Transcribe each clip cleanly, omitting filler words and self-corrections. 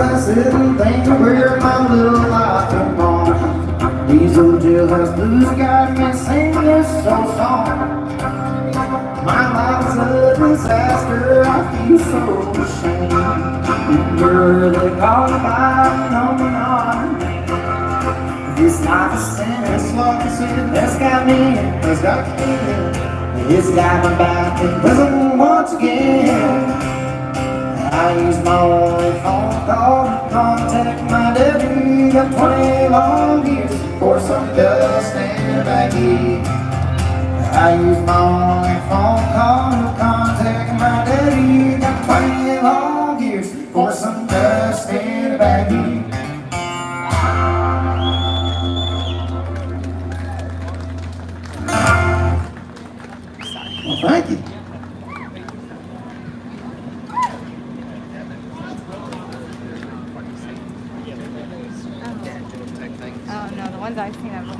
I sit and think of where my little life had gone. These old jailhouse blues got me singing this old song. My life's a disaster, I feel so ashamed. Remember they call me by an unknown name. This life is sin, it's like I said, that's got me, that's got me. It's got me back in prison once again. I use my only phone call to contact my daddy. Got 20 long years for some dust and a baggie. I use my only phone call to contact my daddy. Got 20 long years for some dust and a baggie. Well, thank you. Oh no, the ones I've seen have been.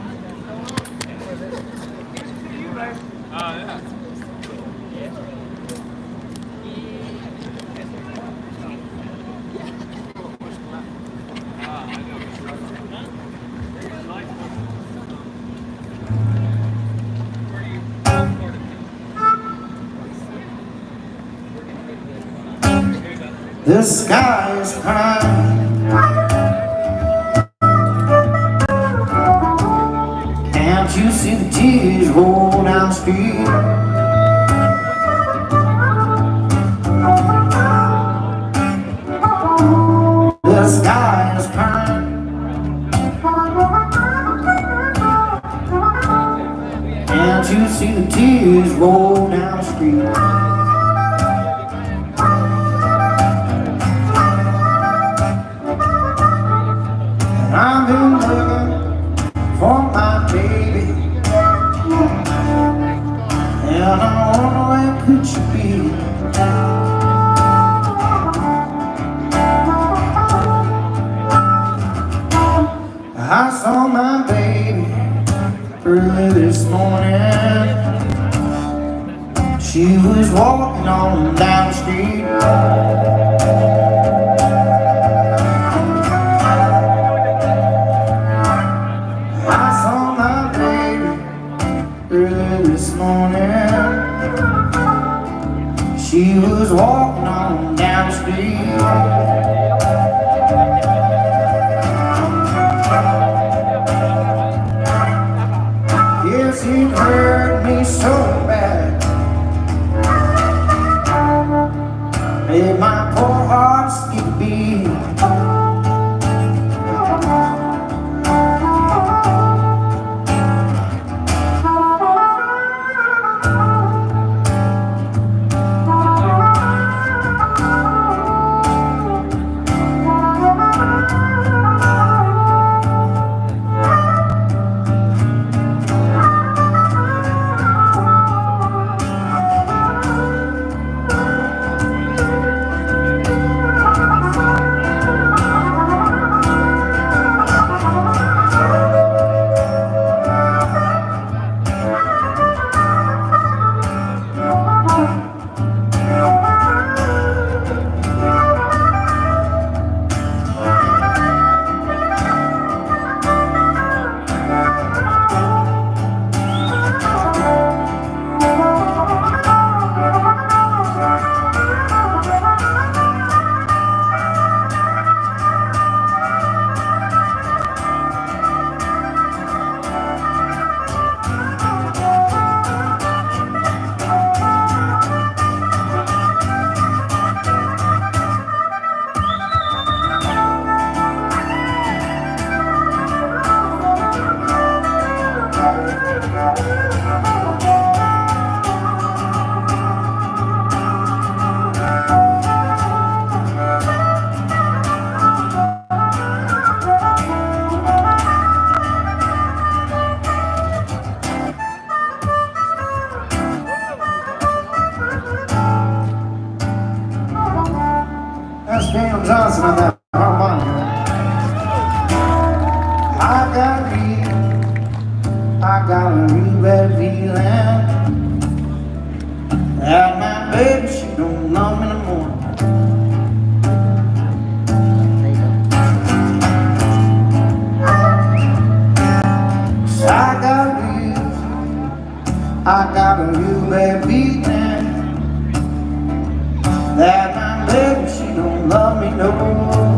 The sky is crying. Can't you see the tears roll down the street? The sky is crying. Can't you see the tears roll down the street? I've been looking for my baby, and I wonder where could she be? I saw my baby early this morning. She was walking on down the street. Early this morning, she was walking on down the street. Yes, it hurt me so bad, made my poor heart skip a beat. That's Daniel Johnson on that harmonica. I got a real bad feeling that my baby, she don't love me no more. she don't love me no more.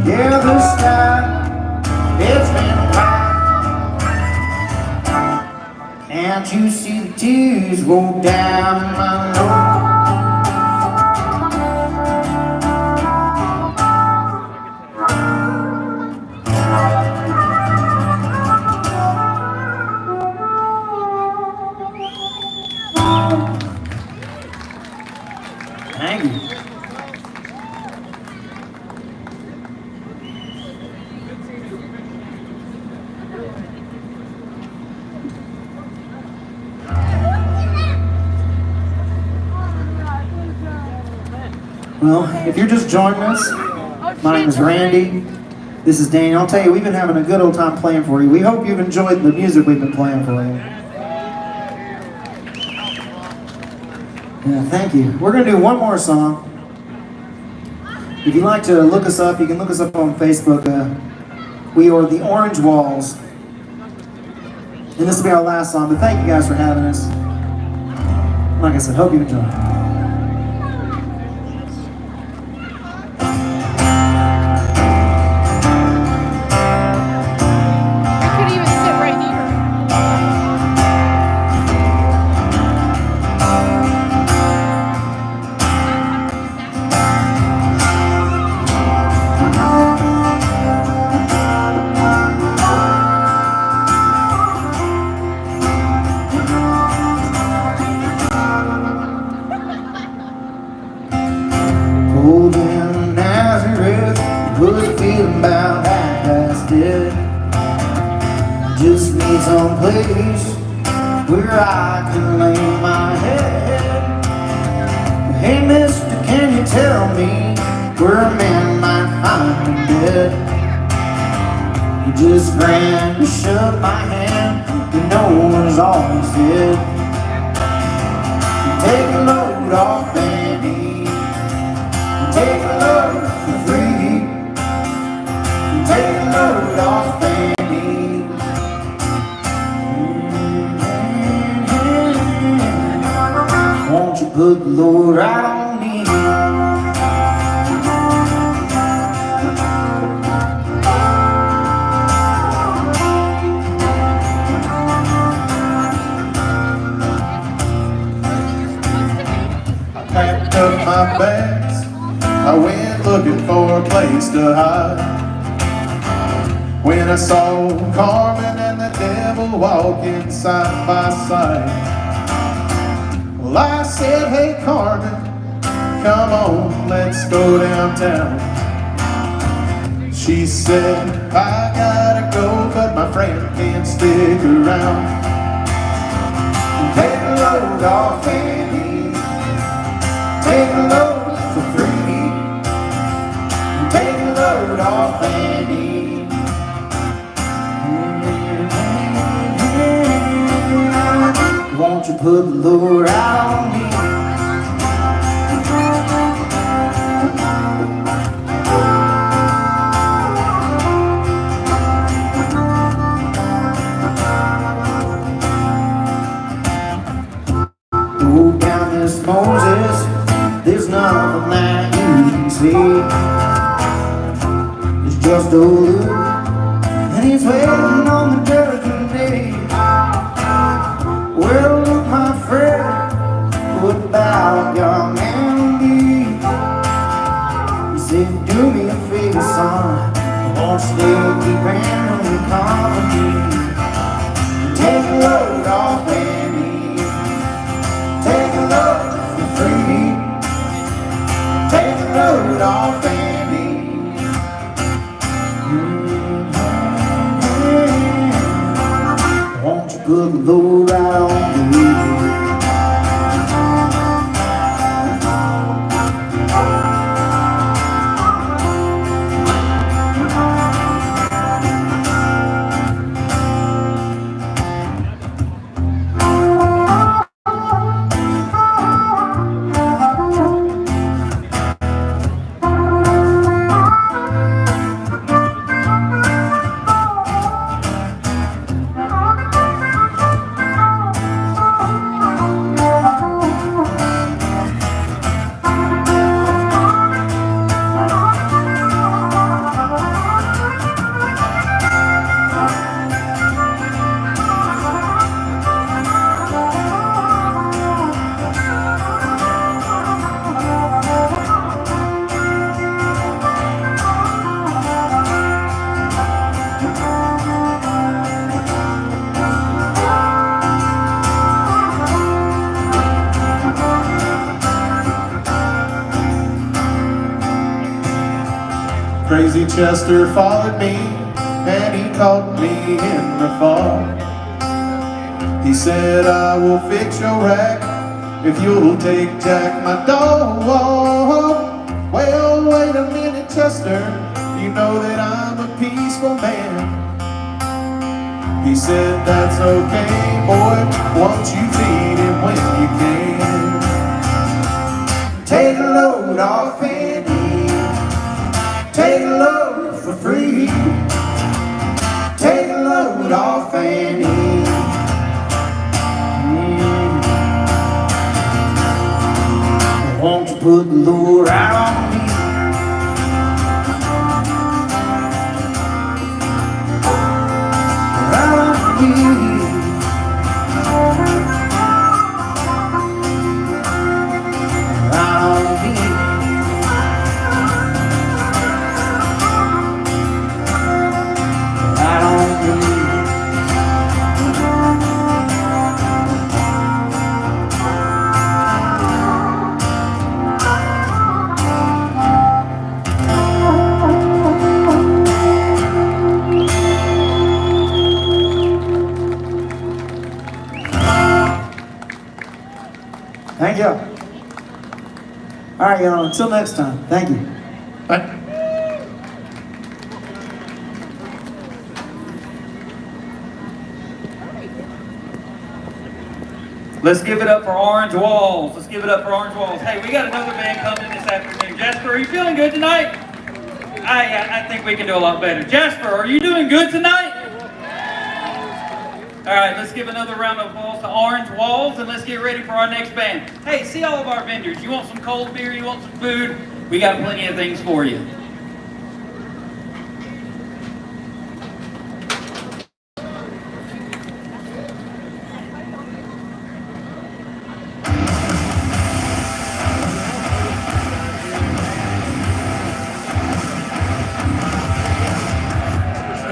Yeah, the sky, it's been white. Can't you see the tears roll down my nose? Thank you. Well, if you're just joining us, my name is Randy. This is Daniel. I'll tell you, we've been having a good old time playing for you. We hope you've enjoyed the music we've been playing for you. Yeah, thank you. We're going to do one more song. If you'd like to look us up, you can look us up on Facebook. We are the Orange Walls. And this will be our last song, but thank you guys for having us. Like I said, hope you enjoy. Old in Nazareth was feeling about half past dead. Just need some place where I can lay my head. Hey mister, can you tell me where a man might find him dead? He just ran to shove my hand, but no one's always said. Take a load off Andy. Take a load for free. Take a load off Andy. Won't you put the load right on me? I packed up my bags, I went looking for a place to hide. When I saw Carmen and the devil walking side by side, well, I said, hey Carmen, come on, let's go downtown. She said, I gotta go, but my friend can't stick around. Take a load off Andy. Take a load for free. Take a load off Andy. Won't you put the load out on me? Go down this Moses, there's nothing that you can see. It's just old Luke, and he's waiting on the judgment day. Well, look, my friend, what about young Andy? He said, do me a favor, son, won't you keep handling the company? Take a load off Andy. Take a load for free. Take a load off Andy. Won't you put the load out on me? Crazy Chester followed me, and he caught me in the fall. He said, I will fix your rack if you'll take Jack, my dog. Well, wait a minute, Chester, you know that I'm a peaceful man. He said, that's okay, boy, won't you feed him when you can? Take a load off Andy, take a load for free. Take a load off Andy. Won't you put the load out on me? Out on me. Out on me. Out on me. Thank you. All right, y'all. Until next time. Thank you. Bye. Let's give it up for Orange Walls. Let's give it up for Orange Walls. Hey, we got another band coming this afternoon. Jasper, are you feeling good tonight? I think we can do a lot better. Jasper, are you doing good tonight? All right, let's give another round of applause to Orange Walls, and let's get ready for our next band. Hey, see all of our vendors. You want some cold beer? You want some food? We got plenty of things for you.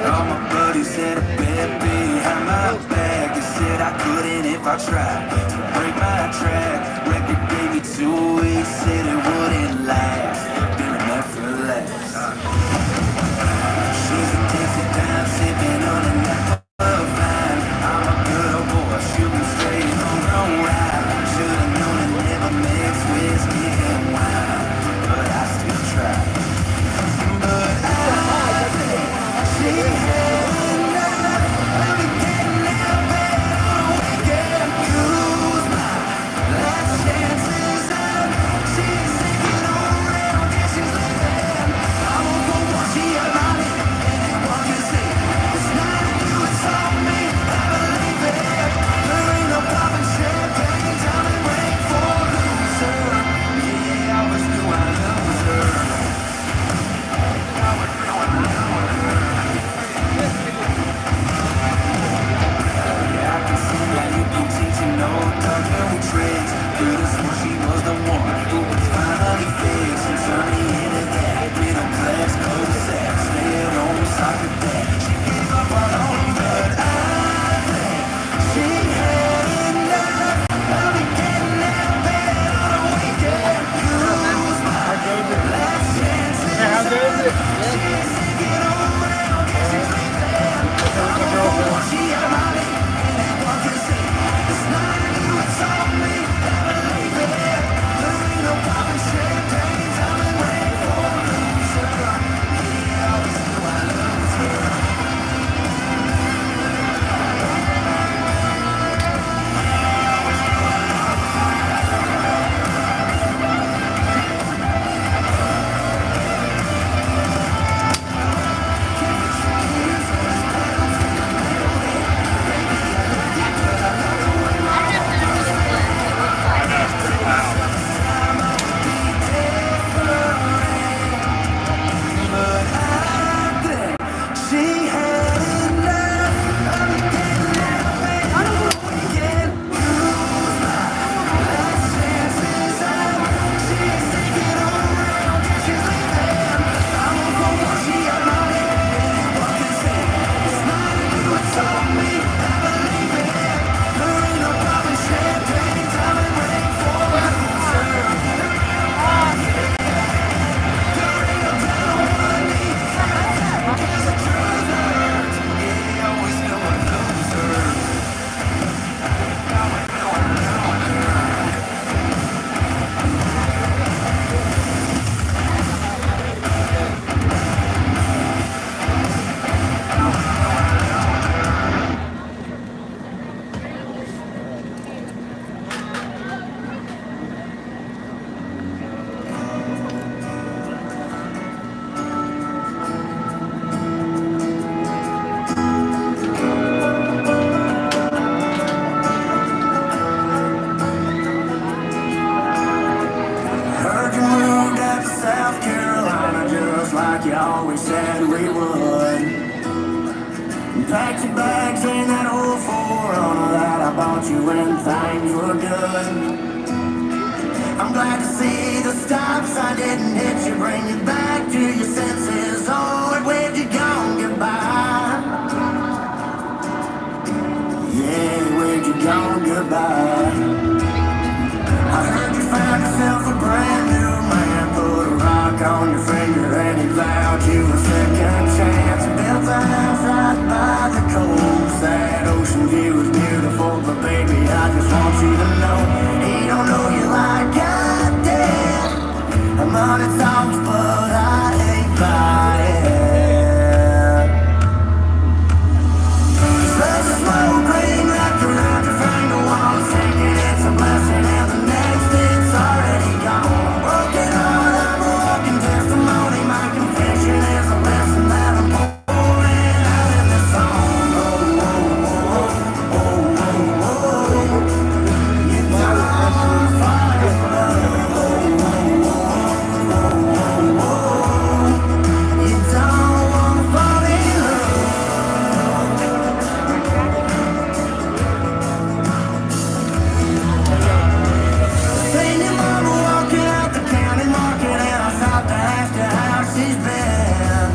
All my buddies had a bed behind my back. They said I couldn't if I tried to break my track. Record gave me 2 weeks, said it wouldn't last. Been enough for less. She's a Dixie down, sipping on an apple vine. I'm a good old boy, shooting straight homegrown ride. Should've known it never makes whiskey and wine, but I still try. But she had chances out. She's want you when things were good. I'm glad to see the stop sign didn't hit you, bring you back to your senses. Oh, where'd you go? Goodbye. Yeah, where'd you go? Goodbye. I heard you found yourself a brand new man, put a rock on your finger and he vowed you a second chance. Built a house right by the coast. That ocean view is beautiful, but baby, I just want you to know he don't know you like I did. I'm on its songs, but I ain't buying. There's a smoke ring wrapped around your finger while I'm singing. It's a blessing and the next it's already gone. Broken heart, I'm a walking testimony. My confession is a lesson that I'm pouring out in this song. Oh, oh, oh, oh, oh, oh. You don't wanna fall in love. Oh, oh, oh, oh, oh. You don't wanna fall in love. Seen your mama walking out the county market, and I stopped to ask her how she's been.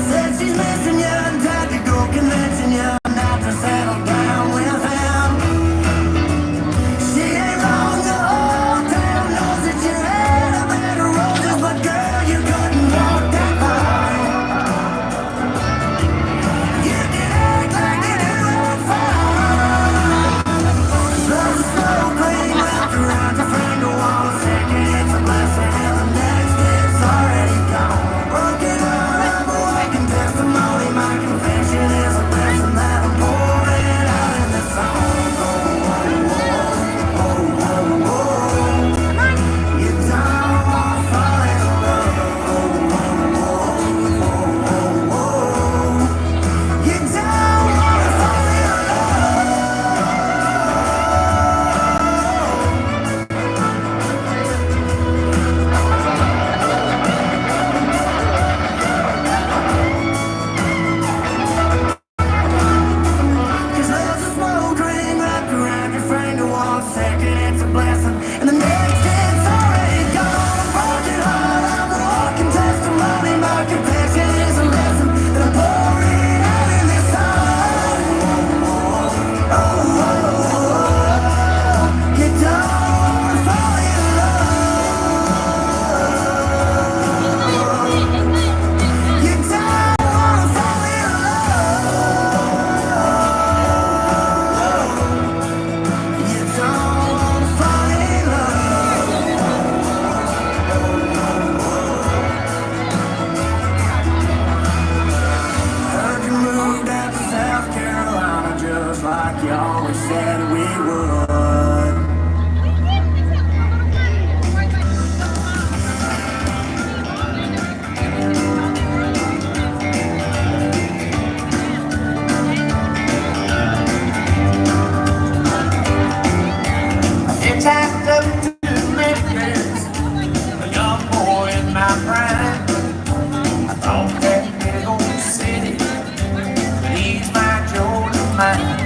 Said she's missing you and tried to go convincing you not to settle down with him. She ain't wrong, the whole town knows that you had a bed of roses, but girl, you couldn't walk that line. You can act like you do it fine. There's a smoke ring wrapped around your finger while I'm singing. It's a blessing and the next it's already gone. Broken heart, I'm a walking testimony. My confession is a lesson that I'm pouring out in this song. Oh, oh, oh, oh, oh, oh. You don't wanna fall in love. Oh, oh, oh, oh, oh, oh. You don't wanna fall in love. Cause there's a smoke ring wrapped around your finger. 1 second it's a blessing, and the next it's already gone. A broken heart, I'm a walking testimony. My confession is a lesson that I'm pouring out in this song. Oh, oh, oh. You don't wanna fall in love. You don't wanna fall in love. You don't wanna fall in love. Heard you moved out to South Carolina just like you always said we would. Hitchhiked up to Memphis, a young boy in my prime. I thought that big old city needs my Georgia mind.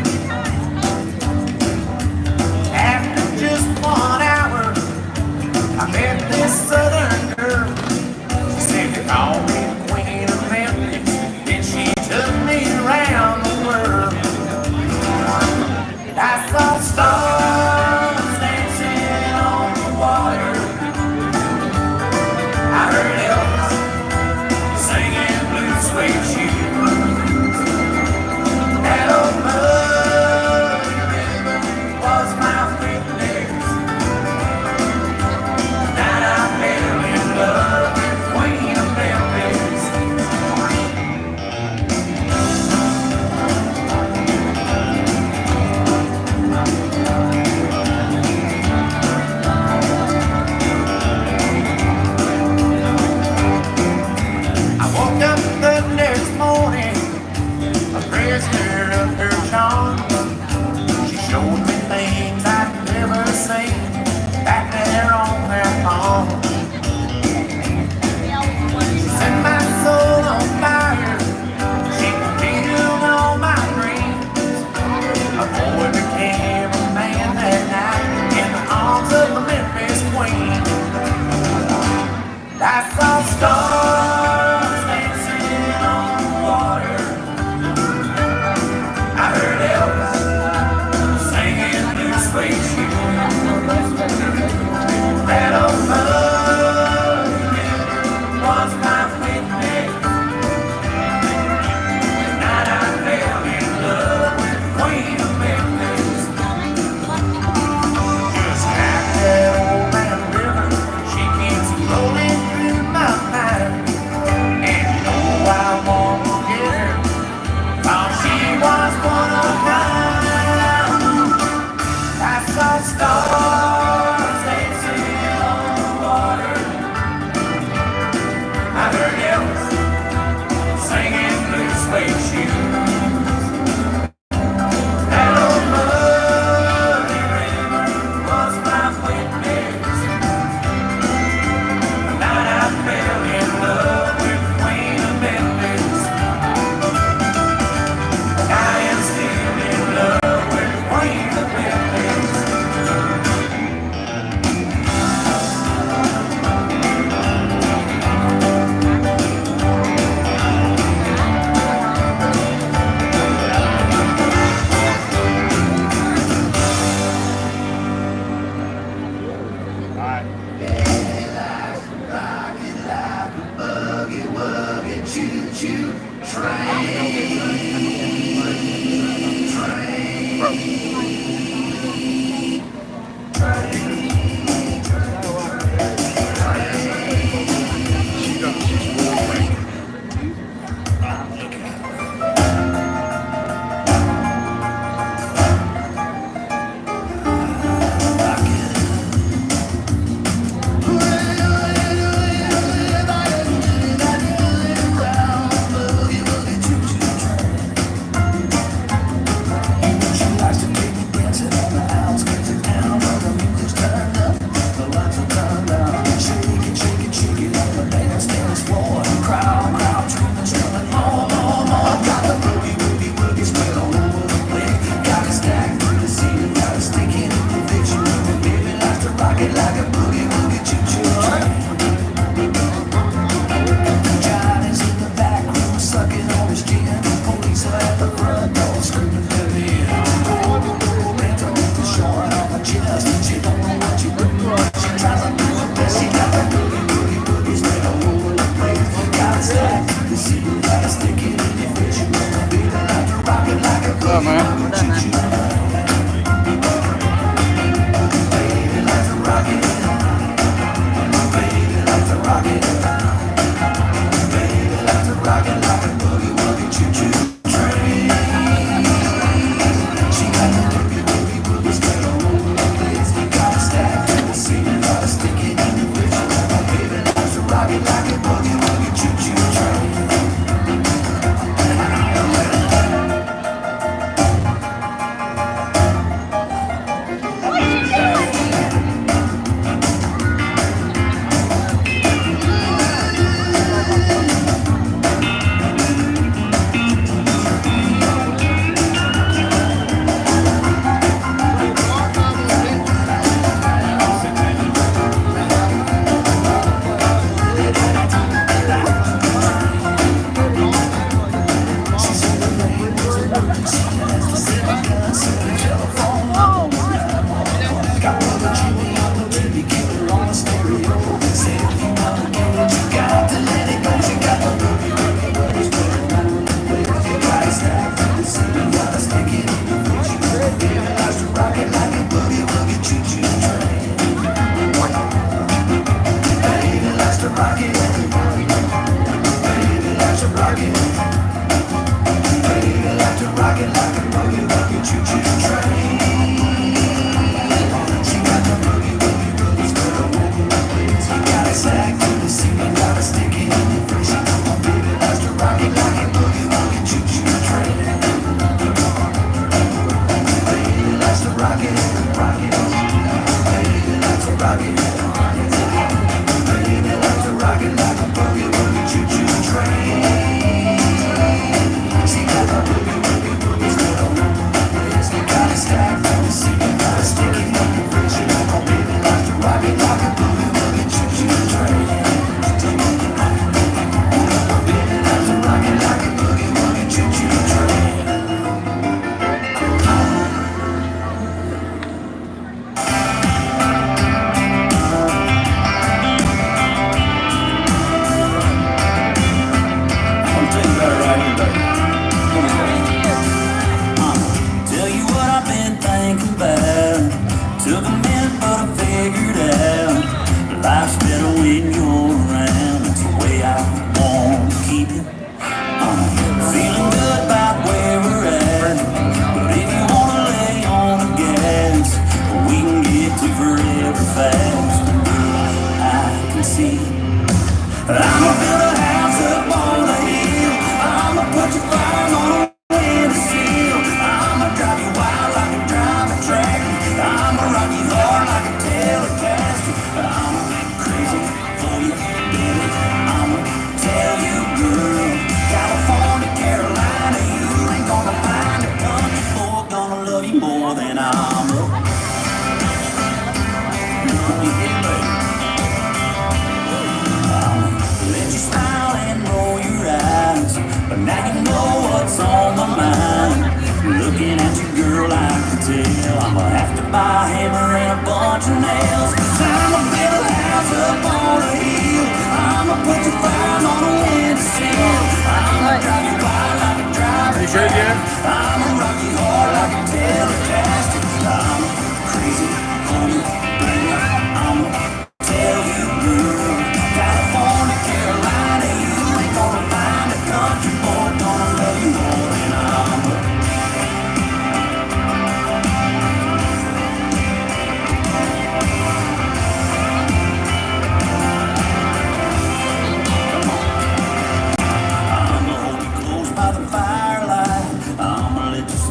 You sure, Jeff?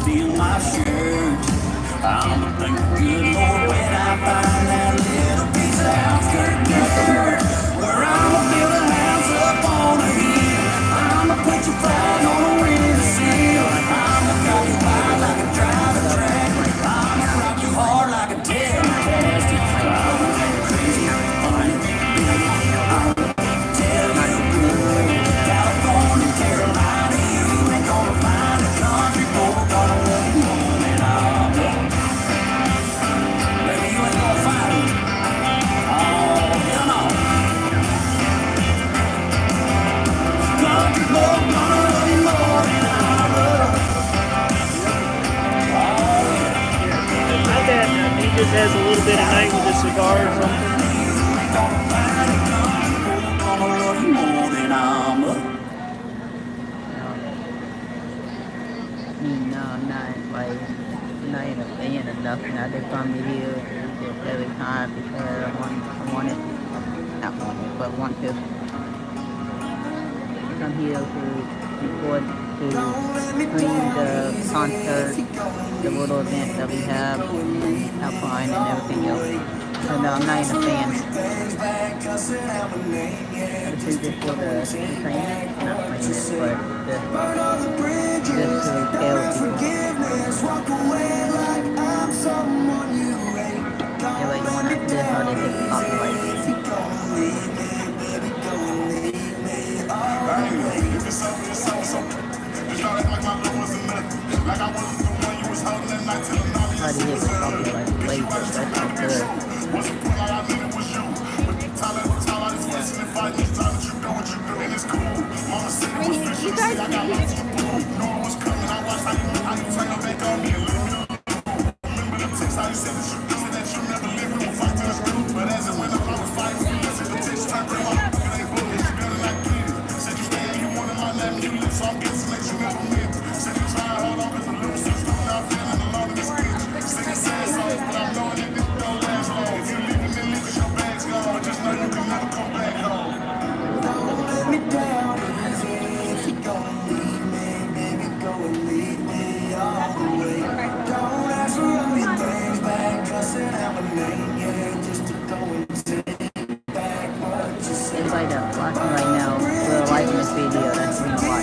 steal my shirt. I'ma thank the good Lord when I find that little piece of outskirt dirt where I'ma build a house up on a hill. I'ma put your flag on a windowsill. I'ma drive you wild like a drive a tractor. I'ma rock you hard like a Telecaster. I'ma make crazy, funny, baby. I'ma tell you good. California, Carolina, you ain't gonna find a country boy gonna love you more than I do. Baby, you ain't gonna find it. Oh, hell no. Country boy gonna love you more than I do. I bet he just has a little bit of night with a cigar or something. Gonna love you more than I'm a. No, I'm not in a band or nothing. I just come to here just every time because I want to come here to record, to stream the concert, the little event that we have, and Alpine and everything else. So no, I'm not in a band. I do this for the entertainment, not playing it, but just to tell people. Everybody want to do how they get copyright. How do you get copyright? Wait, that's not good. I mean, you guys Everybody that's watching right now will like this video. That's the reason why.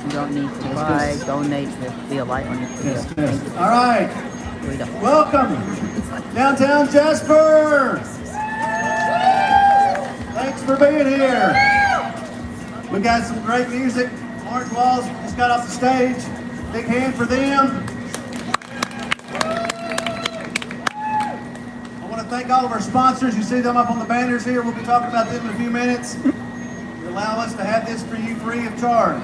You don't need to buy, donate, just be a light on this video. Thank you. All right, Freedom. welcome, downtown Jasper. Thanks for being here. We got some great music. Orange Walls just got off the stage. Big hand for them. I want to thank all of our sponsors. You see them up on the banners here. We'll be talking about them in a few minutes. They allow us to have this for you free of charge.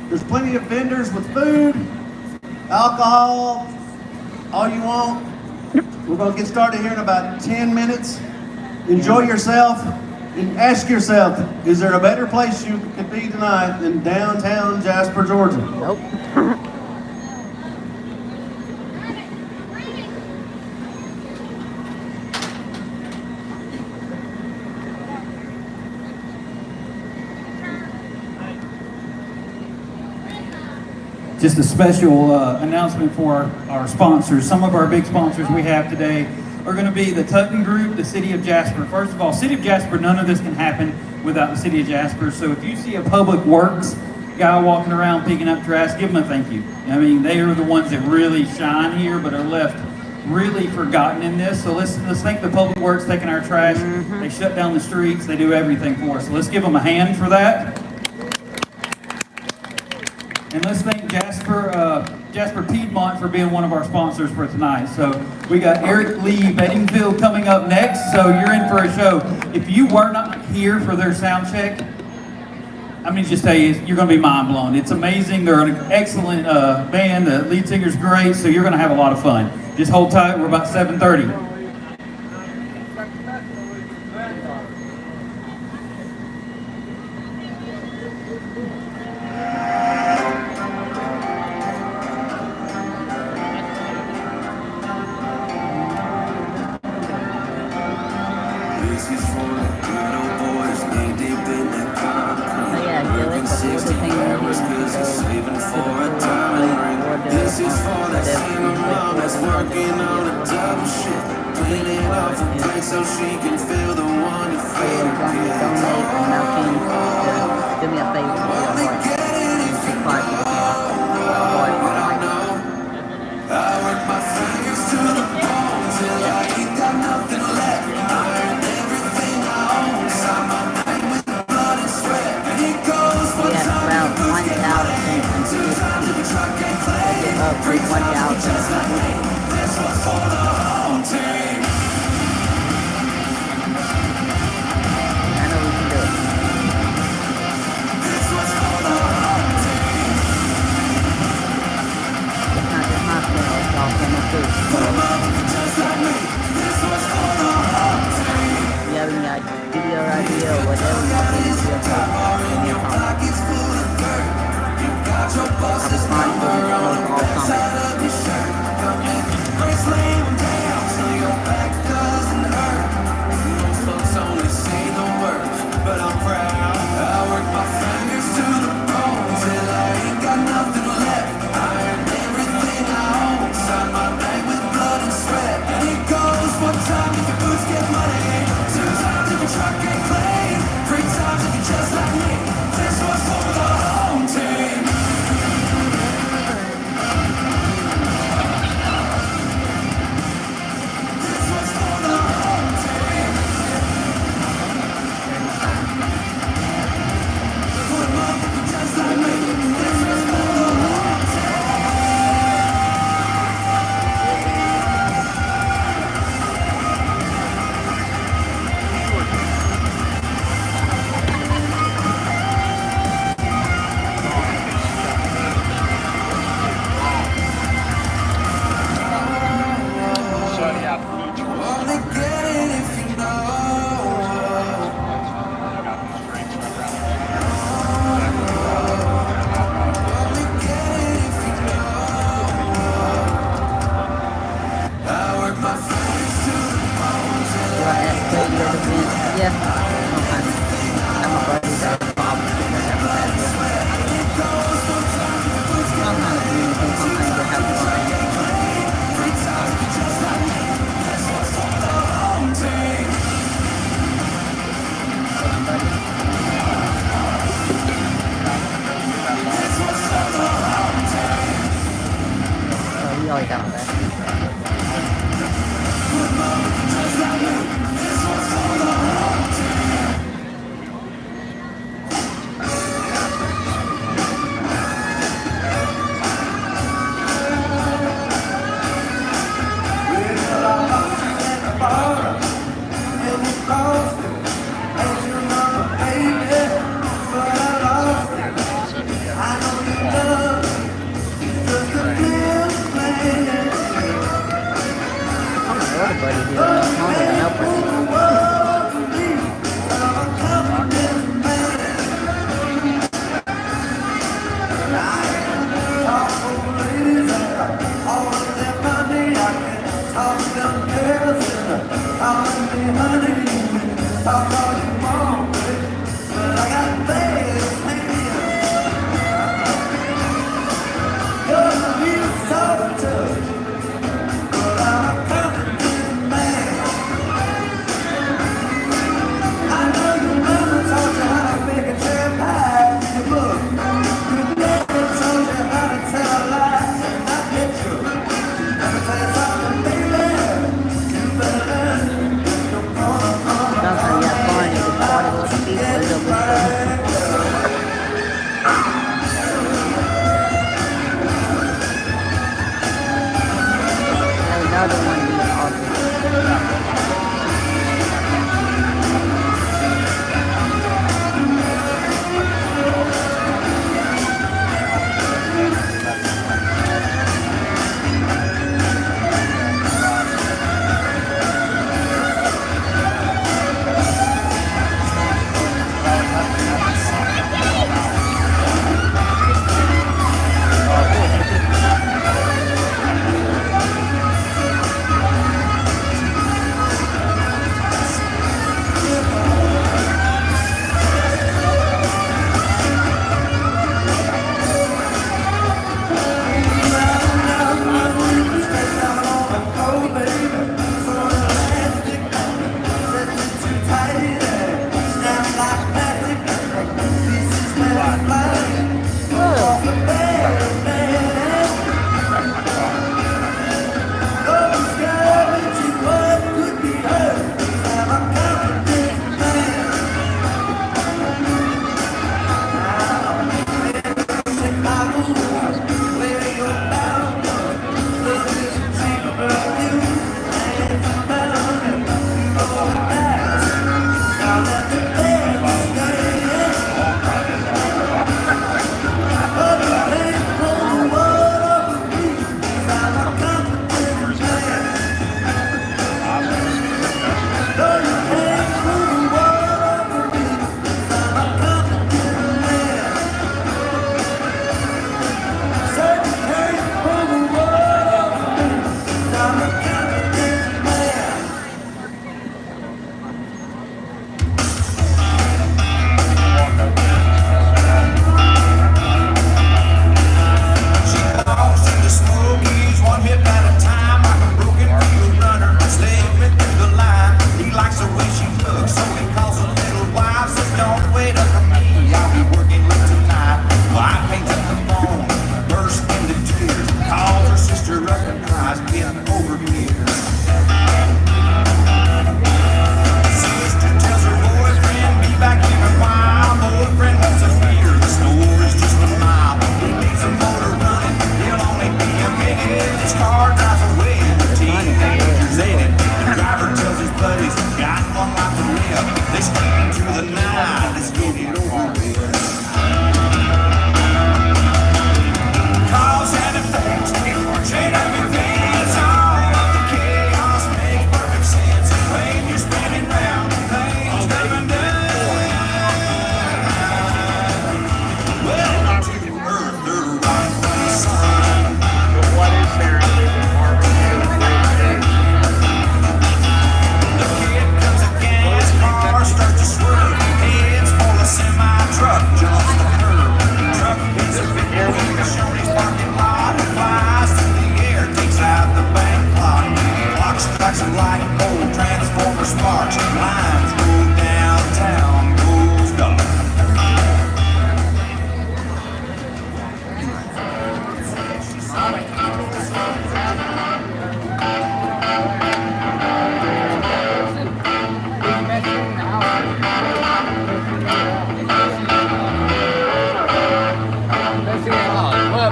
There's plenty of vendors with food, alcohol, all you want. We're going to get started here in about 10 minutes. Enjoy yourself and ask yourself, is there a better place you could be tonight than downtown Jasper, Georgia? Nope. Just a special announcement for our sponsors. Some of our big sponsors we have today are going to be the Tutton Group, the City of Jasper. First of all, City of Jasper, none of this can happen without the City of Jasper. So if you see a Public Works guy walking around picking up trash, give them a thank you. I mean, they are the ones that really shine here, but are left really forgotten in this. So let's thank the Public Works taking our trash. They shut down the streets. They do everything for us. So let's give them a hand for that. And let's thank Jasper Piedmont for being one of our sponsors for tonight. So we got Eric Lee Bedingfield coming up next. So you're in for a show. If you were not here for their sound check, I mean, just tell you, you're going to be mind blown. It's amazing. They're an excellent band. The lead singer's great. So you're going to have a lot of fun. Just hold tight. We're about 7:30. so she can feel the one to So fade if you want to donate or milking, just do me a favor and do a heart. And subscribe to the channel. Heart or like. I work my fingers to the bone till I ain't got nothing left. I earn everything I own, sign my name with blood and sweat. And it goes We one have time about the boots get money, 1,050 two times if you truck and clay. get up to 1,000. This one's for the home team. I know we can do it. This one's for the home team. It's not just my channel, it's y'all channel too. So Just like me, this one's for the home team. if you have any video idea or whatever you want me to do, give me a comment. Pockets full of dirt. You got your I'll bosses respond to all comments. of your shirt. Come in, brace lay 'em down till your back doesn't hurt. Most folks only see the worst, but I'm proud. I work my fingers to the bone till I ain't got nothing left. I earn everything I own, sign my name with blood and sweat. And it goes one time if your boots get money, two times if you truck and clay, three times if you're just like me. This one's for the home team. Only get it if you know. Only get it if you know. I work my fingers to the bone till Do I ask for your event? Yeah, sometimes. I'm a buddy that has problems with that ever had this. Sometimes communicate, sometimes they have fun. Oh, you always got my back. I'm an older buddy here. I'm older than helper. Sometimes you have fun and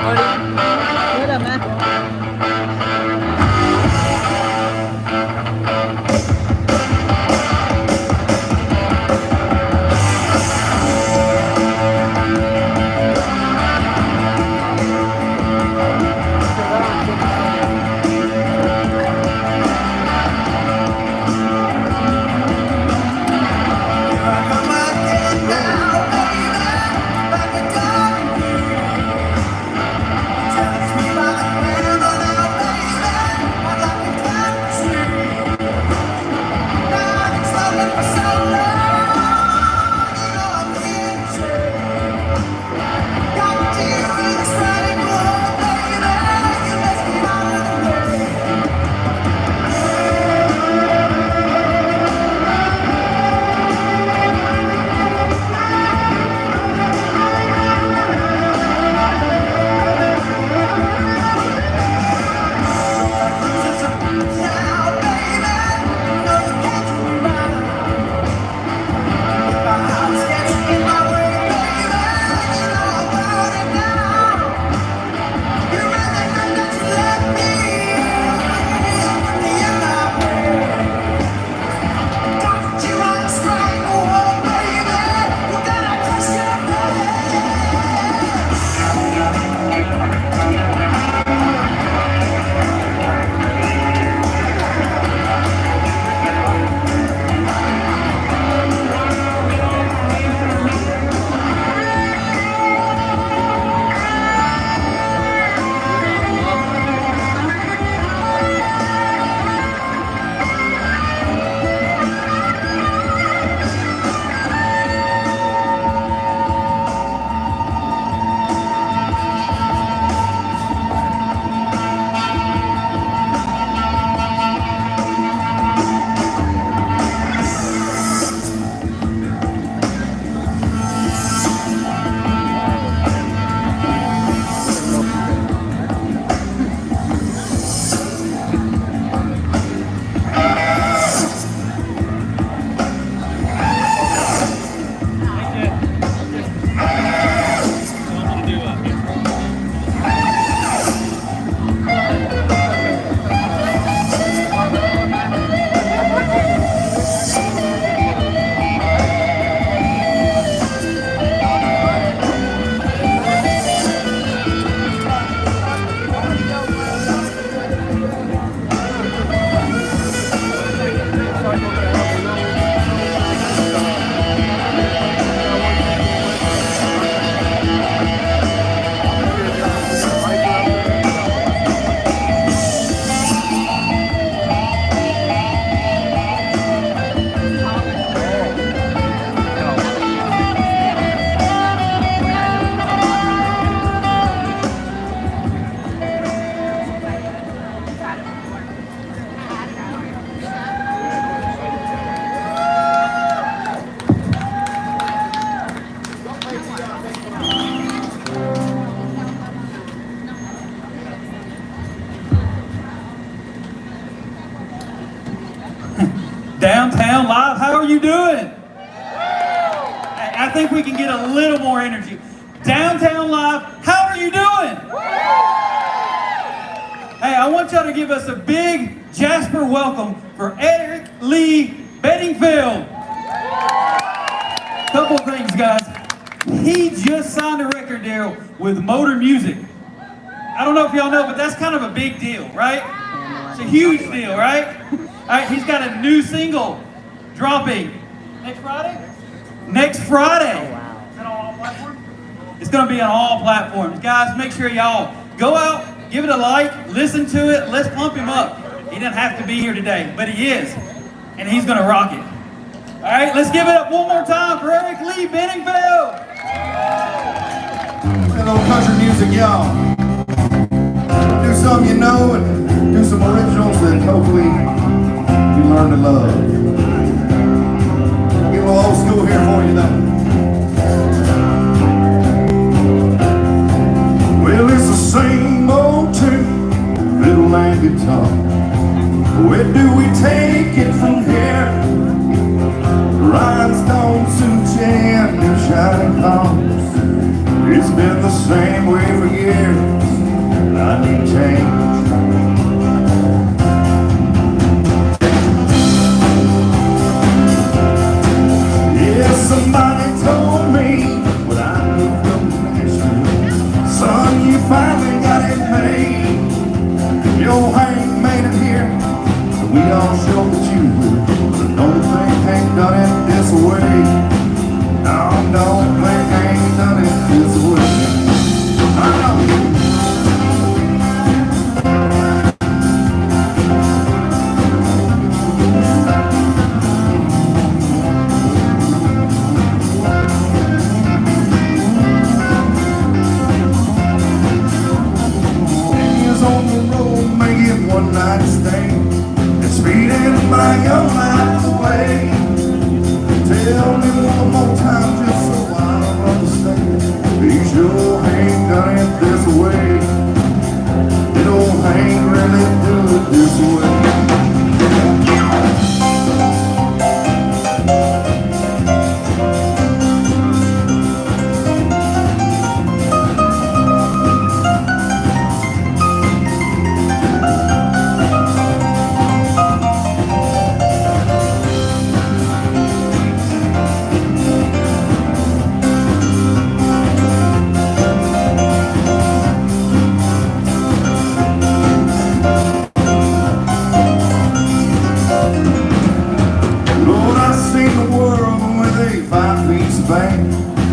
What up, man? Downtown Live, how are you doing? I think we can get a little more energy. Downtown Live, how are you doing? Hey, I want y'all to give us a big Jasper welcome for Eric Lee Bedingfield. Couple things, guys. He just signed a record deal with Motor Music. I don't know if y'all know, but that's kind of a big deal, right? It's a huge deal, right? All right, he's got a new single dropping next Friday? Next Friday. Oh, wow. Is it on all platforms? It's going to be on all platforms. Guys, make sure y'all go out, give it a like, listen to it, let's pump him up. He doesn't have to be here today, but he is, and he's going to rock it. All right, let's give it up one more time for Eric Lee Bedingfield. Hello, country music, y'all. Do some you know and do some originals that hopefully you learn to love. Get a little old school here for you, though. Well, it's the same old tune, fiddle and guitar. Where do we take it from here? Rhinestone suits and new shiny cars. It's been the same way for years. I need change. Yeah, somebody told me when I moved from Nashville, son, you finally got it made. Your Hank made it here, we all show that you will. But no thing ain't done it this way. No, don't think ain't done it this way. I know. On the road, make it one night stand, and speeding my young life away. Tell me one more time just so I understand. You sure ain't done it this way. It don't ain't really do it this way.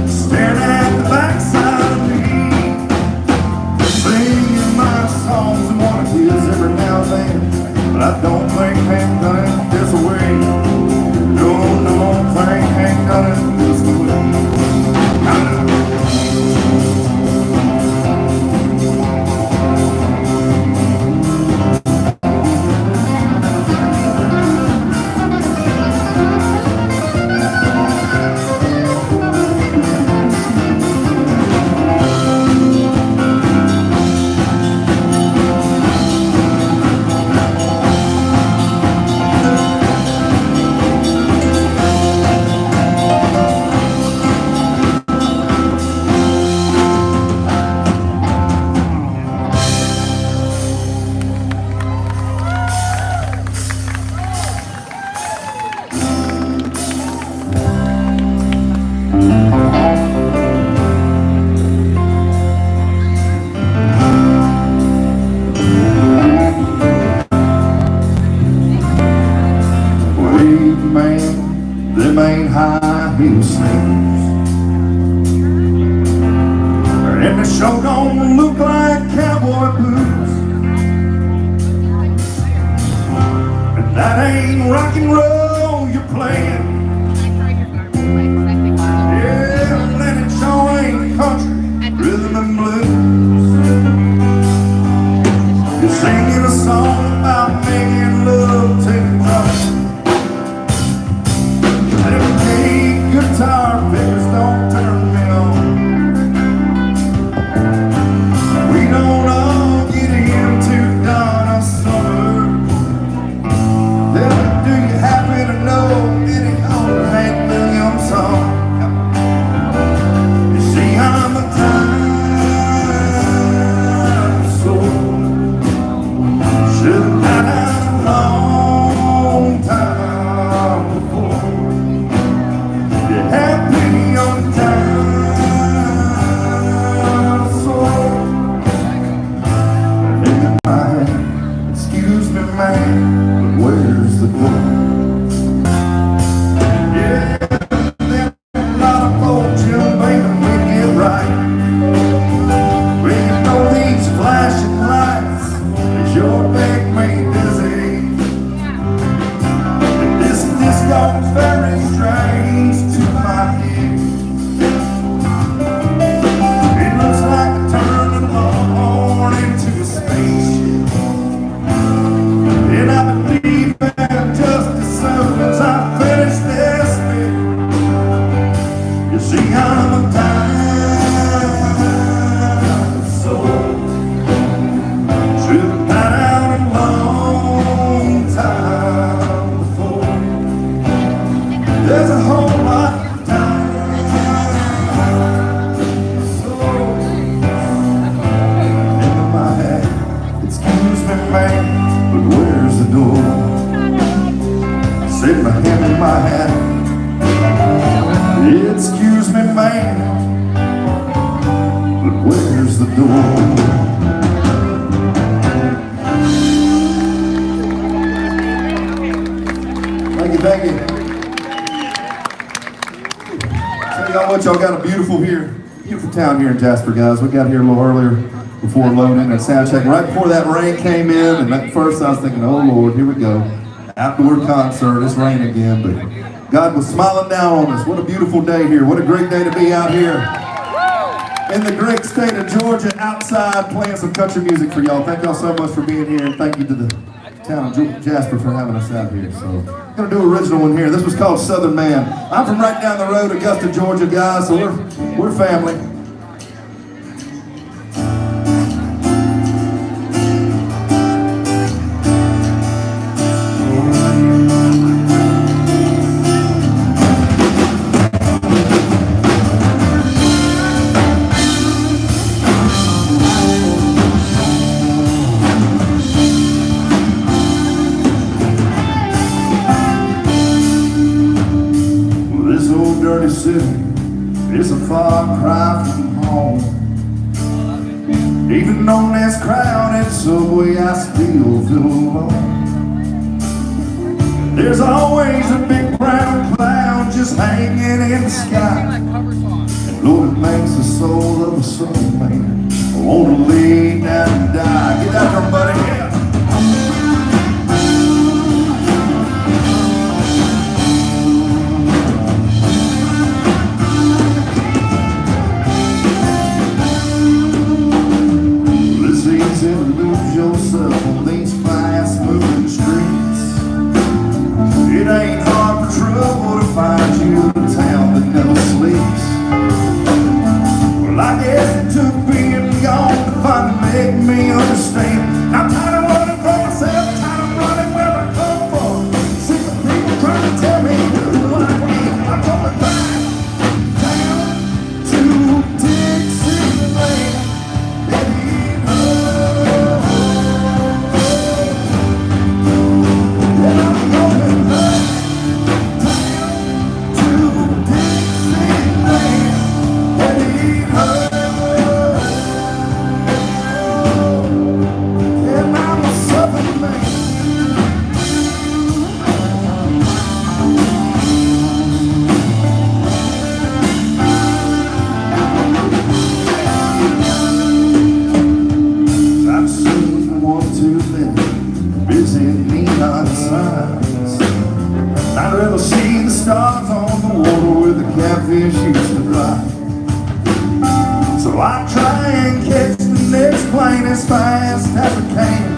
Staring at the backside of me, singing my songs and one of his every now and then. But I don't think ain't done it this way. No, no, think ain't done it this way. I know. Man, them ain't high heel sneakers, and the show don't look like cowboy boots, and that ain't rock and roll you're playing. Yeah, and it sure ain't country, rhythm and blues. You're singing a song about making love to the drum. Guitar picks don't turn me on. We don't all get into Donna Summer. They'll do you happy Excuse me, ma'am, but where's the door? Thank you, thank you. Tell y'all what, y'all got a beautiful town here in Jasper, guys. We got here a little earlier before loading and sound checking. Right before that rain came in, and at first I was thinking, oh Lord, here we go. Outdoor concert, it's raining again, but God was smiling down on us. What a beautiful day here. What a great day to be out here in the great state of Georgia, outside playing some country music for y'all. Thank y'all so much for being here, and thank you to the town of Jasper for having us out here. So, I'm gonna do an original one here. This was called Southern Man. I'm from right down the road, Augusta, Georgia, guys, so we're family. It's a far cry from home. Even on this crowded subway, I still feel alone. There's always a big brown cloud just hanging in the sky. And Lord, it makes the soul of a southern man want to lay down and die. Get out there, buddy. Yeah. Yourself on these fast-moving streets. It ain't hard for trouble to find you in a town that never sleeps. Well, I guess it took being gone to finally make me understand. I'm tired of running for myself, tired of running where I come from. Sick of people trying to tell me who I am. I'm going back down to Dixieland. I'd rather see the stars on the water where the catfish used to fly. So I try and catch the next plane as fast as I can.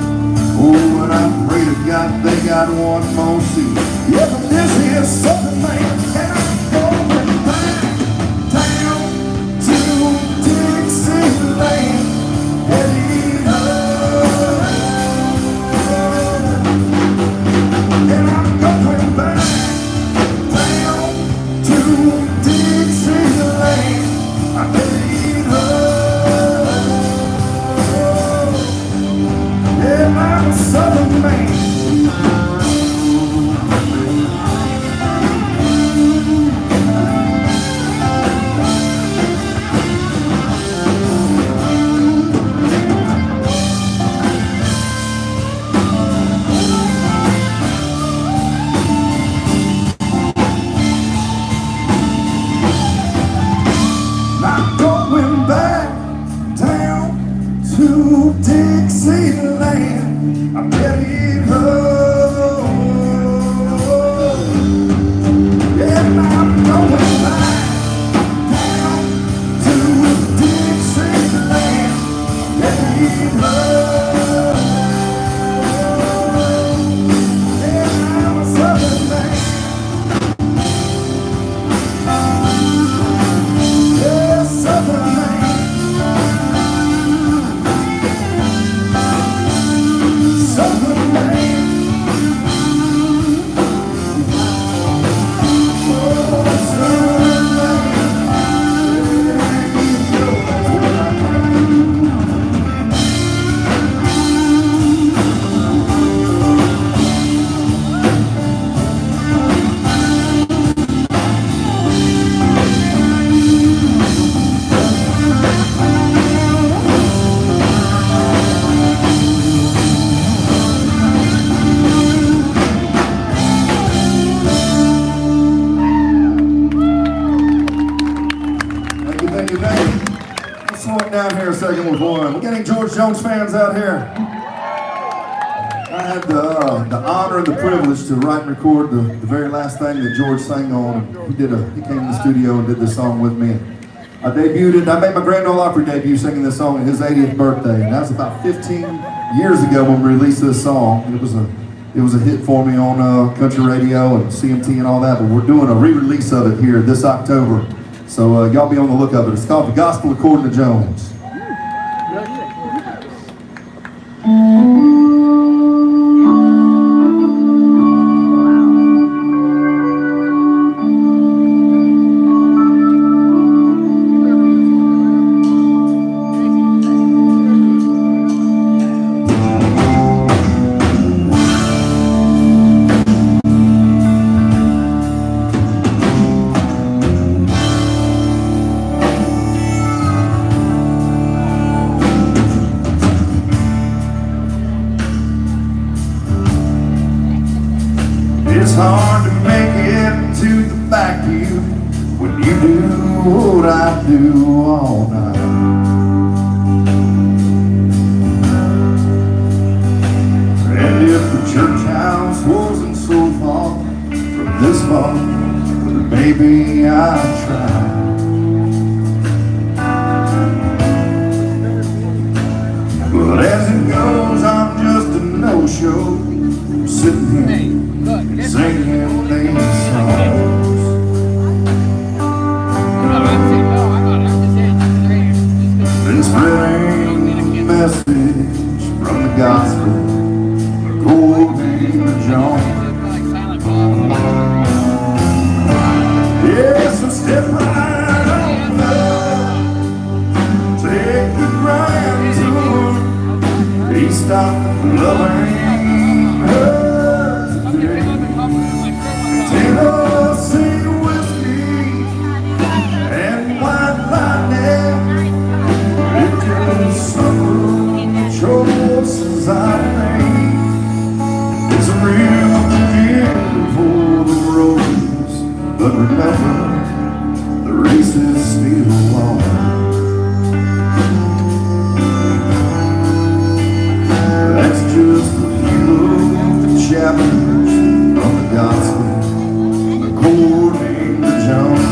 Oh, and I pray to God they got one more seat. Yeah, but this is Southern Man, and I'm going back down to Dixieland. Heading up. And I'm going back down to Dixieland. I'm heading home. And I'm a Southern man. Dixieland, I'm headed home. And I'm going back down to Dixieland, headed home. And I'm a Southern man. Yeah, Southern man. any George Jones fans out here? I had the honor and the privilege to write and record the very last thing that George sang on. He came in the studio and did this song with me. I debuted it. I made my Grand Ole Opry debut singing this song at his 80th birthday, and that was about 15 years ago when we released this song. It was a hit for me on country radio and CMT and all that. But we're doing a re-release of it here this October, so y'all be on the look of it. It's called The Gospel According to Jones. It's hard to make it to the vacuum when you do what I do all night. And if the church house wasn't so far from this bar, then maybe I'd try. But as it goes, I'm just a no-show, sitting here singing these songs. Been spreading the message from the gospel according to John. Yes, so step right on up, take the grand tour. He stopped loving her. Tennessee whiskey and white lightning, it just some choices I made. It's a real gift for the roses, but remember, the race is still on. That's just a few of the chapters from the gospel according to Jones.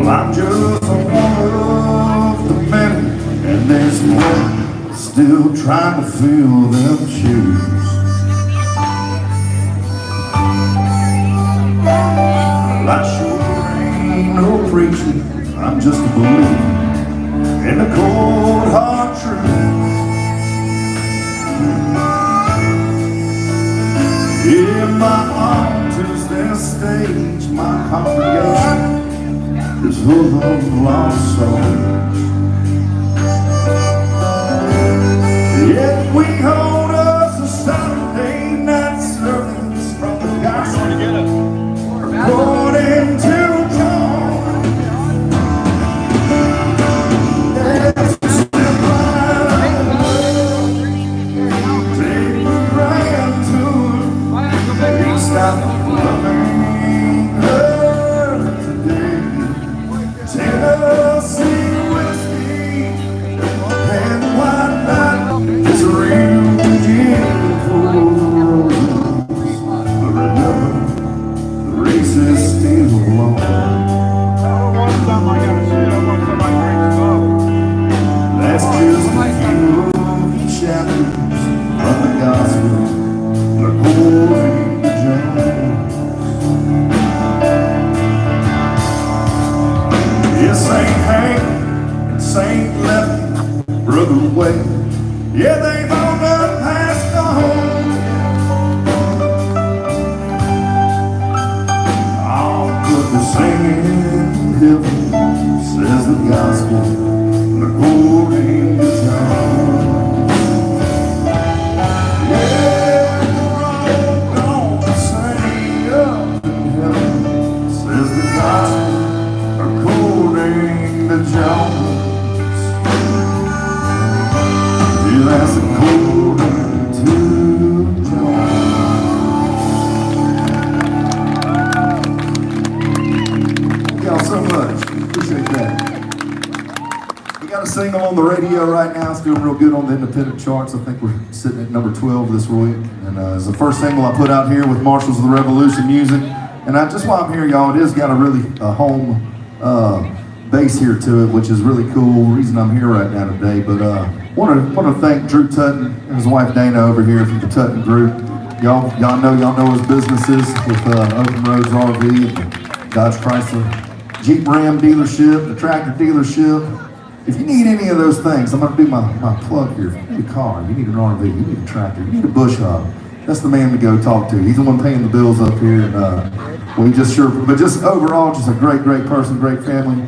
I'm just one of the many, and there's one still trying to fill them shoes. Well, I sure ain't no preacher, I'm just a believer in the cold hard truth. Yeah, my altar's their stage, my congregation is full of lost souls. Yet we hold us a Saturday night service from the gospel according to John. Yes, step right on, take the grand tour. He stopped loving her today. Tennessee whiskey and white lightning is a real gift for roses. But remember, the race is still long. That's just a few of the chapters from the gospel according to John. Yes, Saint Hank and Saint Lefty, Brother Wade, yeah, they've all done passed on. I'll put the singing in heaven, says the gospel according to John. It's according to John. Thank y'all so much. Appreciate that. We got a single on the radio right now. It's doing real good on the independent charts. I think we're sitting at number 12 this week. And it's the first single I put out here with Marshals of the Revolution Music. And just while I'm here, y'all, it has got a really home bass here to it, which is really cool. Reason I'm here right now today. But want to thank Drew Tutton and his wife Dana over here from the Tutton Group. Y'all know his businesses with Open Roads RV, and Dodge Chrysler Jeep Ram dealership, the tractor dealership. If you need any of those things, I'm going to do my plug here. If you need a car, you need an RV, you need a tractor, you need a bush hog, that's the man to go talk to. He's the one paying the bills up here. And just overall, just a great person, great family.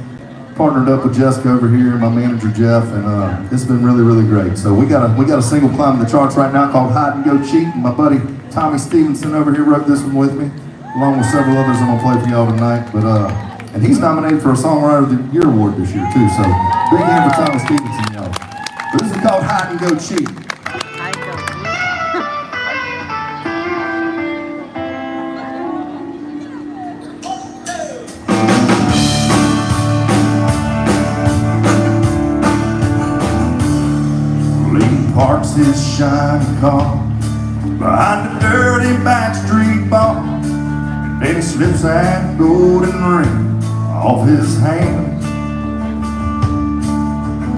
Partnered up with Jessica over here, my manager Jeff, and it's been really, really great. So we got a single climbing the charts right now called Hide and Go Cheat. And my buddy Tommy Stevenson over here wrote this one with me, along with several others I'm gonna play for y'all tonight. But and he's nominated for a Songwriter of the Year award this year too. So big hand for Tommy Stevenson, y'all. But this is called Hide and Go Cheat. I don't. Lee parks his shiny car behind the dirty backstreet bar. Then he slips that golden ring off his hand.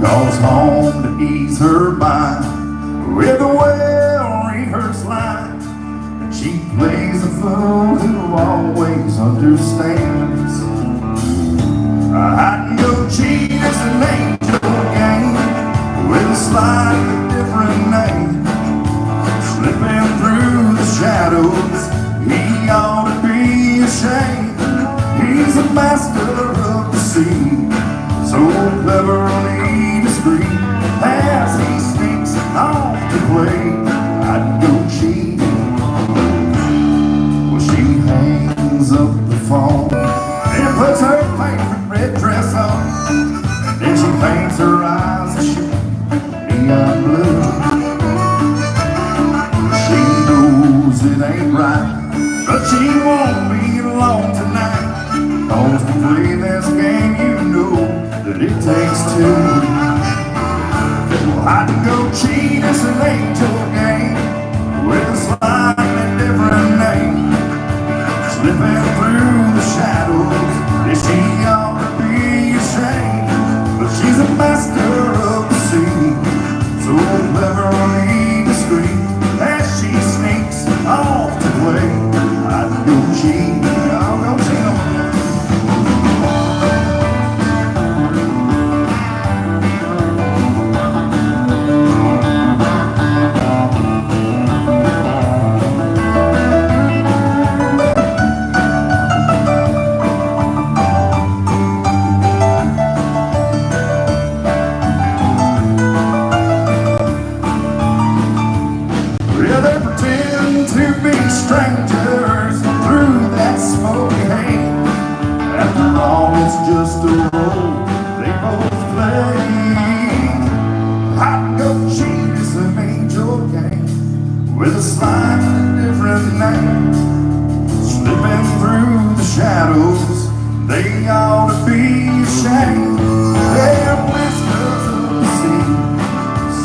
Goes home to ease her mind with a well-rehearsed line. And she plays the fool who always understands. Hide and go cheat is an angel game with a slightly different name. Slipping through the shadows, he ought to be ashamed. He's a master of the sea, so cleverly discreet, as he sneaks off to play hide and go cheat. Well, she hangs up the phone and puts her favorite red dress on. Then she paints her eyes a shade neon blue. She knows it ain't right, but she won't be alone tonight. 'Cause to play this game, you know that it takes two. Well, hide and go cheat is an angel game with a slightly different name. Slipping through the shadows, is she ought to be ashamed. But she's a master of the sea, so cleverly discreet, as she sneaks off to play hide and go cheat. I'll go cheat on her. Well, they pretend to be strangers through that smoky haze. After all, it's just a role they both play. Hide and go cheat is an angel game with a slightly different name. Slipping through the shadows, they ought to be ashamed. They're masters of the sea,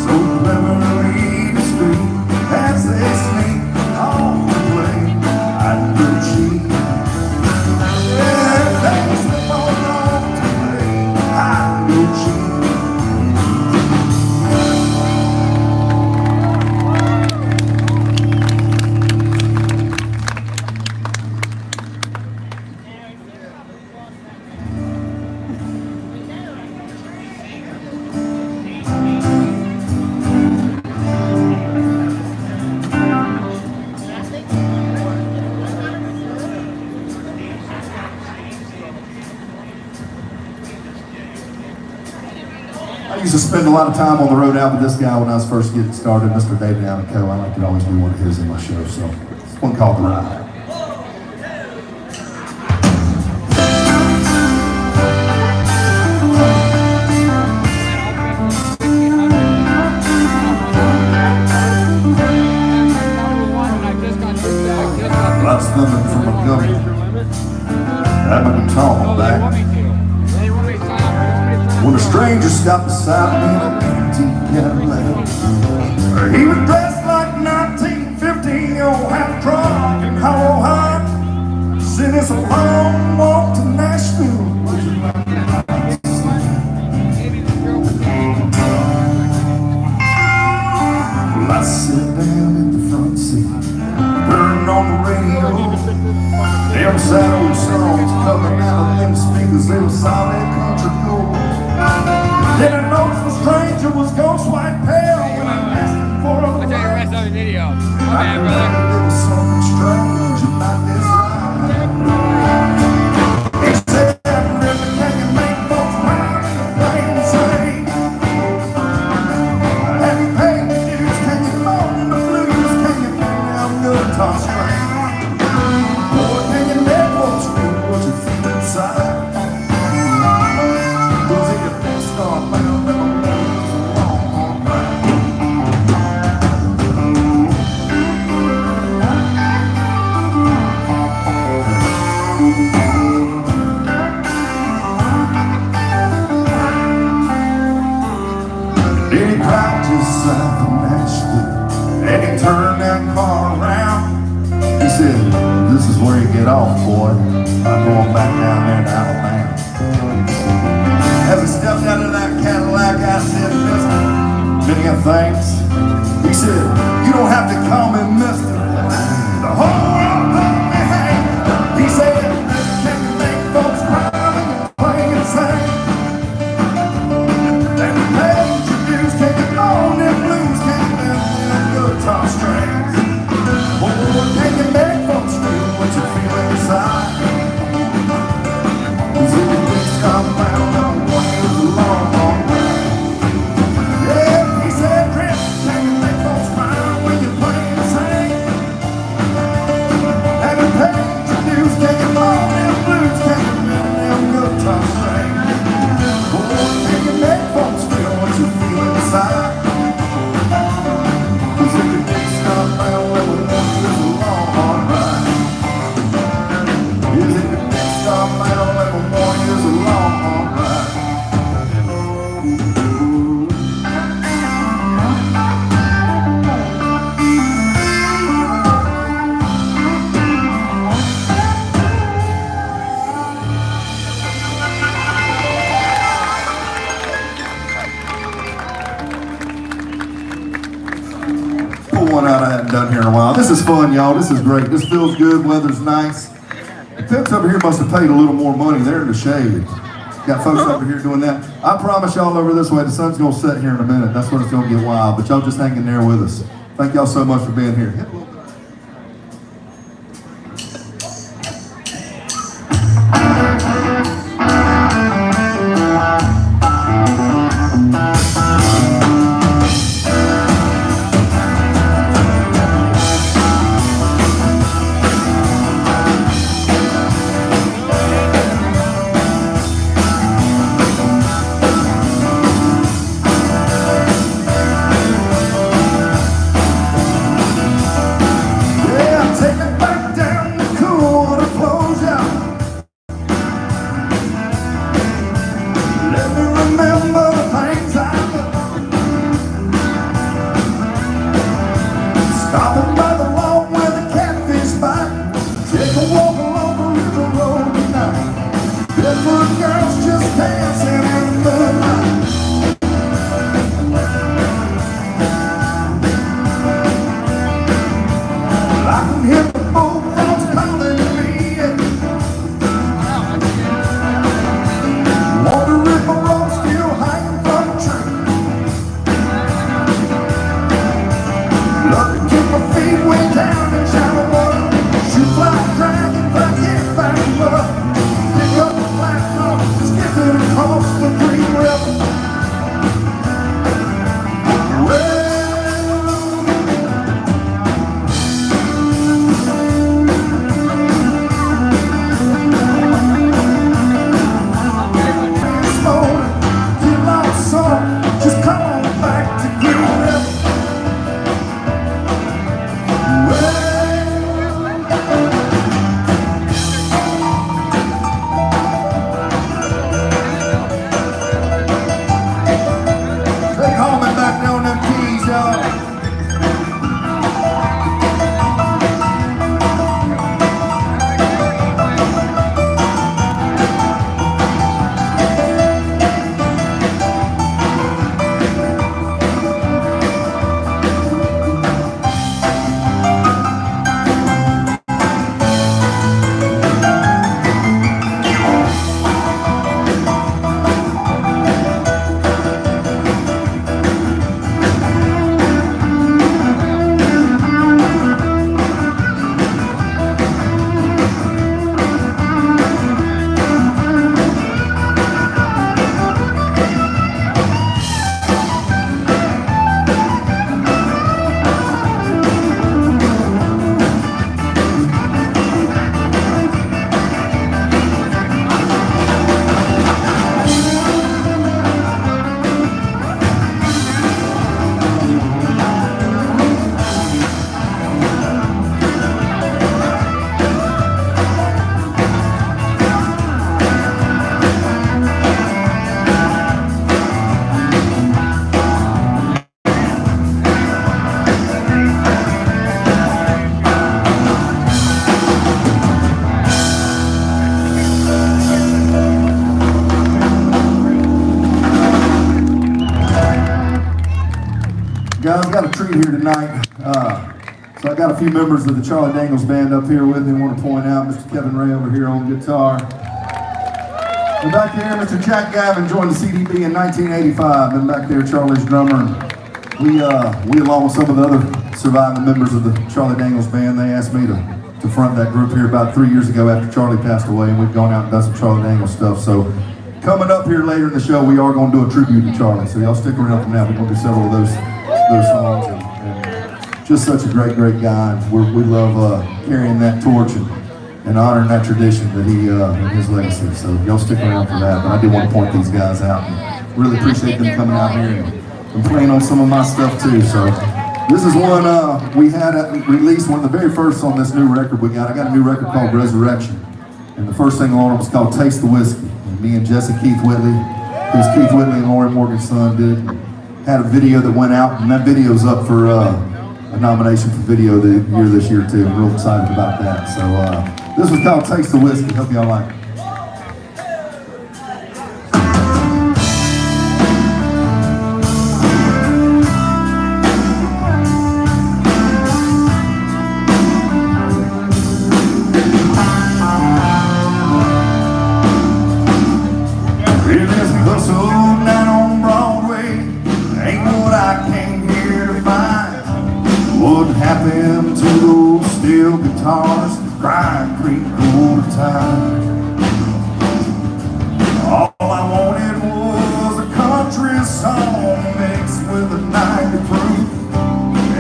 so cleverly discreet, as they sneak off to play hide and go cheat. Yeah, they slip on off to play hide and go cheat. I used to spend a lot of time on the road out with this guy when I was first getting started, Mr. David Allen Co. I like to always do one of his in my show, so it's one called The Ride. had my guitar back. When a stranger stopped beside me in an empty Cadillac, he was dressed like 1915, old half drunk and hollow heart. Said it's a long walk to Nashville. Well, I sit down in the front seat, turned on the radio. Them sad old songs coming out of them speakers, they were solid country gold. Then I noticed the stranger was ghost white pale when I asked him for a ride. The rest of the video. I knew there was something strange about this ride. He said, "River, can you make folks proud in the plain and sing? Have you paid the dues? Can you moan in the blues? Can you bring down good guitar strings? Or can you let folks feel what you feel inside? Was it your best star found in the blues along on back?" Then he drive just south of Nashville, and he turned that car around. He said, "This is where you get off, boy. I'm going back down there to Alabama." As he stepped out of that Cadillac, I said, "Mister, many thanks." He said, "You don't have to call me mister. The whole world called me Hank." He said, "Can you make folks proud when you play and sing? Can you pay your dues? Can you own them blues? Can you bend them guitar strings? Or can you make folks feel what you feel inside? Is it the big star found on one year's a long, long ride?" Yeah, he said, "Chris, can you make folks proud when you play and sing? Have you paid your dues? Can you own them blues? Can you bend them guitar strings? Or can you make folks feel what you feel inside? Is it the big star found where we want you a long, hard ride? Is it the big star found where we want you a long, hard ride?" Pull one out I hadn't done here in a while. This is fun, y'all. This is great. This feels good. Weather's nice. The pimps over here must have paid a little more money. They're in the shade. Got folks over here doing that. I promise y'all over this way, the sun's going to set here in a minute. That's when it's going to get wild. But y'all just hang in there with us. Thank y'all so much for being here. Hit a little bit. treat here tonight. So I got a few members of the Charlie Daniels Band up here with me. I want to point out Mr. Kevin Ray over here on guitar. And back there, Mr. Jack Gavin joined the CDB in 1985. And back there, Charlie's drummer. We along with some of the other surviving members of the Charlie Daniels Band, they asked me to front that group here about 3 years ago after Charlie passed away, and we've gone out and done some Charlie Daniels stuff. So coming up here later in the show, we are going to do a tribute to Charlie. So y'all stick around for now. We're going to do several of those songs. And just such a great guy. We love carrying that torch and honoring that tradition that he and his legacy. So y'all stick around for that. But I did want to point these guys out and really appreciate them coming out here and playing on some of my stuff too. So this is one we had released, one of the very first on this new record we got. I got a new record called Resurrection, and the first single on it was called Taste the Whiskey. And me and Jesse Keith Whitley, who's Keith Whitley and Lori Morgan's son, had a video that went out, and that video's up for a nomination for video of the year this year too. I'm real excited about that. So this was called Taste the Whiskey. Hope y'all like it. Happened to those steel guitars, crying Creek all the time. All I wanted was a country song mixed with a 90 proof,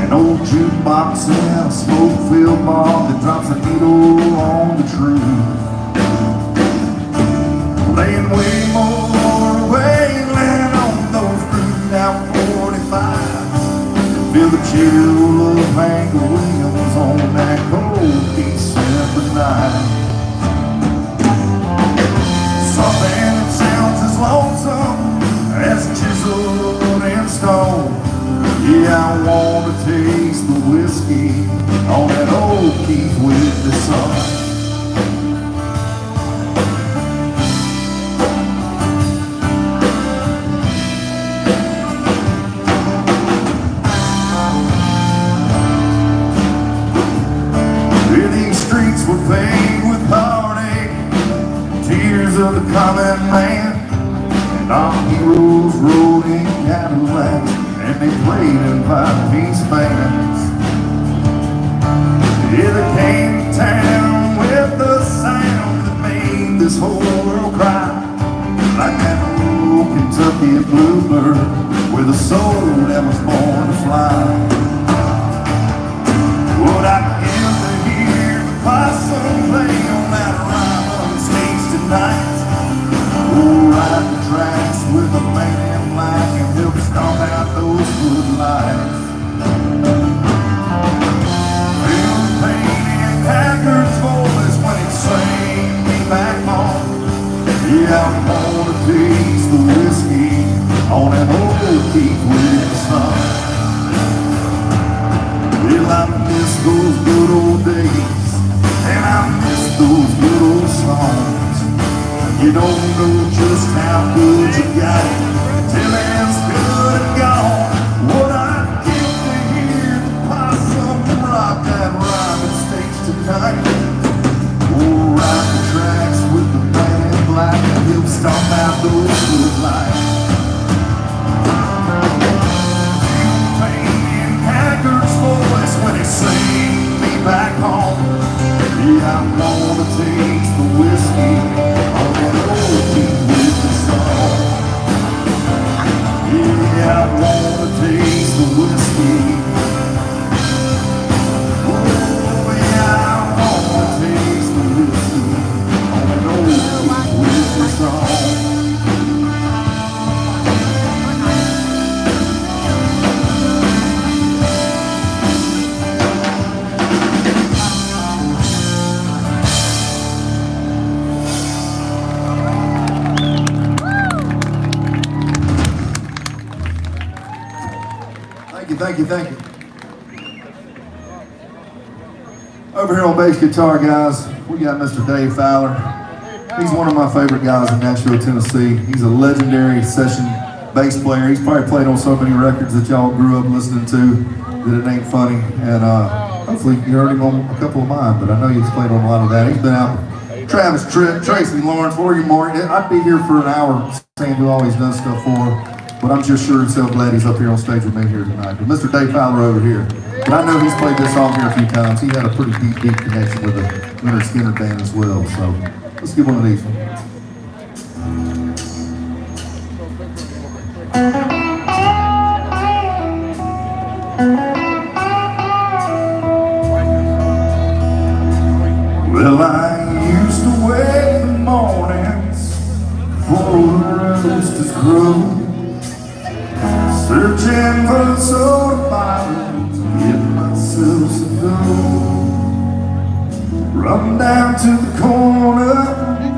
an old jukebox and a smoke-filled bar that drops a needle on the truth. Playing way more Wayland on those grooved out 45s. Feel the chill of Hank Williams on that cold December night. Something that sounds as lonesome as chiseled in stone. Yeah, I want to taste the whiskey on that old Keith Whitley song. Were paved with heartache, tears of the common man, and our heroes rode in Cadillacs, and they played in five-piece bands. Yeah, they came to town with the sound that made this whole world cry, like that old Kentucky bluebird with a soul that was born to fly. What I possum play on that rhyme stage tonight. Oh, ride the tracks with a man in black and help stomp out those footlights. Feel the pain in Packard's voice when he sang me back home. Yeah, I wanna taste the whiskey on that old Keith Whitley song. Well, I miss those good old days, and I miss those good old songs. You don't know just how good you got it till it's good and gone. What I'd give to hear the possum rock that rhyming stage tonight. Oh, ride the tracks with the man in black and he'll stomp out those footlights. Feel the pain in Haggard's voice when he sang me back home. Yeah, I wanna taste the whiskey on that old Keith Whitley song. Yeah, I wanna taste the whiskey. Oh, yeah, I wanna taste the whiskey on that old Keith Whitley song. Thank you. Over here on bass guitar, guys, we got Mr. Dave Fowler. He's one of my favorite guys in Nashville, Tennessee. He's a legendary session bass player. He's probably played on so many records that y'all grew up listening to. that it ain't funny. And hopefully you heard him on a couple of mine, but I know he's played on a lot of that. He's been out with Travis Tritt, Tracy Lawrence, Lori Moore. I'd be here for an hour saying who always does stuff for her, but I'm just sure and so glad he's up here on stage with me here tonight. But Mr. Dave Fowler over here, and I know he's played this song here a few times. He had a pretty deep connection with the Leonard Skinner band as well. So let's get one of these. Well, I used to wait the mornings before the roosters crow, searching for the soda bottle to get myself some dough. Run down to the corner,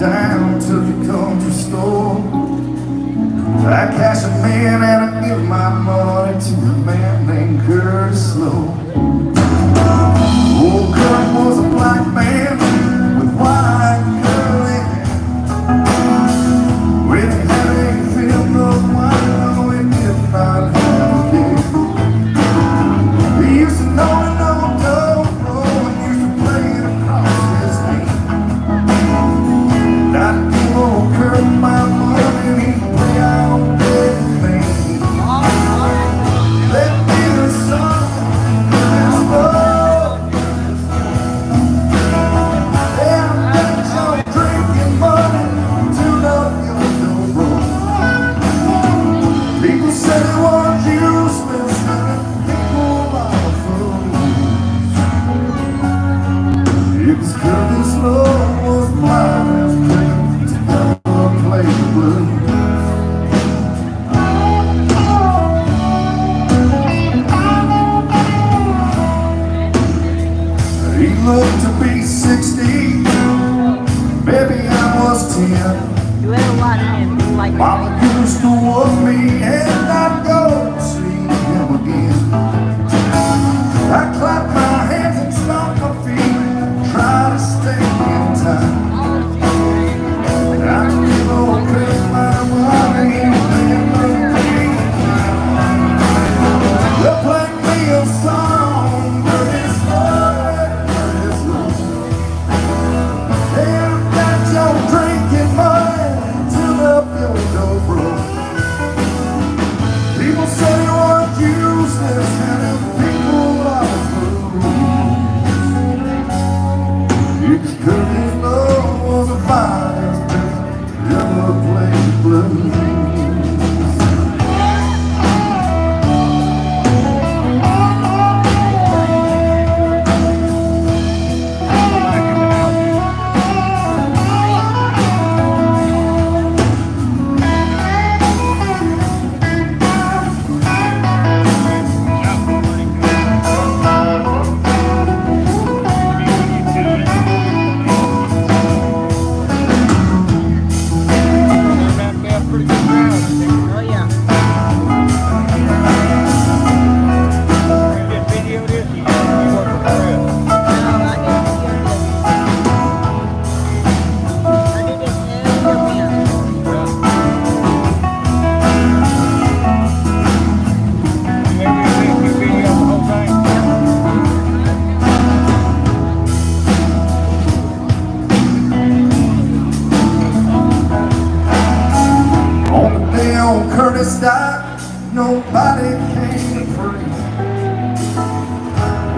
down to the country store. I cash them in and I give my money to a man named Curtis Slow. Old Kurt was a black man with white curly hair. When he had a film of wine, no, he did not have a care. He used to know and know dobro and used to play it across his hand. I'd give old Kurt my money and he'd play out with me. Let me the sun is love. Yeah, let your drinking money tune up your dobro. People say they want useless and people are fools. It was Curtis Slow was blind as blind to never play the blues. He looked to be 60, maybe I was 10. You ever watch him do like Mama used to whoop me and I'd go to see him again. I clap my hands and stomp my feet, try to stay in time. I give old Chris my money and they'll play me a song, but it's love, but it's love. Yeah, got your drinking money, tune up your dobro. People say you are useless and if people are fools. It's Curtis Low was a finest man to ever play the blues. oh yeah. On the day old Curtis died, nobody came to pray.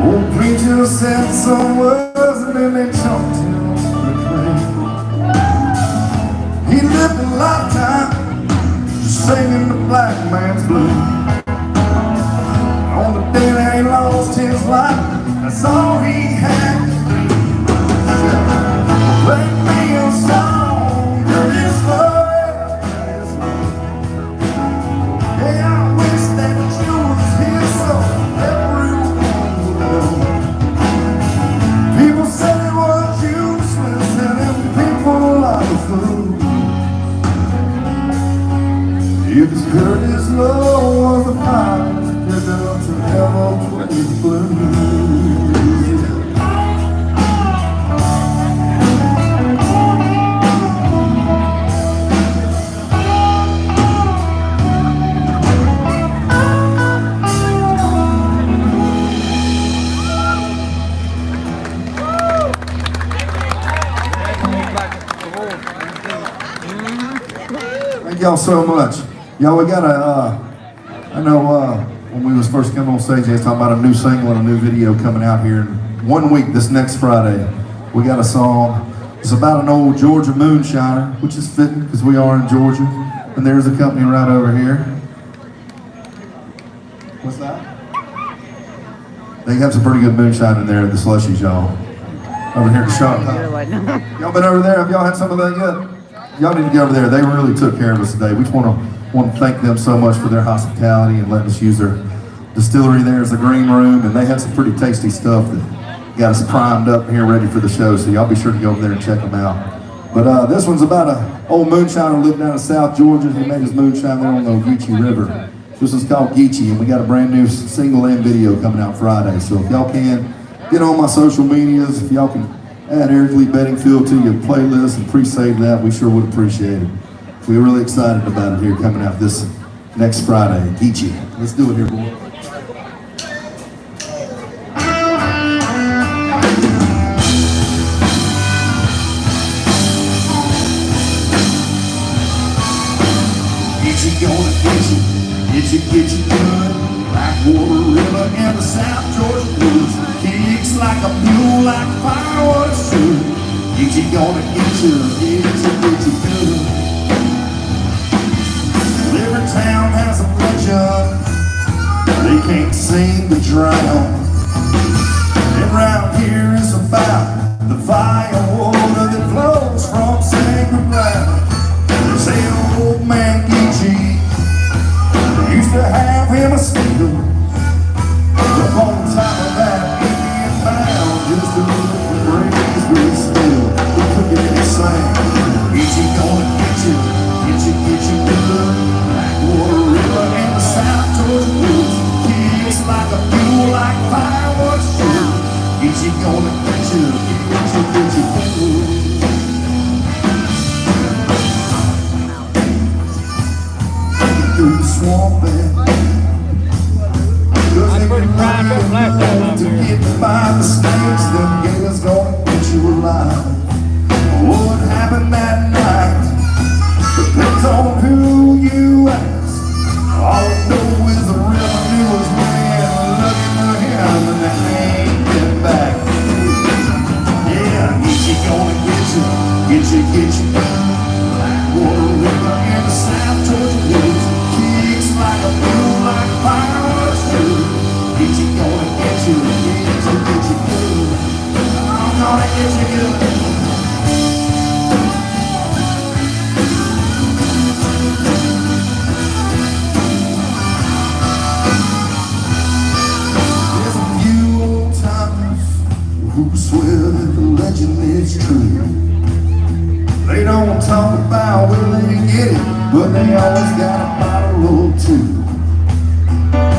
Old preacher said some words and then they chucked him on the grave. He lived a lifetime just singing the black man's blues. On the day that he lost his life, that's all he had to do. Play me a song, Curtis Slow. Yeah, I wish that you was here so everyone would know. People say they were useless and them people are fools. If it's Curtis Low was the finest, they're going to ever play the blues. y'all so much. Y'all, we got I know when we was first coming on stage, they was talking about a new single and a new video coming out here in 1 week, this next Friday. We got a song. It's about an old Georgia moonshiner, which is fitting because we are in Georgia. And there's a company right over here. What's that? They have some pretty good moonshine in there at the Slushies, y'all. Over here at the shop. Y'all been over there? Have y'all had some of that yet? Y'all need to go over there. They really took care of us today. We just want to thank them so much for their hospitality and letting us use their distillery there as a green room. And they had some pretty tasty stuff that got us primed up here ready for the show. So y'all be sure to go over there and check them out. But this one's about an old moonshiner who lived down in South Georgia. He made his moonshine there on the Ogeechee River. This one's called Geechee, and we got a brand new single and video coming out Friday. So if y'all can, get on my social medias. If y'all can add Eric Lee Bedingfield to your playlist and pre-save that, we sure would appreciate it. We're really excited about it here coming out this next Friday. Geechee. Let's do it here, boy. Get you good, Blackwater River and the South Georgia blues. Kicks like a mule, like firewater should. Get you gonna get you good. Rivertown has a legend, they can't seem to drown. And round here is about the fire water that flows from sacred ground. Say old man Geechee used to have him a steal up on top of that Indian mound, just to look at the breeze we still. We cook it and sing. Geechee gonna get you good. Blackwater River and the South Georgia blues. Kicks like a mule, like firewood should. Geechee gonna get you good. Through the swamp and to get by the snakes, them gators gonna get you alive. What happened that night depends on who you ask. All I know is the river knew was man looking for him and they ain't been back. Yeah, Geechee gonna get you Blackwater River and the South Georgia blues. Like a mule, like fireworks should. Geechee gonna get you good. I'm gonna get you good. There's a few old timers who swear that the legend is true. They don't talk about where they get it, but they always got a bottle or two.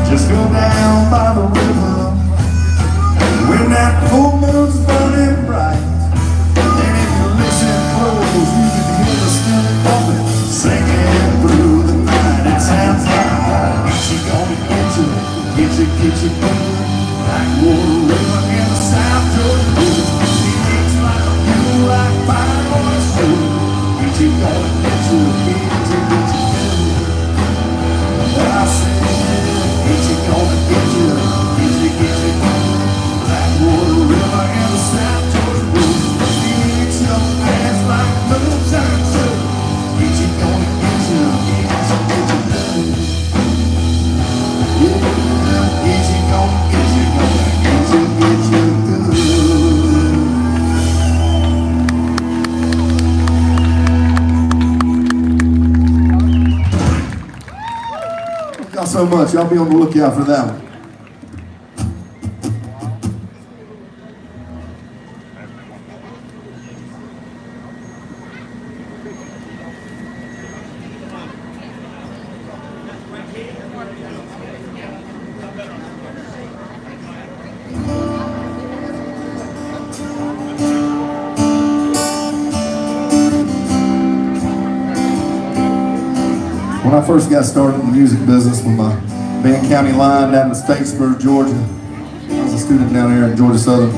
Just go down by the river when that full moon's burning bright, and if you listen close, you can hear the still bumping, singing through the night. It sounds like Geechee gonna get you good. Blackwater River in the South Georgia blues. He looks like a mule, like fireworks should. Geechee gonna get you good. I said, Geechee gonna get you good. Blackwater River and the South Georgia blues. He eats your ass like moonshine should. Geechee gonna get you good. Yeah, Geechee gonna get you good. Thank y'all so much. Y'all be on the lookout for that one. When I first got started in the music business with my band County Line down in Statesboro, Georgia, I was a student down there at Georgia Southern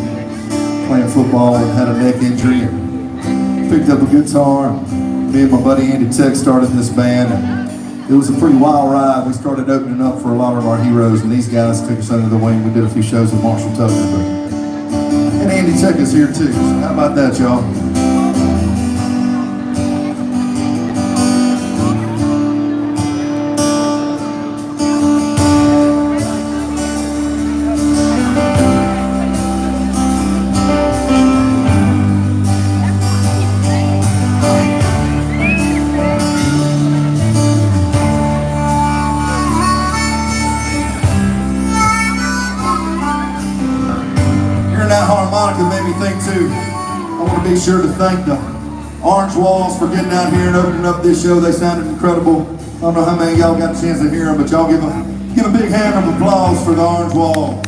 playing football and had a neck injury and picked up a guitar and me and my buddy Andy Tech started this band, and it was a pretty wild ride. We started opening up for a lot of our heroes, and these guys took us under the wing. We did a few shows with Marshall Tucker, and Andy Tech is here too. So how about that, y'all? That harmonica made me think too. I want to be sure to thank the Orange Walls for getting out here and opening up this show. They sounded incredible. I don't know how many of y'all got a chance to hear them, but y'all give a big hand of applause for the Orange Wall.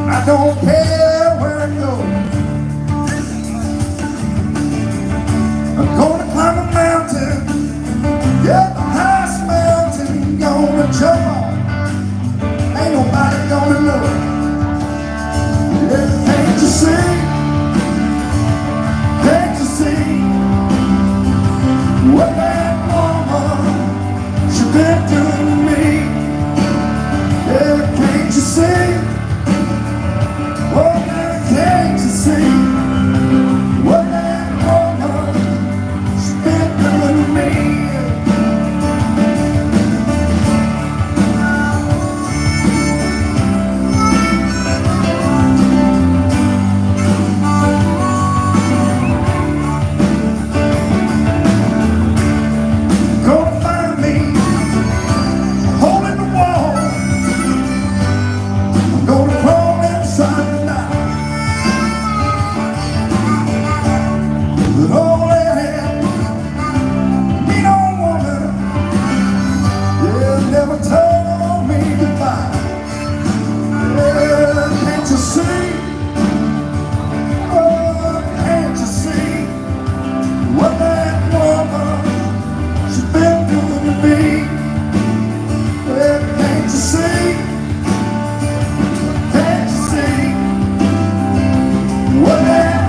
I don't care where I go. I'm gonna climb a mountain, yeah, the highest mountain, gonna jump on. Ain't nobody gonna know it. Yeah, can't you see? Can't you see what that woman she been doing to me? Yeah, can't you see? Oh, now can't you see what that woman she's been doing to me? Gonna find me a hole in the wall. I'm gonna crawl inside. But all that mean old woman, yeah, never told me goodbye. Yeah, can't you see? Oh, can't you see what that woman she's been doing to me? Yeah, can't you see? Can't you see what that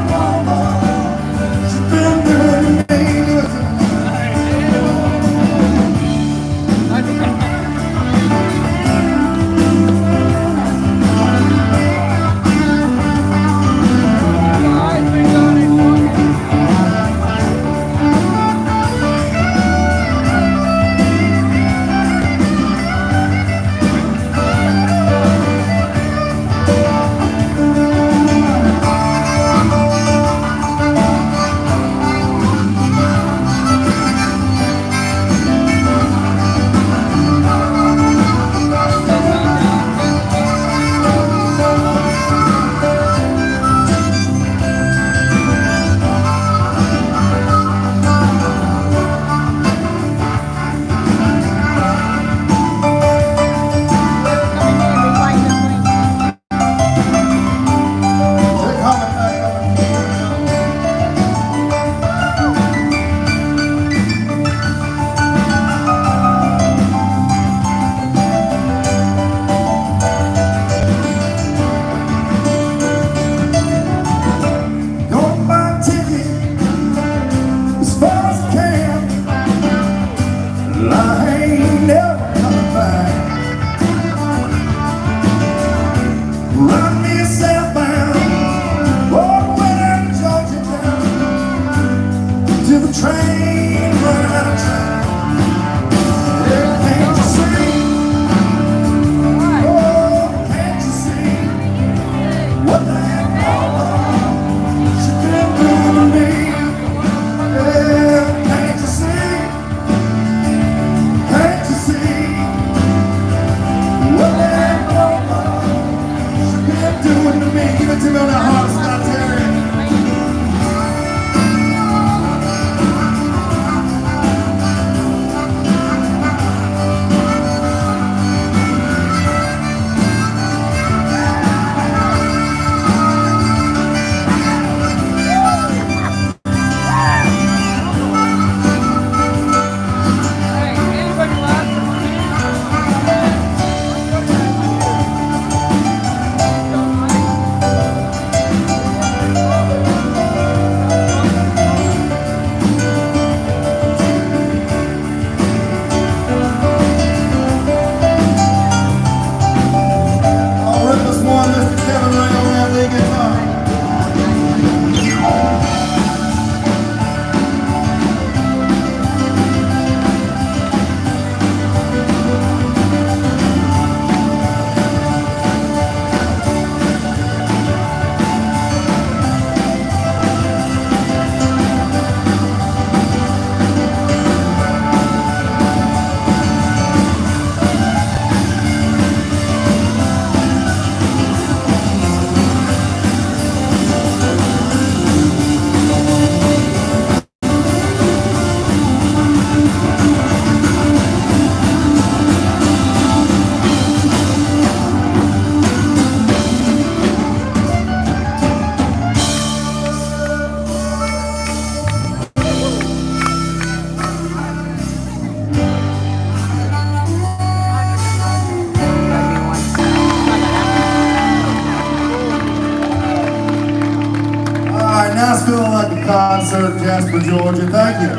serve Jasper, Georgia. Thank you.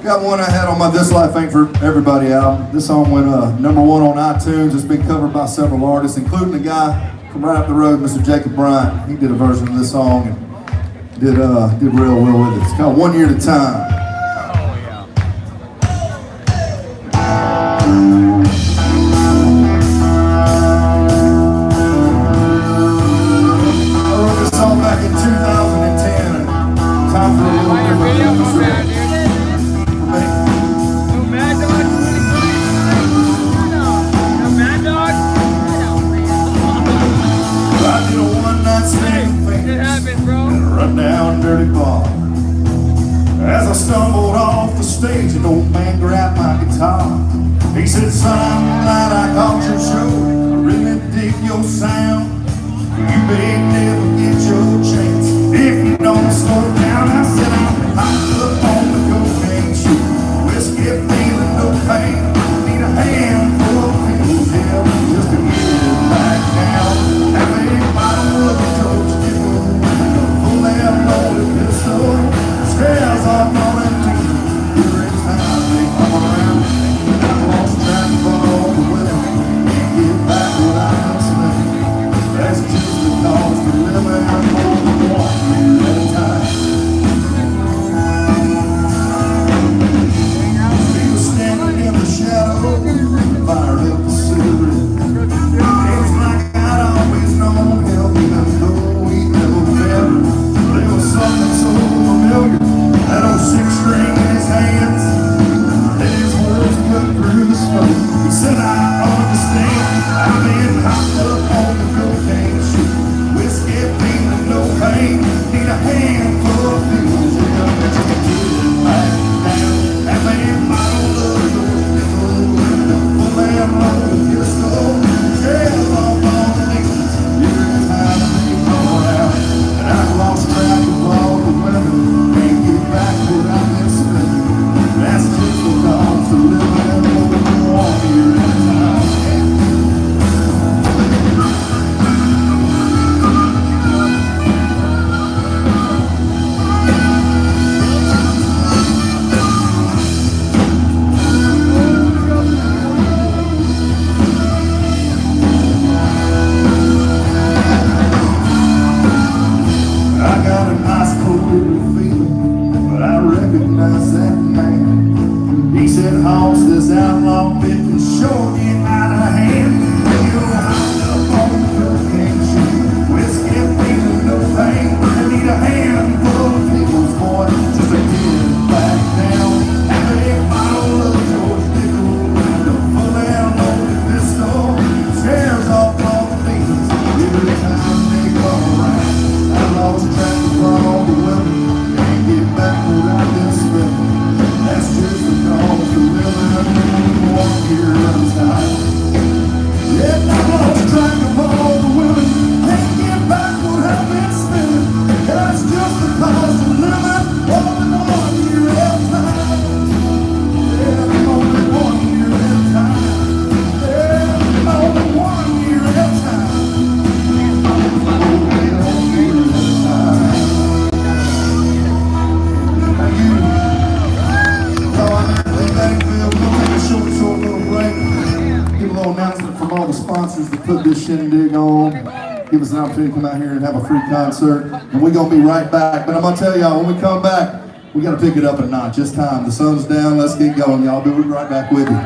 Got one I had on my This Life Ain't For Everybody album. This song went #1 on iTunes. It's been covered by several artists, including the guy from right up the road, Mr. Jacob Bryant. He did a version of this song and did real well with it. It's called One Year at a Time. I wrote this song back in 2010. And time for a little bit of run down dirty bar. As I stumbled off the stage, an old man grabbed my guitar. He said, "Son, I'm glad I caught your show. I really dig your sound. You may never get your chance if you don't slow down." I said, "I'm hot up on the cocaine shoot, whiskey feeling no pain. Need a handful of pills, yeah, just to get it back down. Have a bottle of George Dipper, full and loaded pistol, scales off on it too. Every time they come around, I lost track of all the women. Can't get back what I've been spending. That's just the cost of living more than 1 year at a time." We were standing in the shadow, fired up the cigarette. It was like I'd always known him, even though we never met. There was something so familiar, that old 6-string in his hands, and his words cut through the smoke. He said, "I understand, I've been hopped up on the cocaine shoot, whiskey feeling no pain, need a handful of pills, yeah, just to get it back down. Have a bottle of George Dipper, full and loaded pistol, trails off on the needles, every time they come around. And I've lost track of all the women, can't get back what I've been spending. That's just the cost of living more than 1 year at a time." I got an ice cold feeling, but I recognize that man. He said, "Hoss, this outlaw bit can sure get out of hand. You're hopped up on the cocaine shoot, whiskey feeling no pain. I need a handful of people's boy, just to get it back down. Have a bottle of George Dipper, full and loaded pistol, scares off all the demons every time they come around. I lost track of all the women, can't get back what I've been spending. That's just the cost of living 1 year at a time." Yeah, I lost track of all the women, can't get back what I've been spending. That's just the cost of living only 1 year at a time. Yeah, only 1 year at a time. Yeah, only 1 year at a time. Short little break. Give a little announcement from all the sponsors that put this shindig on. Give us an opportunity to come out here and have a free concert. And we're going to be right back. But I'm going to tell y'all, when we come back, we got to pick it up a notch. It's time. The sun's down. Let's get going, y'all. Be right back with you.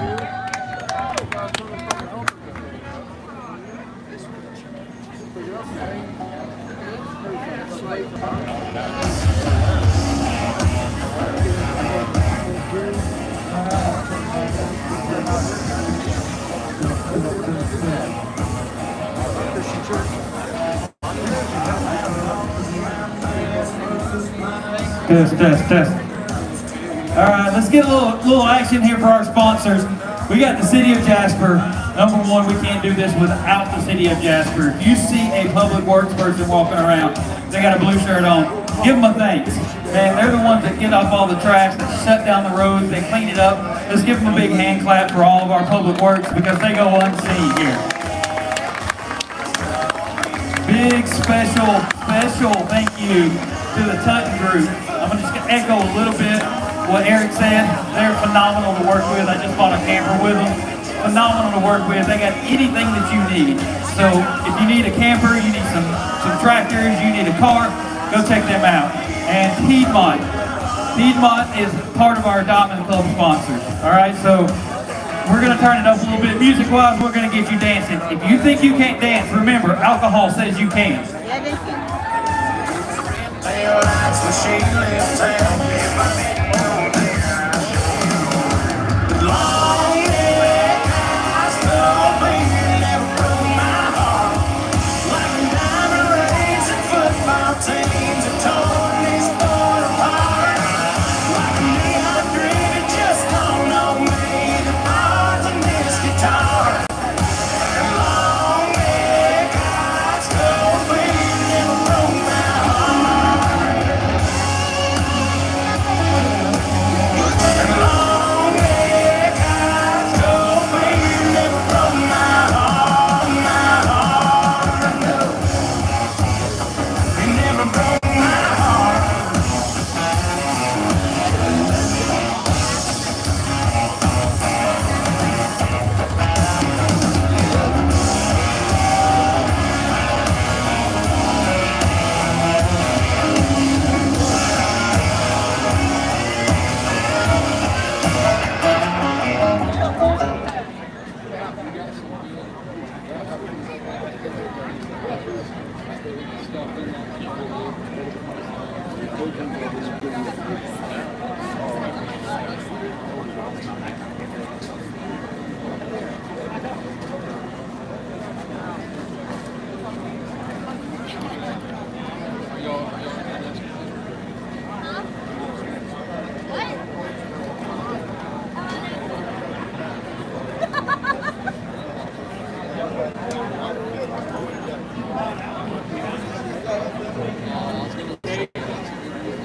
Test. All right, let's get a little action here for our sponsors. We got the City of Jasper. Number one, we can't do this without the City of Jasper. If you see a public works person walking around, they got a blue shirt on. Give them a thanks. Man, they're the ones that get off all the trash, that shut down the roads, they clean it up. Let's give them a big hand clap for all of our public works because they go unseen here. Big special thank you to the Tutton group. I'm just gonna echo a little bit what Eric said. They're phenomenal to work with. I just bought a camper with them. Phenomenal to work with. They got anything that you need. So if you need a camper, you need some tractors, you need a car, go check them out. And Piedmont is part of our Adoption Club sponsors. All right, so we're gonna turn it up a little bit music-wise. We're gonna get you dancing. If you think you can't dance, remember, alcohol says you can. Yeah, they can.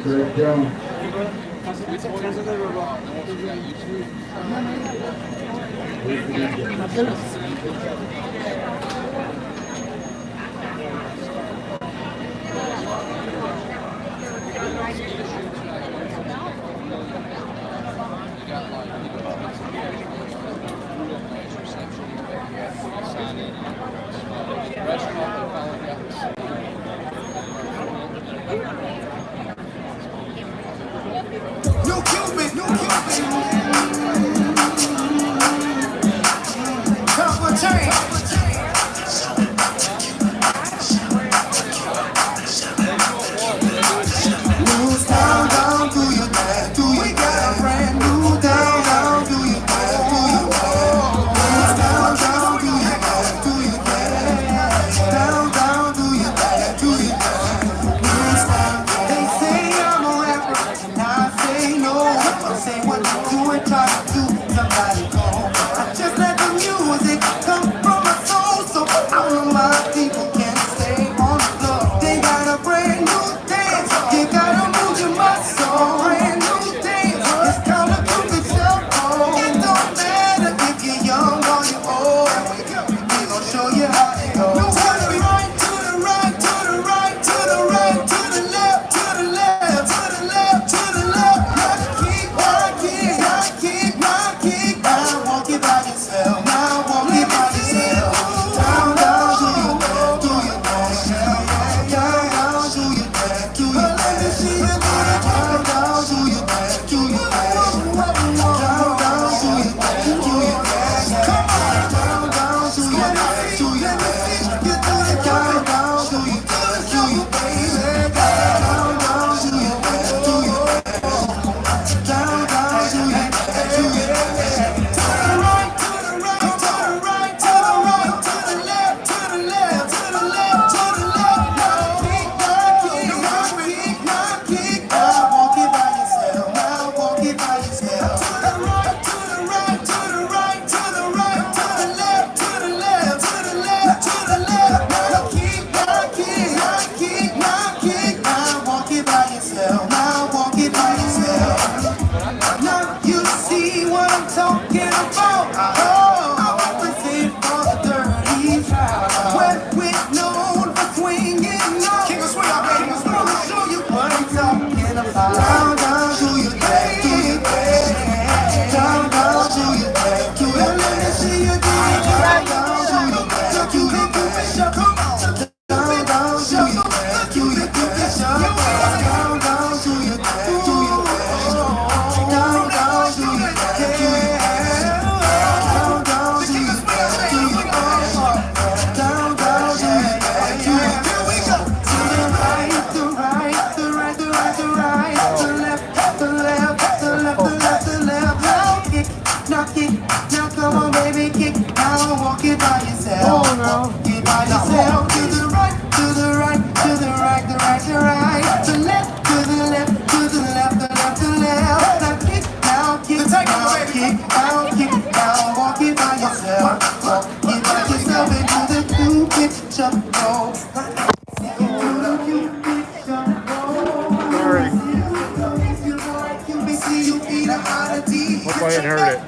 Greg Jones. No Cupid, no Cupid. Top of chain. I hadn't heard it.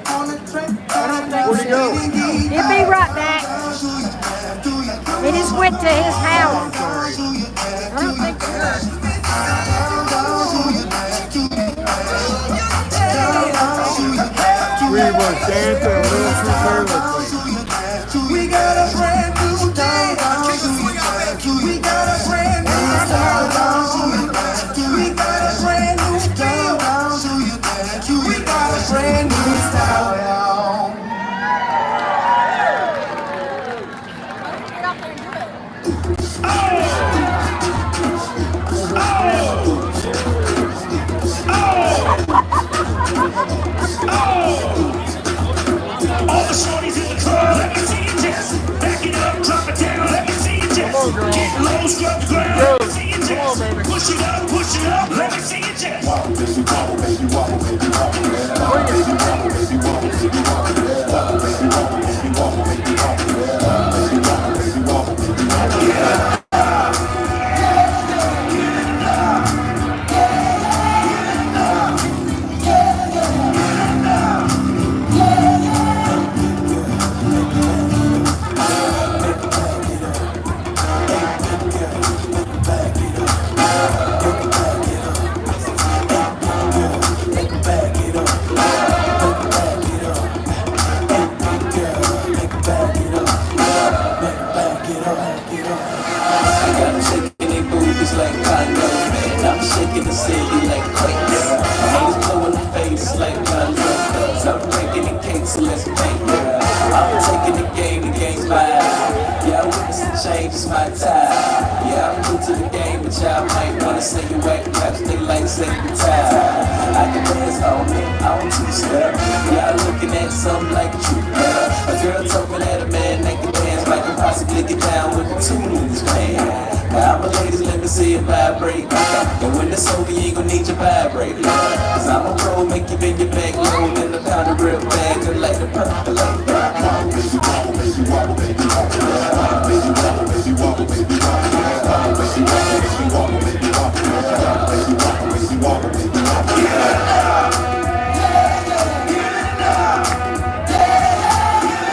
Where'd he go? He'll be right back. He just went to his house. I don't think We were dancing a little too carelessly. We got a brand new day. We got a brand new style. We got a brand new style. We got a brand new style. All the shorties in the club, let me see you just back it up, drop it down, let me see you just get low, scrub the ground, let me see you just push it up, let me see you just wobble, baby, wobble, baby, wobble, baby, wobble, baby, wobble, baby, wobble, baby, wobble, baby, wobble, baby, wobble, baby, wobble, baby, wobble, baby, wobble. Shaking the city like quakes. Haters blowing the face like guns. I'm breaking the cakes, so let's make it. I'm taking the game's mine. Yeah, I witness the change, it's my time. Yeah, I'm new to the game, but y'all might wanna say you whack raps, they like saying the time. I can dance on me, I don't two-step. Y'all looking at something like a true girl. A girl talking at a man, they can dance like a possibly get down with the tune in his man. Now my ladies, let me see it vibrate. And when it's over, you ain't gon' need your vibrator. Cause I'm a pro, make you bend your back low. Then the pound of real bag, just like the percolate. Wobble, baby, wobble, baby, wobble, baby, wobble. Baby, wobble, baby, wobble, baby, wobble. Wobble, baby, wobble, baby, wobble, baby, wobble. Baby, wobble, baby, wobble, baby, wobble.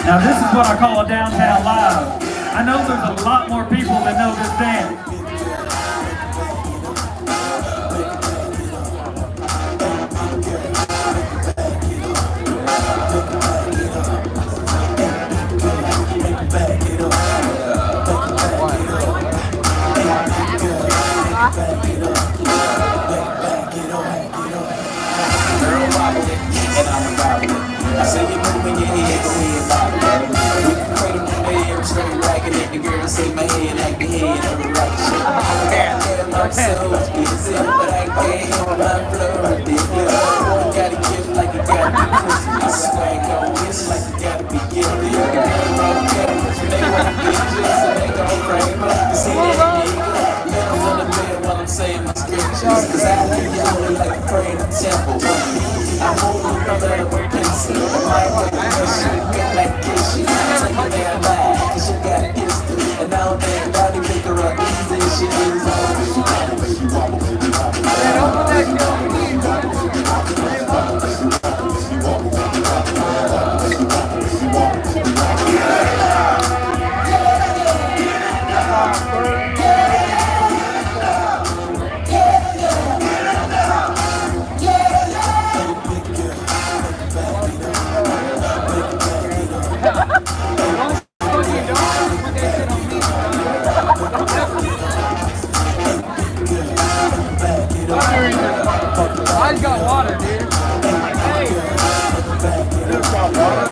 Now this is what I call a downtown live. I know there's a lot more people that know this dance. I say you moving your head, go ahead, bobble it. We can cradle the bed, straight racking it. The girl say my head like the head of a rocket ship. Yeah, my soul is busy, but I can't hold my flow. I did good. Got a gift like you gotta be pussy. I swag on this like you gotta be guilty. You can name all the cameras, they wanna be just so they gon' frame up. You see that nigga? Letters on the bed while I'm saying my scriptures. Cause I hear you holding like a prayer in the temple. I hold the brother of a pencil. I might work the mission, get like kiss you. Take a damn lie, cause you got a history. And now that body pick her up easy, she is all baby, wobble, baby, wobble, baby, wobble. Wobble, baby, wobble, baby, wobble, baby, wobble. Wobble, baby, wobble, baby, wobble, baby, wobble. Wobble, baby, wobble, baby, wobble, baby, wobble. I got water, dude. Hey. You got water?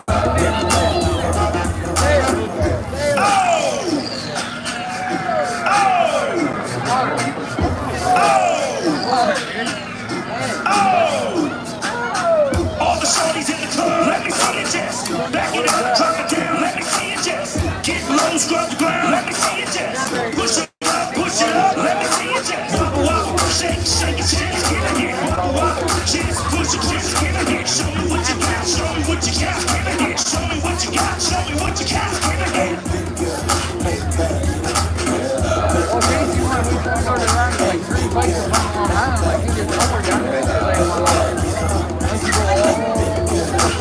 All the shorties in the club, let me see you just back it up, drop it down, let me see you just get low, scrub the ground, let me see you just push it up, let me see you just wobble, wobble, shake it, just give it here, wobble, wobble, just push it, just give it here, show me what you got, show me what you got, give it here, show me what you got, show me what you got, give it here. Well, Casey, when we started around like 3 places on Long Island, like he just over down there. Let's go all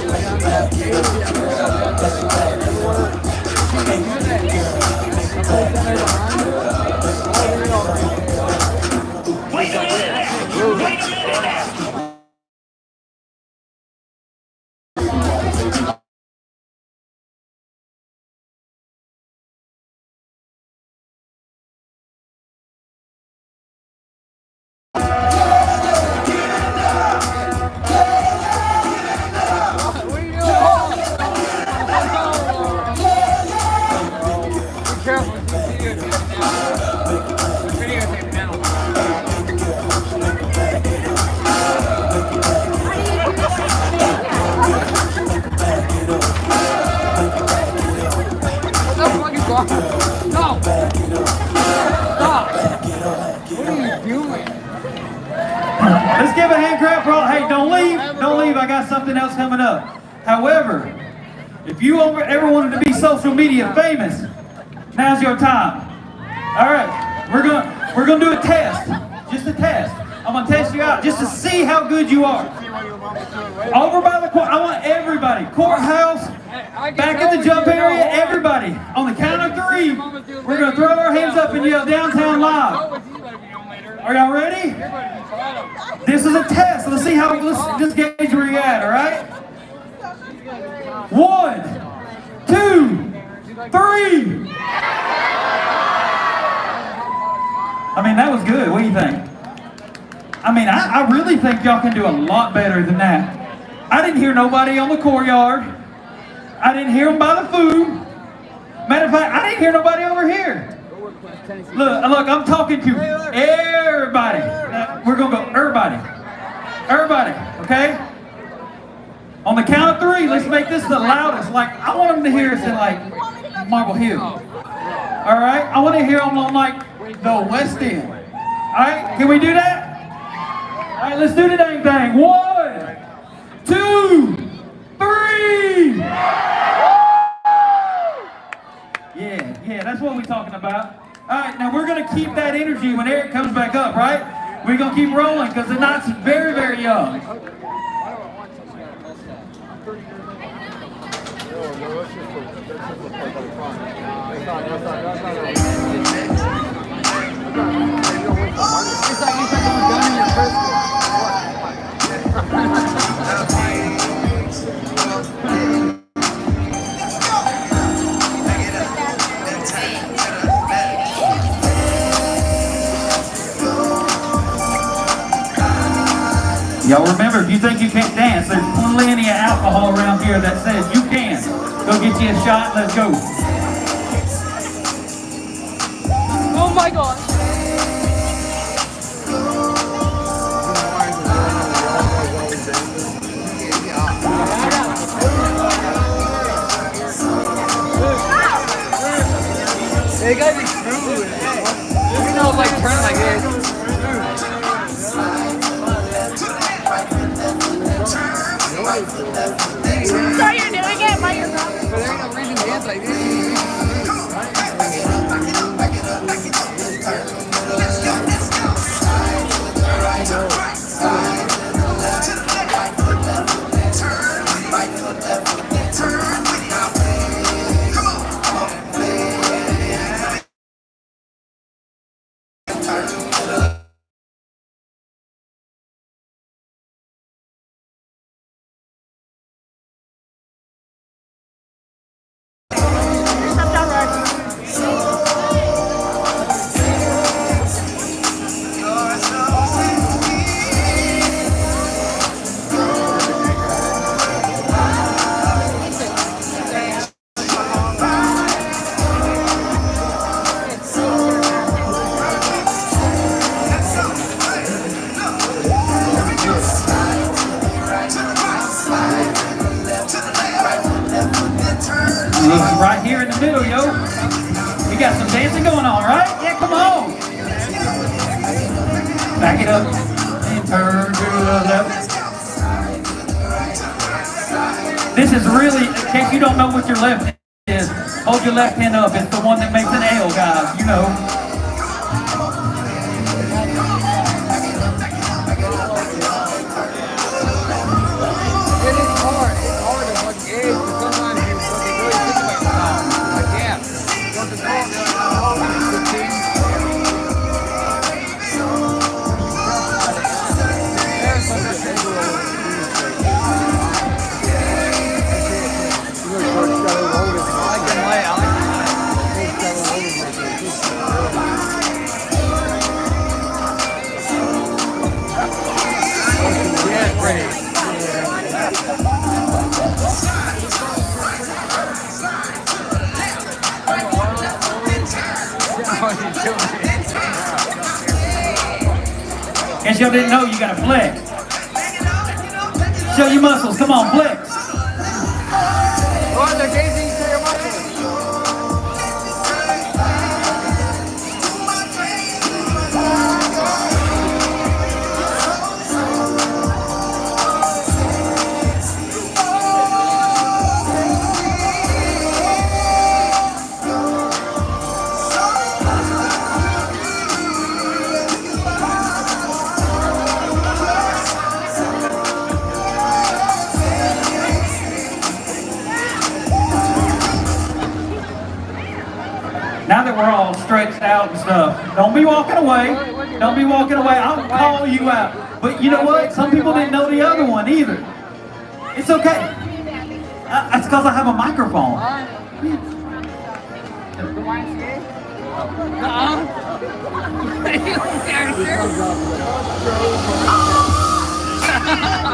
No. Back it up. Stop. Back it up. What are you doing? Let's give a hand clap for all. Hey, don't leave. Don't leave. I got something else coming up. However, if you ever wanted to be social media famous, now's your time. All right, we're gonna do a test, just a test. I'm gonna test you out just to see how good you are. Over by the court, I want everybody. Courthouse, back at the jump area, everybody. On the count of 3, we're gonna throw our hands up and yell "Downtown Live." Are y'all ready? This is a test. Let's see how. Let's just gauge where you're at. All right. 1, 2, 3. I mean, that was good. What do you think? I mean, I really think y'all can do a lot better than that. I didn't hear nobody on the courtyard. I didn't hear them by the food. Matter of fact, I didn't hear nobody over here. Look, I'm talking to everybody. We're going to go everybody. Everybody, okay? On the count of 3, let's make this the loudest. Like, I want them to hear us in, like, Marble Hill. All right? I want to hear them on, like, the West End. All right? Can we do that? All right, let's do the dang thing. 1, 2, 3. Yeah, that's what we're talking about. All right, now we're going to keep that energy when Eric comes back up, right? We're going to keep rolling because the night's very, very young. Y'all remember, if you think you can't dance, there's plenty of alcohol around here that says you can. Go get you a shot, let's go. Oh my God. Hey guys, it's true. You know, like turn like this. So you're doing it while you're going? But there ain't no reason to dance like this. Right here in the middle, yo. We got some dancing going on, right? Yeah, come on. Back it up and turn to the left. This is really, in case you don't know what your left is, hold your left hand up. It's the one that makes an L, guys, you know. Guess y'all didn't know you gotta flex. Show your muscles, come on, flex. Oh, they're gazing to your muscles. out and stuff. Don't be walking away. Don't be walking away. I'll call you out. But you know what? Some people didn't know the other one either. It's okay. That's because I have a microphone.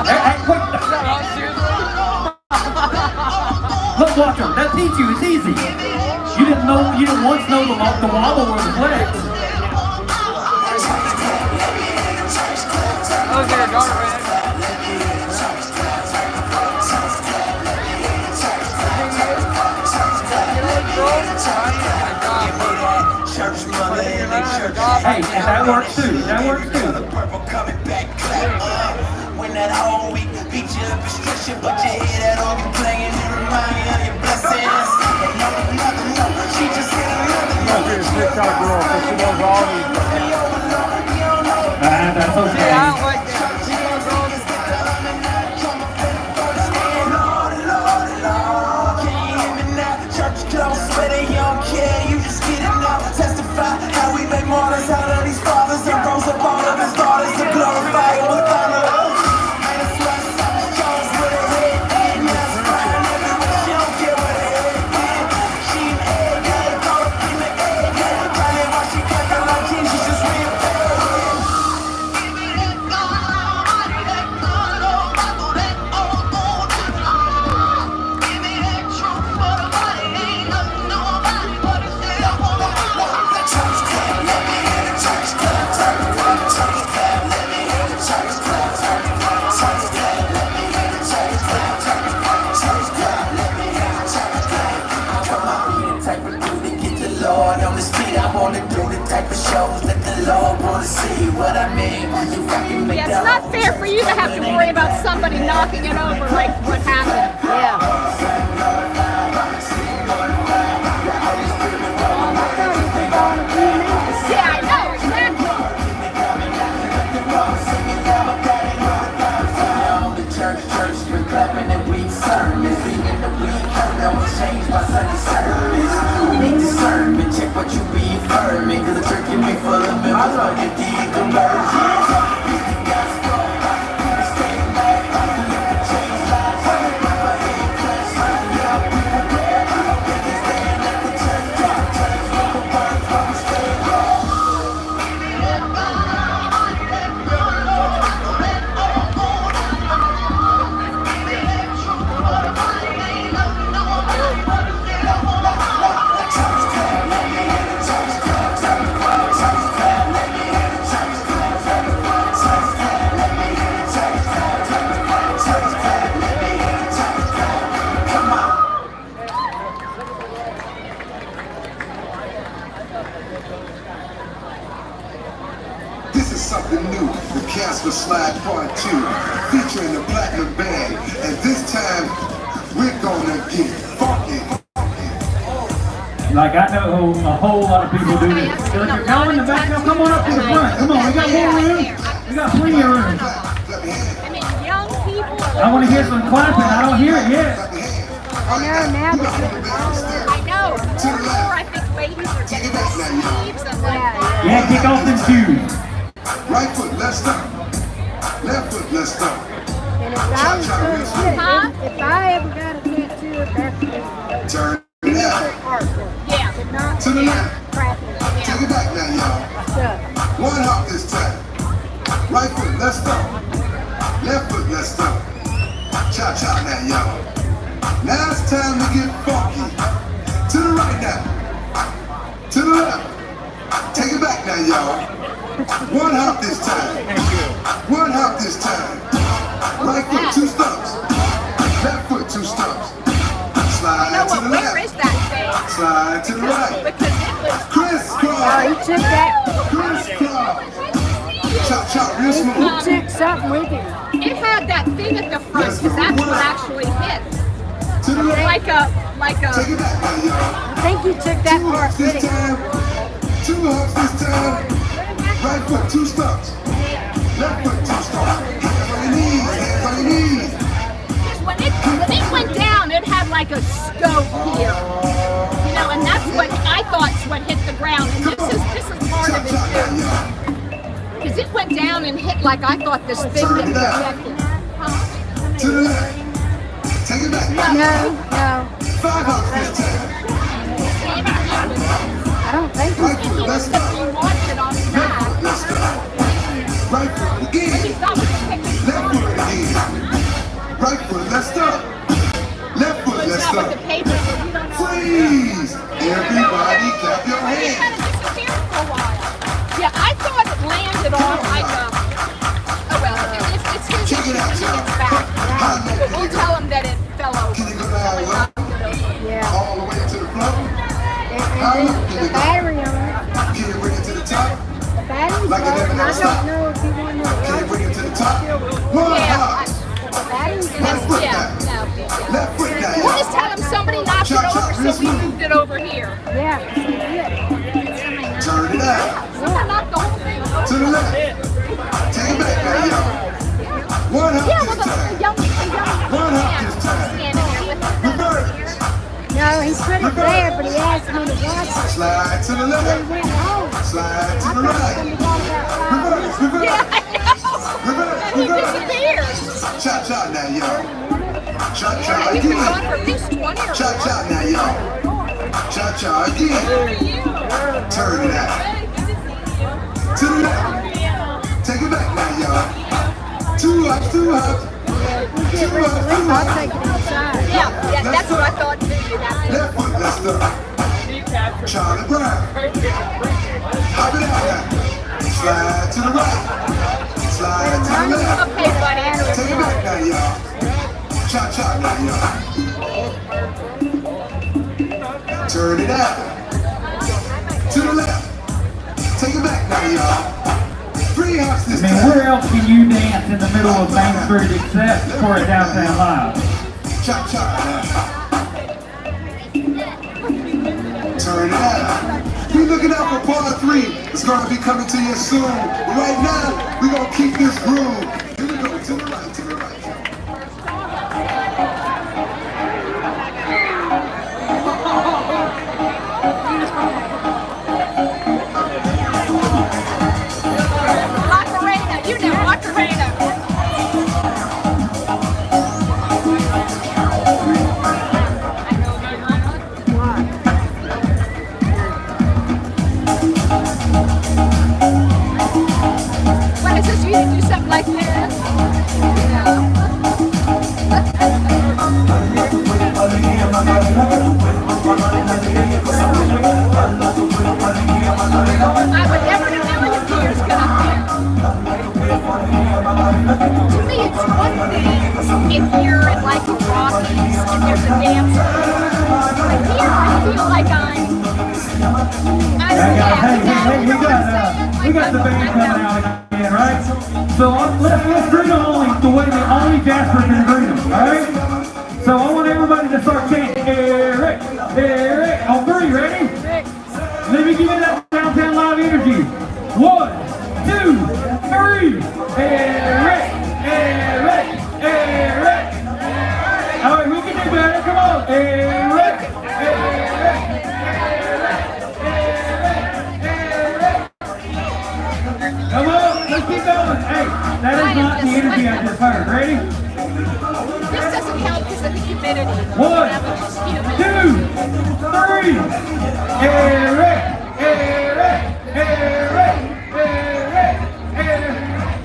Hey, quick. Look, watch them. They'll teach you. It's easy. You didn't once know the wobble or the flex. Church mother in the church. Hey, and that works too. That works too. Purple coming back, clap up. When that whole week beat you up restriction, but you hear that organ playing and remind you of your blessings. And no, she just hit another. That's okay. Church close, but they don't care. You just get it now. Testify how we make martyrs out of these fathers and rose up all of his daughters to glorify him with honor. And it's like Simon Jones with a head and that's crying everywhere. She don't care what her head did. She an egg, yeah, call her in the egg, yeah. Probably why she clapping like Jesus just real bad. Lord on his feet, I wanna do the type of shows that the Lord wanna see. What I mean, you fucking make Yeah, it's not fair for you to have to worry about somebody knocking it over like what happened. Yeah, I know, exactly. Church, we're clapping and we service. Even the week, that was changed by Sunday service. We need discernment, check what you be affirming. Cause the church can be full of members, but you did conversion. This is something new, the Casper Slide Part 2, featuring the Platinum Band, and this time, we're gonna get funky. Like I know a whole lot of people do this. So if you're going in the back, now come on up to the front. Come on, we got more room. We got plenty of room. I mean, young people. I want to hear some clapping. I don't hear it yet. I know now the I know. More and more, I think ladies are getting their sleeves and like. Yeah, kick off them shoes. Right foot, left stomp. Left foot, left stomp. And if I ever got a tattoo, that's Turn it out. yeah, To the left. Take it back now, y'all. One hop this time. Right foot, left stomp. Left foot, left stomp. Cha-cha now, y'all. Now it's time to get funky. To the right now. To the left. Take it back now, y'all. One hop this time. One hop this time. Right foot, two stumps. Left foot, two stumps. Slide to the where left. is that thing? Slide to the right. Because it was. Crisscross. He took that. Crisscross. Chop, chop, real smooth. He took something with him. It had that thing at the front because that's what actually hit. To the left. Like a. Take it back now, y'all. I think he took that Two part hops with this him. time. Two hops this time. Right foot, two stumps. Left foot, two stumps. Hands on your knees. Hands on your knees. When it went down, it had like a scope here, you know, and that's what I thought's what hit the ground. And this because it went down and hit like I thought this thing that projected. To the left. Take it back. No. 5 hops this time. I don't think Right foot, let's go. he wants it on his back. Let's go. Right foot again. Left foot again. Right foot, let's go. Left foot, let's Not go. with the paper, so we don't know. Freeze! Everybody clap your It hands. kind of disappeared for a while. Yeah, I thought it landed on like oh well, it's his Check it out, issue. y'all. It's back. How low But can we'll it tell go? him that it fell over. Can it go down low? Yeah. All the way to the floor? How low can it go? Battery on it. Can you bring it to the top? The battery's Like it never broken. I stop. don't know if you want to. Can you bring it to the top? One hop. The battery's Left foot yeah, down. no. Left foot down, We'll y'all. just tell him somebody knocked it Chop, chop, over, real so we smooth. moved it over here. Yeah. Turn it out. Someone knocked the whole thing over. To the left. Take it back now, y'all. One hop Yeah, this well, the time. young One hop this time. standing there with the Reverse. No, he put it there, but he asked me to watch it. Slide to the left. Went home. Slide to the right. Reverse, reverse. Yeah, I know. Reverse, He reverse. disappeared. Chop, chop now, y'all. Chop, chop He's been again. gone for at least 20 or Chop, more. chop now, y'all. Chop, chop again. Turn it out. To the left. Take it back now, y'all. 2 hops, 2 hops. 2 hops, 2 I'll hops. take it inside. Yeah, that's what I thought. Left foot, let's go. Charlie Brown. Hop it out now. Slide to the right. Slide to the left. Okay, buddy. Take it back now, y'all. Chop, chop now, y'all. Turn it out. To the left. Take it back now, y'all. 3 hops this I mean, time. where else can you dance in the middle of Main Street except for a Downtown Live? Chop, chop now. Turn it out. Be looking out for part 3. It's gonna be coming to you soon. But right now, we're gonna keep this groove. Here we go, to the right, to the right. Macarena, you know Macarena. What is this? You need to do something like this? I would never in a million years get up there. To me, it's one thing if you're at like a Rockies and there's a dancer. But here, I feel like I don't know. We got the band coming out again, right? So let's greet them only the way that only Jasper can greet them, all right? So I want everybody to start chanting, Eric, Eric, on 3, ready? Let me give you that Downtown Live energy. 1, 2, 3, Eric, Eric, Eric. All right, we can do better, come on, Eric, Eric. Come on, let's keep going. Hey, that is not the energy I just heard. Ready? This doesn't help because of the humidity. 1, 2, 3. Eric, Eric, Eric, Eric, Eric.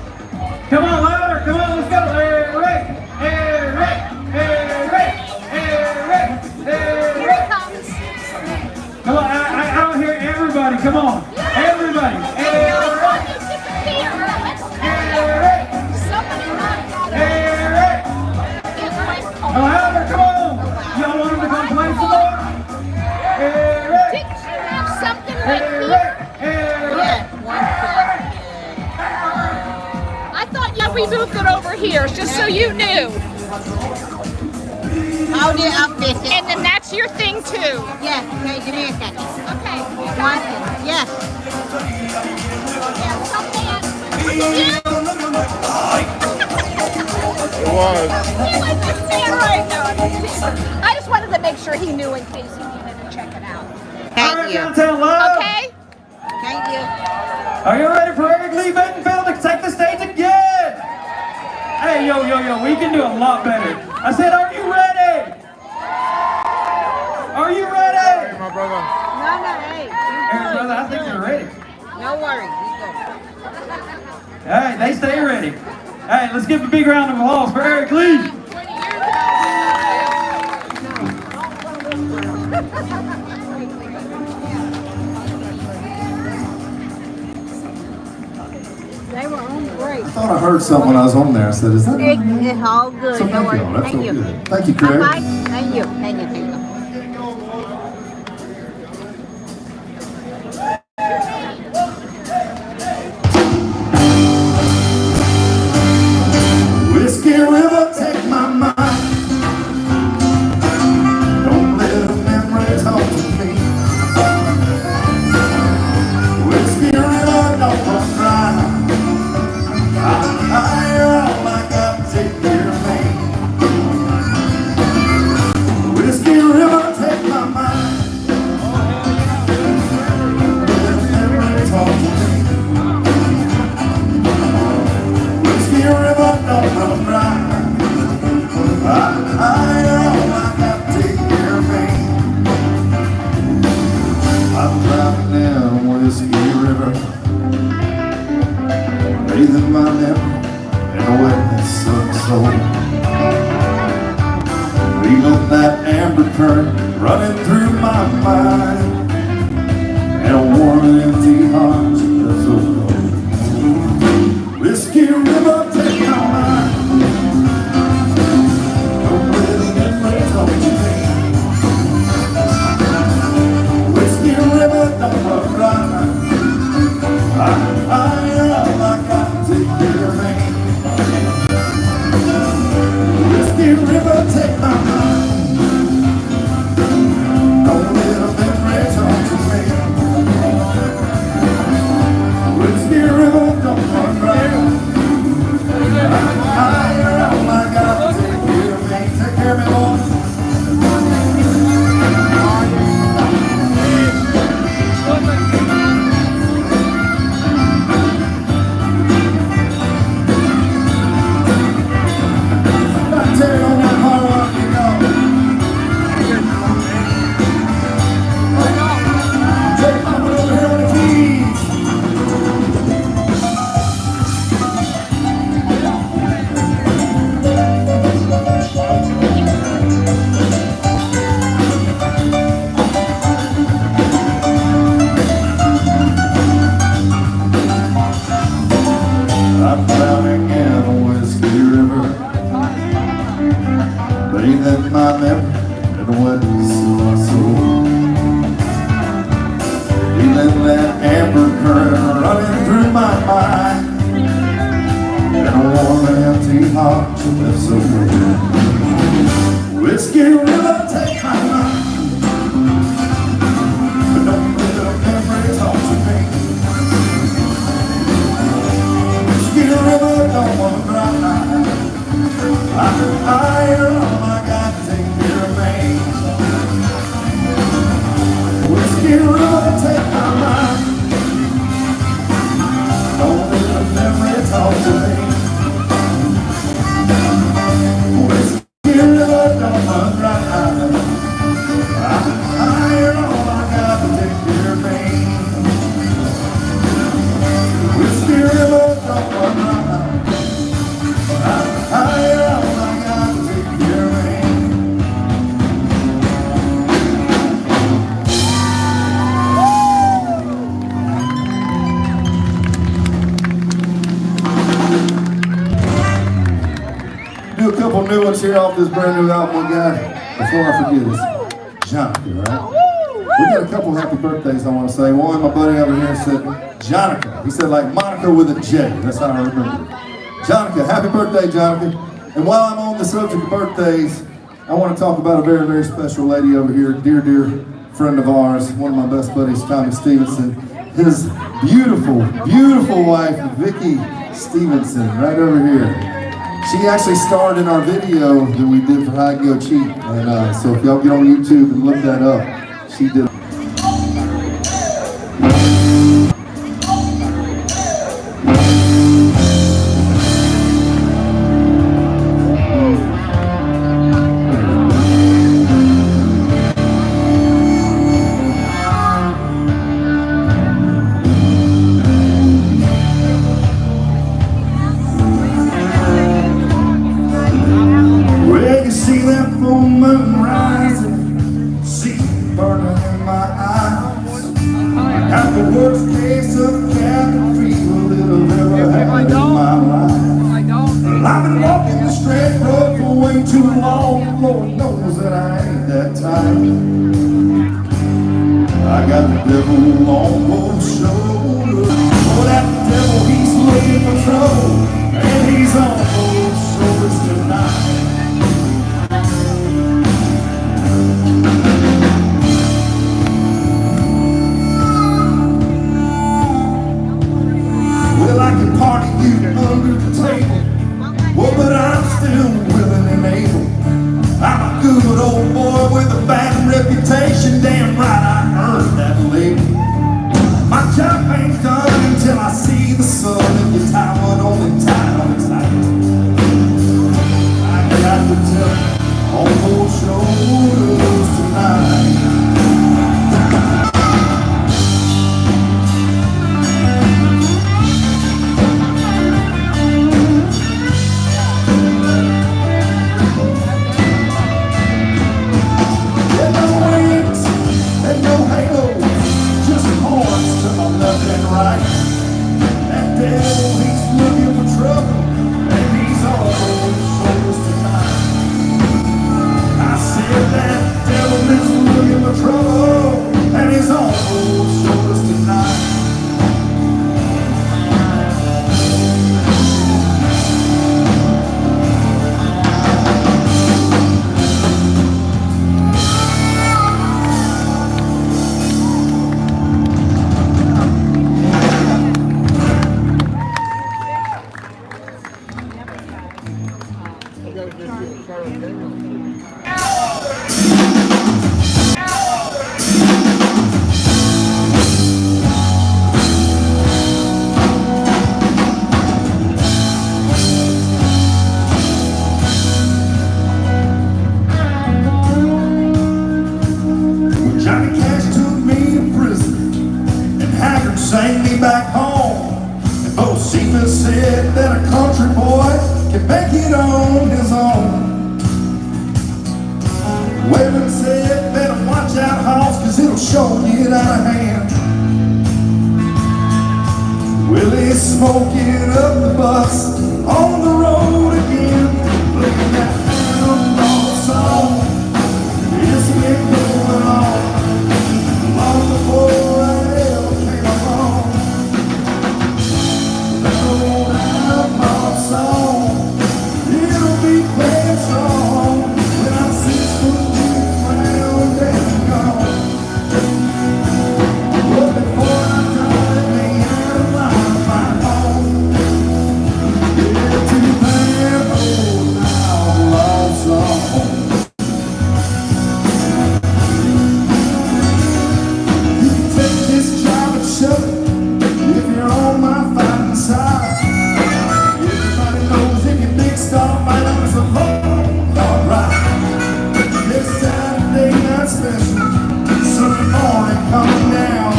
Come on, louder. Come on, let's go. Eric, Eric, Eric, Eric, Eric. Here it comes. Come on, I don't hear everybody. Come on, everybody. Eric. Louder, come on! Y'all want him to come play some more? Eric! Did you have something like Eric! here? Eric! I thought we moved it over here, just so you knew. I'll fix it. And then that's your thing too. Yeah, okay, give me a second. Okay, you got it. Yes. Yeah, something. You? It was. He was just saying right now. I just wanted to make sure he knew in case he needed to check it out. Thank you. Downtown Live. Okay? Thank you. Are you ready for Eric Lee Bettenfeld? yo. We can do a lot better. I said, are you ready? Are you ready? My brother. No, hey. Eric, brother, I think you're ready. No worries. All right, they stay ready. All right, let's give a big round of applause for Eric Lee. They were on break. I thought I heard something when I was on there. I said, is that? It's all good. So No thank you. worries. That's Thank so you. good. Thank you, Craig. Bye-bye. Thank you. Thank you. Whiskey River, take my mind. Don't let a memory talk to me. Whiskey River, don't run dry. You're all I got to take care of me. Whiskey River, take my mind. Don't let a memory talk to me. Whiskey River, don't run dry. You're all I got to take care of me. I'm driving down Whiskey River, bathing my memory in a wetness of soul. Feeling that amber current running through my mind, and a warm and empty heart that's so cold. Whiskey River, take my mind. Don't let a memory talk to me. Whiskey River, don't run dry. You're all I got to take care of me. Whiskey River, take my mind. Don't let a memory talk to me. Whiskey River, don't run dry. You're all I got to take care of me. Take care of me, boys. Take on that hard rock, you know. Take my one over here on the keys. I'm drowning in a Whiskey River, bathing my memory in the wetness of my soul. Feeling that amber current running through my mind, and a warm and empty heart that's so cold. Whiskey River, take my mind, but don't let a memory talk to me. Whiskey River, don't wanna cry. You're all I got to take care of me. Whiskey River, take my mind. Don't let a memory talk to me. Whiskey River, don't run dry. You're all I got to take care of me. Whiskey River, don't run dry. You're all I got to take care of me. Do a couple new ones here off this brand new album we got. Before I forget, it's Jonica, right? We got a couple happy birthdays I want to say. One, my buddy over here said Jonica. He said like Monica with a J. That's how I remember it. Jonica, happy birthday, Jonica. And while I'm on the subject of birthdays, I want to talk about a very, very special lady over here, dear, dear friend of ours, one of my best buddies, Tommy Stevenson. His beautiful, beautiful wife, Vicki Stevenson, right over here. She actually starred in our video that we did for Hide Go Cheap. And so if y'all get on YouTube and look that up, she did. said that a country boy can make it on his own. Waylon said, better watch out, hoss, cause it'll sure get out of hand. Willie's smoking up the bus on the road again, playing that outlaw song. It's been going on long before I ever came along. That old outlaw song, it'll be playing strong when I'm 6 foot deep, round and gone. But before I die, me out of my home. Yeah, to that old outlaw song. You can take this job and shove it if you're on my fighting side. Everybody knows if you big star fighter, it's a long, hard ride. This Saturday night special, Sunday morning coming down.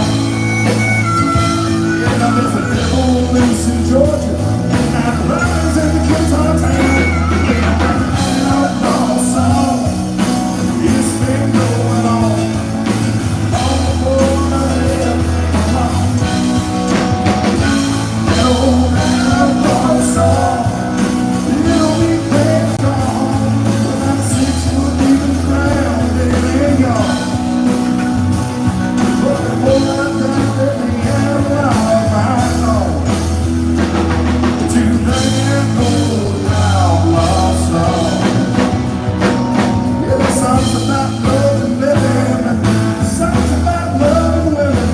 Yeah, now there's a devil loose in Georgia, and rise in the guitar town. Yeah, that outlaw song, it's been going on long before I ever come along. That old outlaw song, it'll be playing strong when I'm 6 foot deep in the ground, and gone. But before I die, let me out of my home. To that old outlaw song. Yeah, the song's about love and living, the song's about love and women,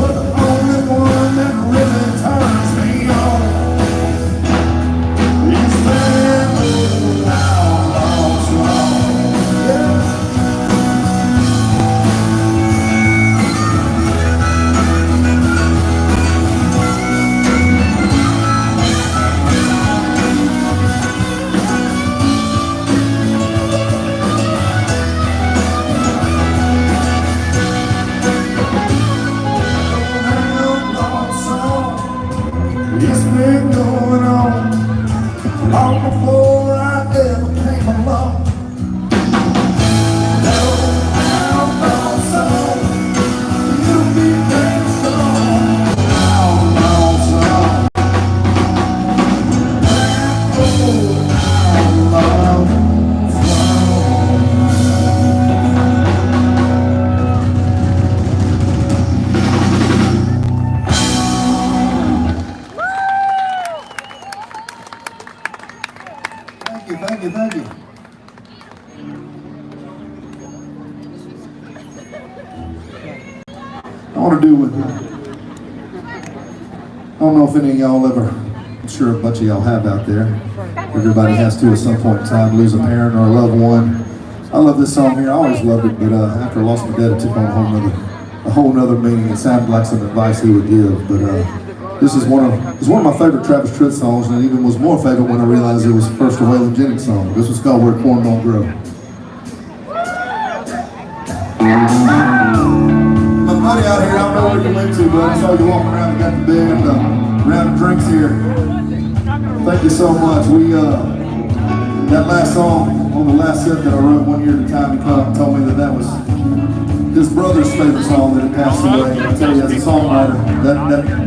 but the only one that really turns me on is that old outlaw song. Yeah. It's been going on long before I ever came along. That old outlaw song, it'll be playing strong. Outlaw song. That old outlaw song. Thank you, thank you. I want to do with I don't know if any of y'all ever, I'm sure a bunch of y'all have out there. Everybody has to at some point in time lose a parent or a loved one. I love this song here. I always loved it, but after I lost my dad, it took on a whole nother meaning. It sounded like some advice he would give, but this is one of my favorite Travis Tritt songs, and it even was more favorite when I realized it was first a Waylon Jennings song. This was called Where Corn Don't Grow. My buddy out here, I don't know where you went to, but I saw you walking around and got the band, round of drinks here. Thank you so much. We, that last song on the last set that I wrote one year at a time, he came and told me that was his brother's favorite song that had passed away. I tell you, as a songwriter, that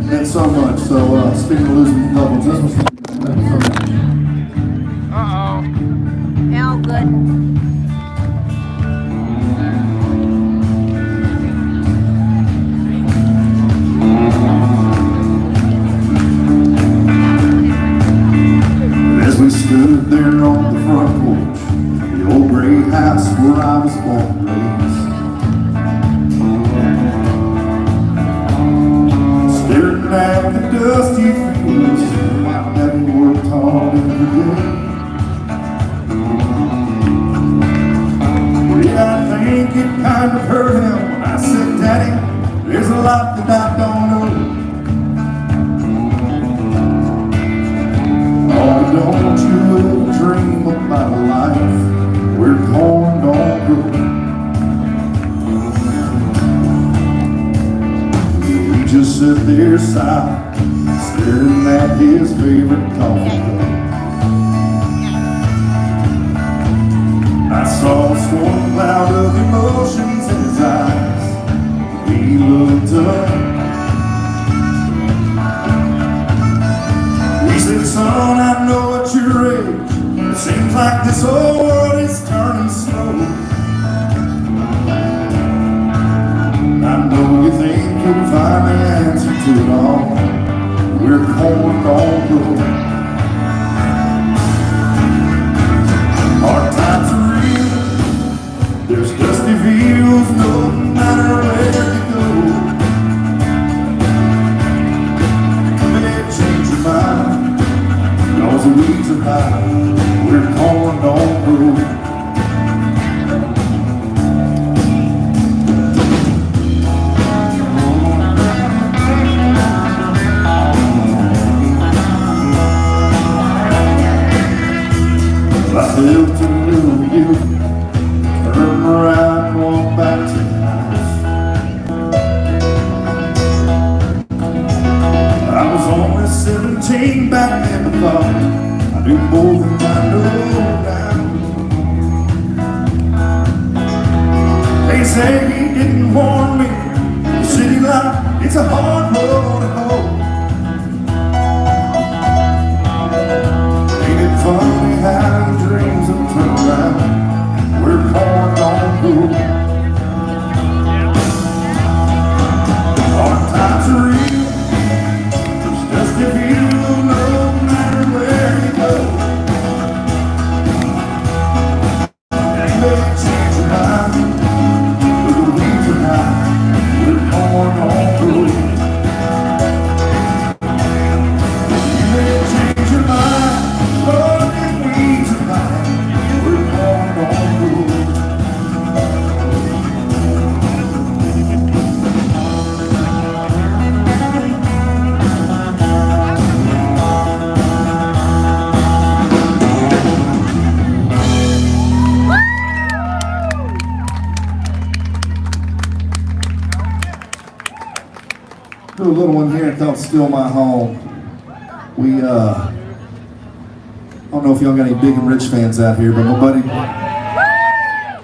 meant so much. So, speaking of losing loved ones, this was Now good. As we stood there on the front porch, the old gray house where I was born and raised, staring at the dusty fields that we worked hard in the day. Yeah, I think it kind of hurt him when I said, Daddy, there's a lot that I don't know. Oh, don't you ever dream about a life where corn don't grow. He just sit there silent, staring at his his favorite coffee cup. I saw a storm cloud of emotions in his eyes. He looked up. He said, son, I know at your age, it seems like this whole world is turning slow. I know you think you'll find the answer to it all. We're going on through. Hard times are real. There's dusty fields, no matter where you go. You may change your mind, cause the weeds are high. We're going on through. I felt a little you turn around and walk back to the house. I was only 17 back then, I thought I knew more than I know now. They say he didn't warn me, the city life, it's a hard road to hoe. Ain't it funny how your dreams have turned around? We're going on through. Hard times are real. It's just if you no matter where you go. You may change your mind, but the weeds are high. We're going on through. You may change your mind, but the weeds are high. We're going on through. Do a little one here called Still My Home. We, I don't know if y'all got any Big and Rich fans out here, but my buddy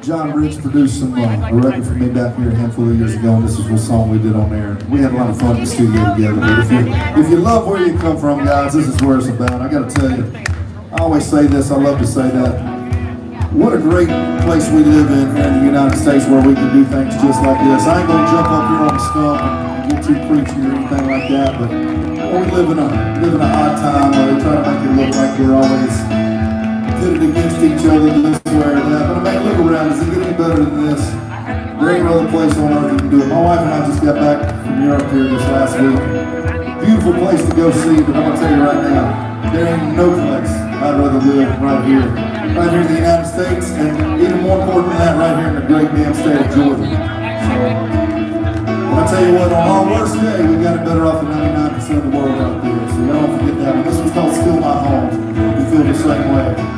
John Rich produced a record for me back here a handful of years ago, and this is the song we did on there. We had a lot of fun in the studio together. But if you love where you come from, guys, this is where it's about. I gotta tell you, I always say this, I love to say that. What a great place we live in here in the United States where we can do things just like this. I ain't gonna jump up here on the stump and get too preachy or anything like that, but we live in a odd time where they try to make it look like we're always pitted against each other this way or that. But I mean, look around, does it get any better than this? There ain't no other place on earth you can do it. My wife and I just got back from Europe here this last week. Beautiful place to go see, but I'm gonna tell you right now, there ain't no place I'd rather live right here in the United States, and even more important than that, right here in the great damn state of Georgia. So, I tell you what, on our worst day, we got it better off than 99% of the world out there. So y'all don't forget that one. This one's called Still My Home. You feel the same way.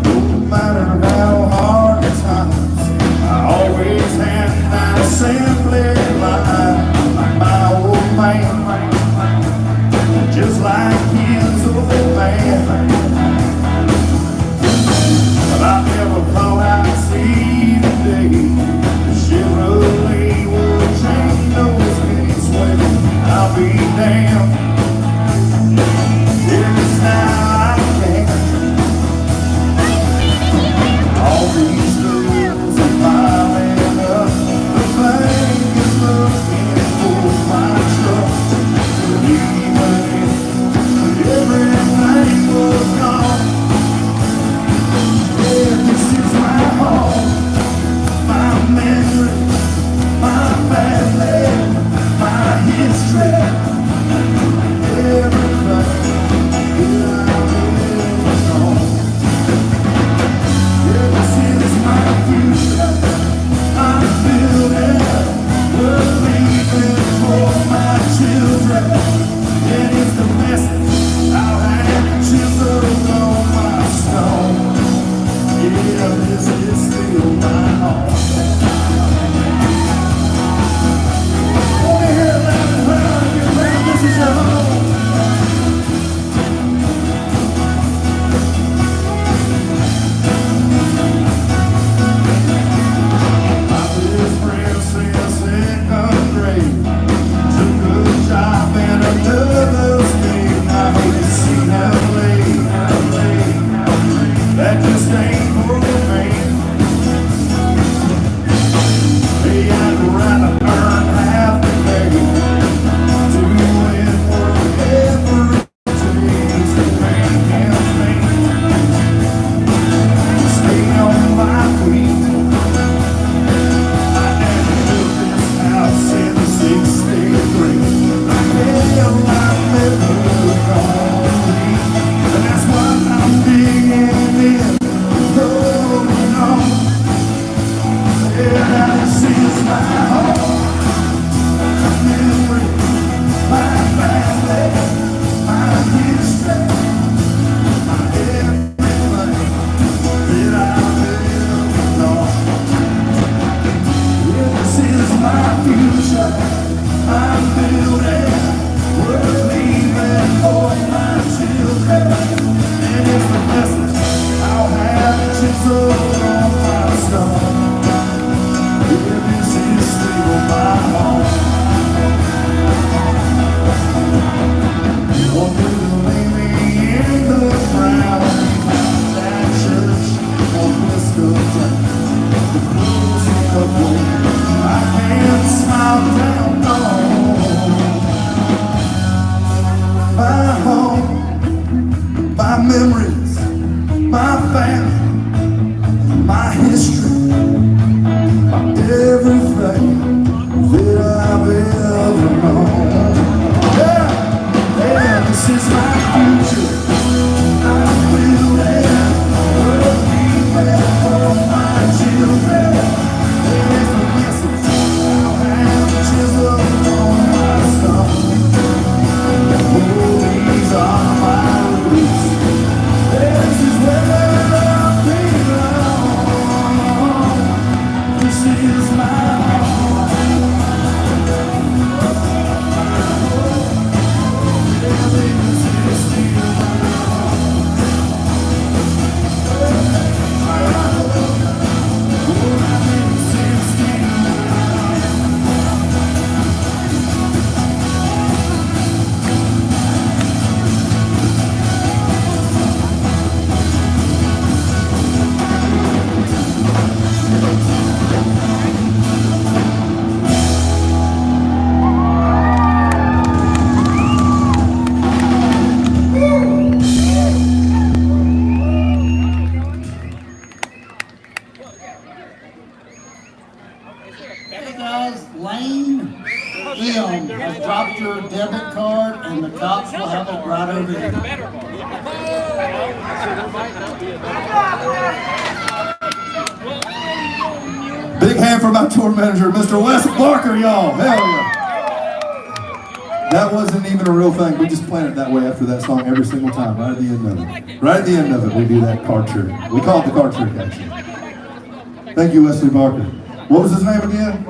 No matter how hard the times, this is still my home. Over here, loud and proud, you're proud, this is your home. My best friend since second grade took a job in another state. I hate to see him leave. That just ain't for me. Hey, I'd rather earn half the day, doing whatever it takes to make ends meet. Stay on my feet. I never built this house in '63. Hell, I'm never gonna leave, and that's why I'm digging in, going on. Yeah, this is my home, my memory, my family, my history, my everything that I've ever known. Yeah, this is my future, I'm building, we're leaving for my children. And it's the message I'll have chiseled on my stone. Yeah, this is still my home. Won't you lay me in the ground? That church on Bristol Drive. The clothes in the bowl, I can't smile down on my home, my memories, my family, my history, everything that I've ever known. Yeah, yeah, this is my future. I'm building, we're leaving for my children. There's the message I'll have chiseled on my stone. Oh, these are my roots. This is where I belong. This is my home. This is still my home. This is still my Hey guys, Lane Eon has dropped your debit card and the cops will have it right over there. Big hand for my tour manager, Mr. Wes Barker, y'all. Hell yeah. That wasn't even a real thing. We just planned it that way after that song every single time, right at the end of it. Right at the end of it, we do that card trick. We call it the card trick, actually. Thank you, Wesley Barker. What was his name again?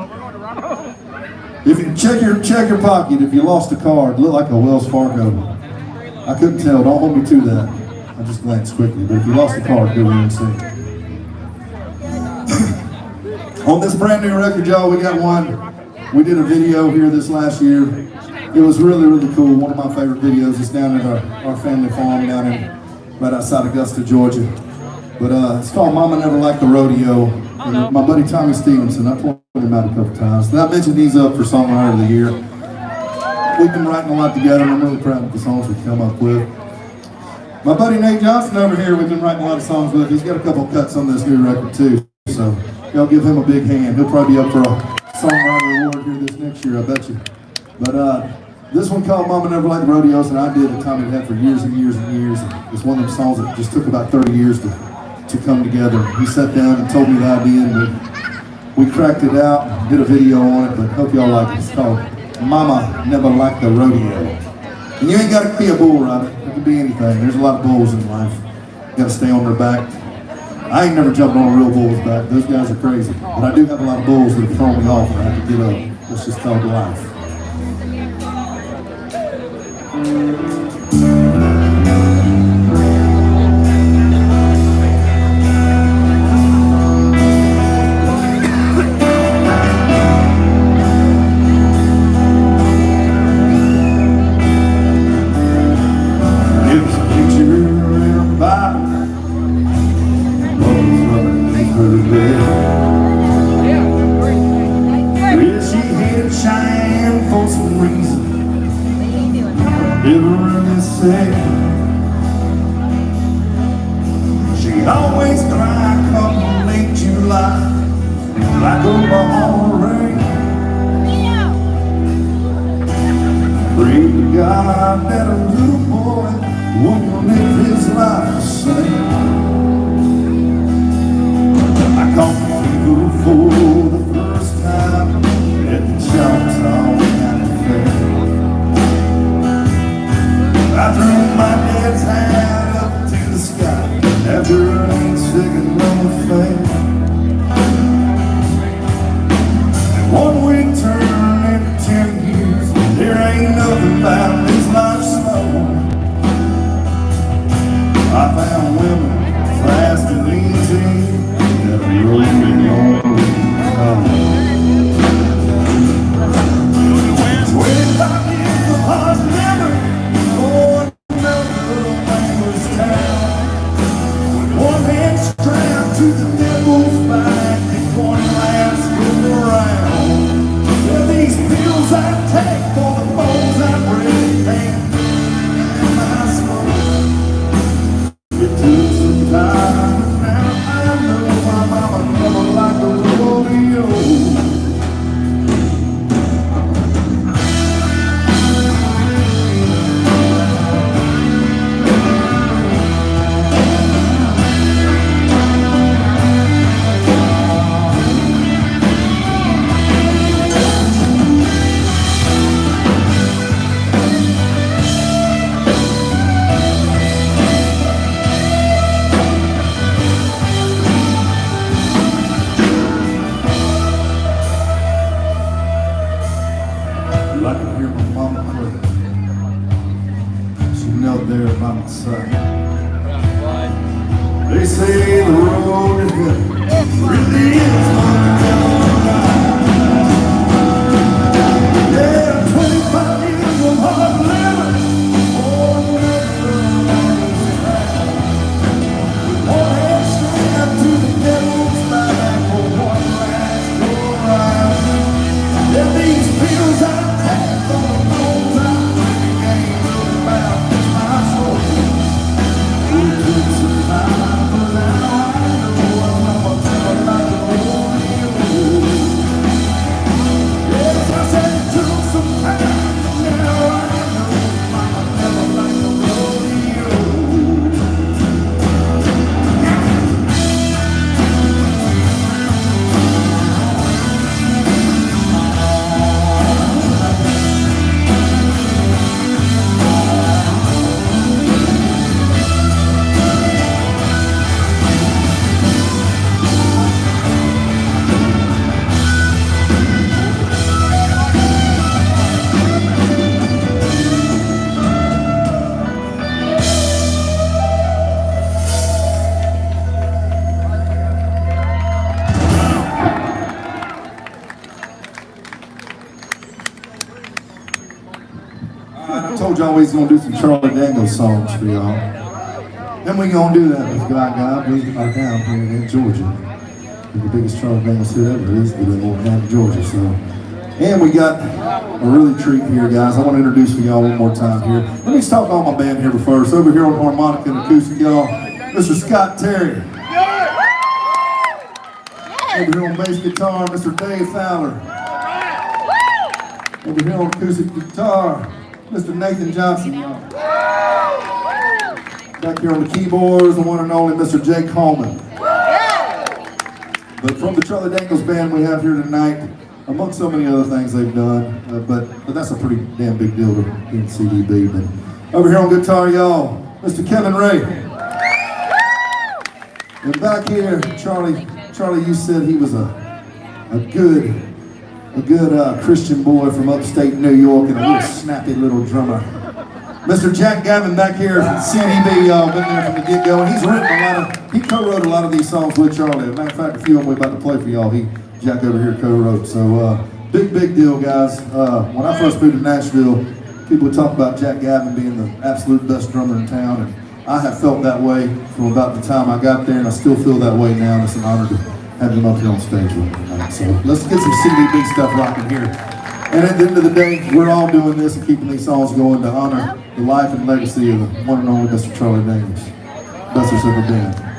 If you check your pocket, if you lost a card, it looked like a Wells Fargo. I couldn't tell. Don't hold me to that. I just glanced quickly. But if you lost a card, go in and see. On this brand new record, y'all, we got one. We did a video here this last year. It was really, really cool. One of my favorite videos. It's down at our family farm down in right outside Augusta, Georgia. But it's called Mama Never Liked the Rodeo. And my buddy Tommy Stevenson, I pointed him out a couple times. And I mentioned he's up for Songwriter of the Year. We've been writing a lot together, and I'm really proud of the songs we've come up with. My buddy Nate Johnson over here, we've been writing a lot of songs with. He's got a couple cuts on this new record too. So y'all give him a big hand. He'll probably be up for a Songwriter Award here this next year, I bet you. But this one called Mama Never Liked the Rodeos, and I did a Tommy had for years and years and years. It's one of them songs that just took about 30 years to come together. He sat down and told me the idea, and we cracked it out, did a video on it, but hope y'all like it. It's called Mama Never Liked the Rodeo. And you ain't got to be a bull rider. It can be anything. There's a lot of bulls in life. You got to stay on their back. I ain't never jumped on a real bull's back. Those guys are crazy. But I do have a lot of bulls that have thrown me off and I have to get up. It's just called life. It's a picture in a Bible. Mama's running her bed. Well, she headed Cheyenne for some reason. Never really said. She always cried come late July, like a ball rain. Pray to God that a little boy won't live his life the same. I caught the fever for the first time at the Choctaw County Fair. I threw my dad's hat up to the sky after an 8-second run of fame. And 1 week turned into 10 years. There ain't nothing about this life slow. I found women fast and easy that rode me on. 25 years of hard living. One hand strapped to the devil's back and one last go around. Yeah, these pills I take for the bones I break ain't in my soul. It took some time, but now I know my mama never liked a rodeo. I can hear my mama cry. She knelt there by my side. They say the road to heaven really is on the yeah, 25 years of hard living. Oh, with one hand strapped to the devil's back for one last go around. Yeah, these pills I I told y'all we was gonna do some Charlie Daniels songs for y'all. Then we gonna do that with Guy being down here in Georgia. The biggest Charlie Daniels hit ever is in Atlanta, Georgia. So, and we got a really treat here, guys. I want to introduce for y'all one more time here. Let me talk to all my band here first. Over here on harmonica and acoustic, y'all, Mr. Scott Terry. Over here on bass guitar, Mr. Dave Fowler. Over here on acoustic guitar, Mr. Nathan Johnson. Back here on the keyboards, the one and only Mr. Jake Coleman. But from the Charlie Daniels Band we have here tonight, among so many other things they've done, but that's a pretty damn big deal to be in CDB. But over here on guitar, y'all, Mr. Kevin Ray. And back here, Charlie, you said he was a good Christian boy from upstate New York and a real snappy little drummer. Mr. Jack Gavin back here from CDB, y'all, been there from the get-go, and he's written he co-wrote a lot of these songs with Charlie. As a matter of fact, a few of them we're about to play for y'all, Jack over here co-wrote. So, big deal, guys. When I first moved to Nashville, people would talk about Jack Gavin being the absolute best drummer in town, and I have felt that way from about the time I got there, and I still feel that way now, and it's an honor to have him up here on stage with me tonight. So let's get some CDB stuff rocking here. And at the end of the day, we're all doing this and keeping these songs going to honor the life and legacy of the one and only Mr. Charlie Daniels. Best there's ever been.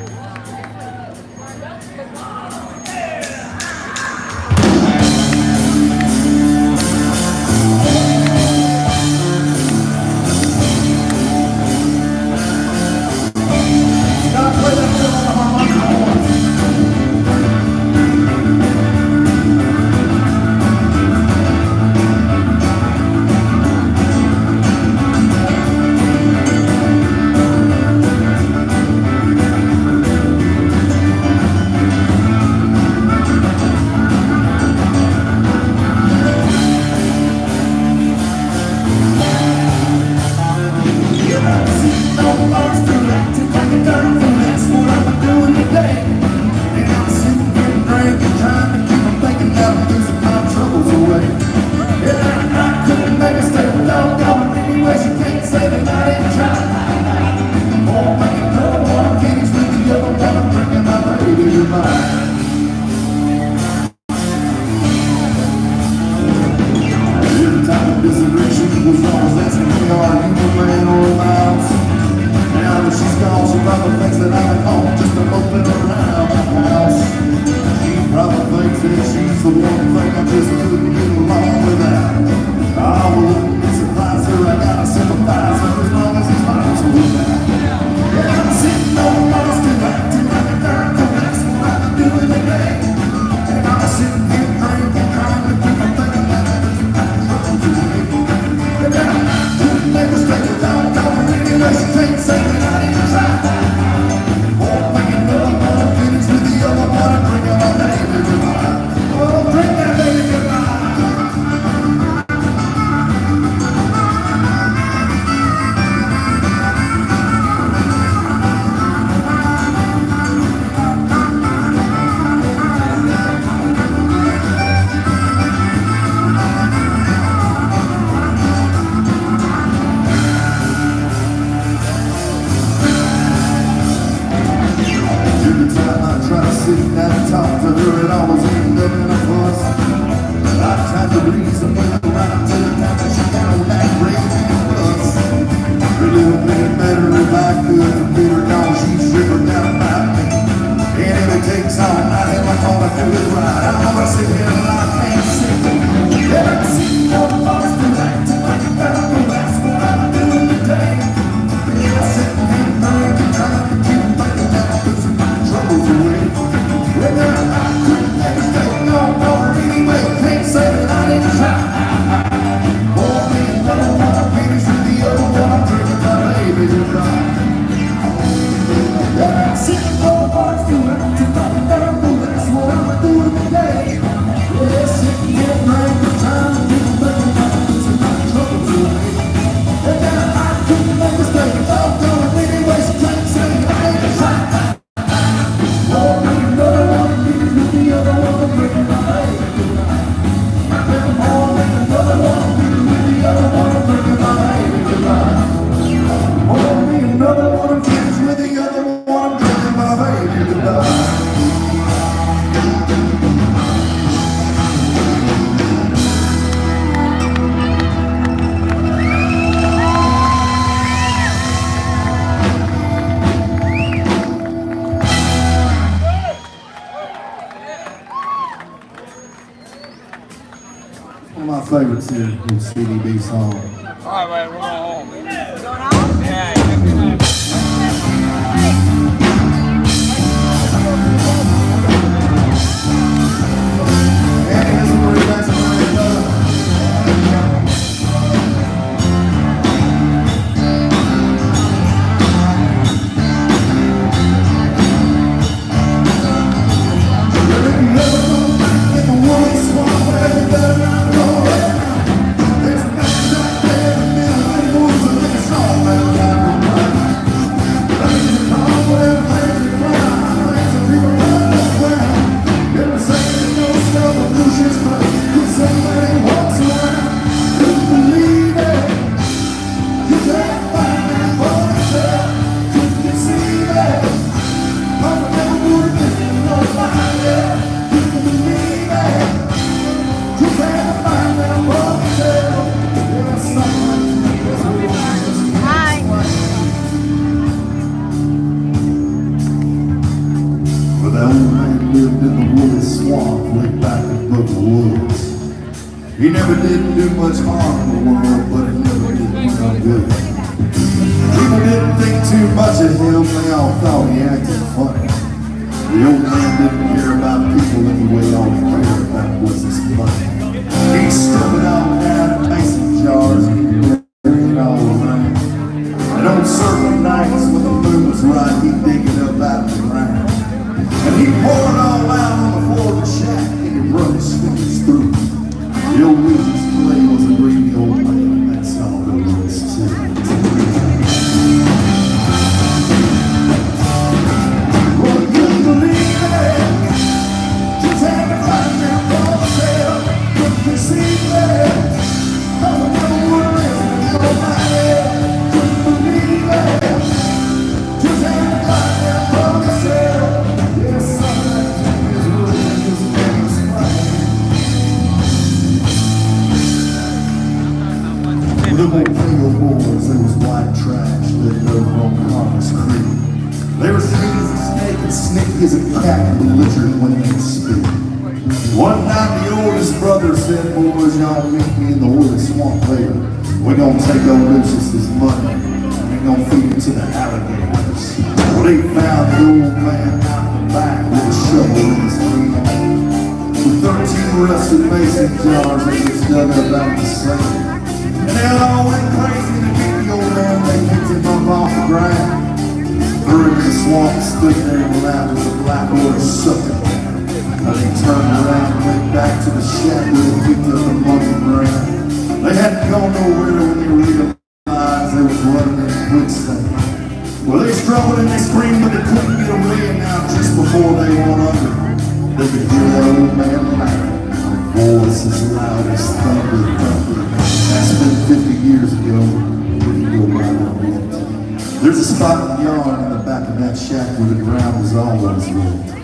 One of my favorites here is CDB song. All right, man, we're going home. Going home? Yeah. that old man lived in the woolly swamp way back in the woods. He never did do much harm in the world, but he never did no good. People didn't think too much of him, they all thought he acted funny. The old man didn't care about people anyway, all he cared about was his money. He stuffed it all down in mason jars and he buried it all around. And on certain nights when the moon was right, he'd dig it up out of the ground. And he'd pour it all out on the floor of the shack and he'd run his fingers through. The old wizard's play was a greedy old man, that's all there was to it. Well, you believe it, just had to find them for myself. Couldn't you see that? I don't know what it is on my head. Couldn't believe it, just had to find them for myself. Yes, some of that is really just getting sprayed. Them old Playboy boys, they was white trash living over on Commerce Creek. They were sweet as a snake and sneaky as a cat and belligerent when they speak. One night the oldest brother said, boys, y'all meet me in the woolly swamp later. We're gonna take old Lucius's money and we're gonna feed it to the alligators. Well, they found the old man out in the back with a shovel in his hand. With 13 rusted mason jars that was dug up out the sand. And they all went crazy to get the old man. They picked him up off the ground. Threw him in the swamp, stood there and laughed as the black horse sucked him. They turned around and went back to the shack where they picked up the monkey ground. They hadn't gone nowhere when they realized they was running in quicksand. Well, they struggled and they screamed, but they couldn't get away. And now just before they went under, they could hear that old man laughing. Voice as loud as thunder, thunder. That's been 50 years ago. We can go right on empty. There's a spot in the yard in the back of that shack where the ground was always wet.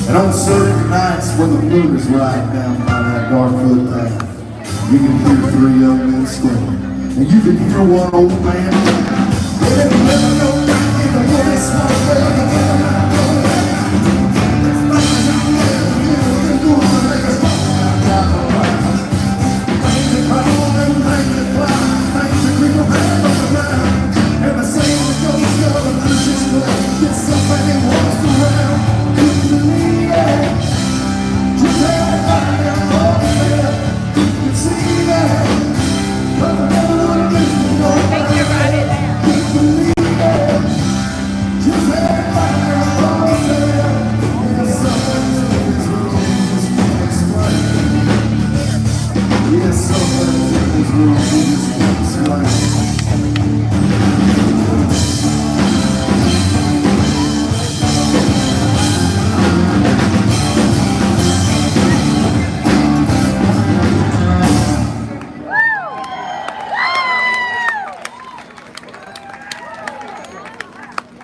And on certain nights when the moon is right down by that dark foot path, you can hear 3 young men screaming, and you can hear one old man crying. They never know back in the woolly swamp where they never know.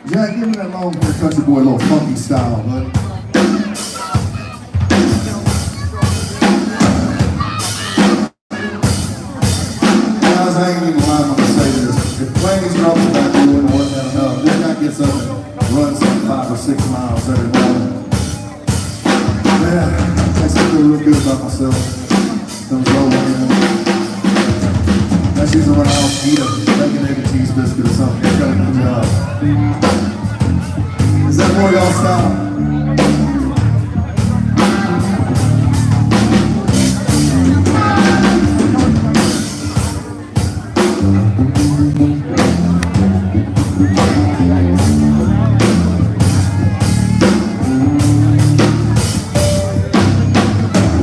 Jack, give me that long hair country boy, a little funky style, bud. Guys, I ain't even lying when I say this. If playing these drums back there wouldn't work that enough, this guy gets up and runs some 5 or 6 miles every morning. Yeah, makes me feel real good about myself. Comes rolling in. That's usually when I'll eat a bacon, egg, and cheese biscuit or something. It's got a good job. Is that more y'all style?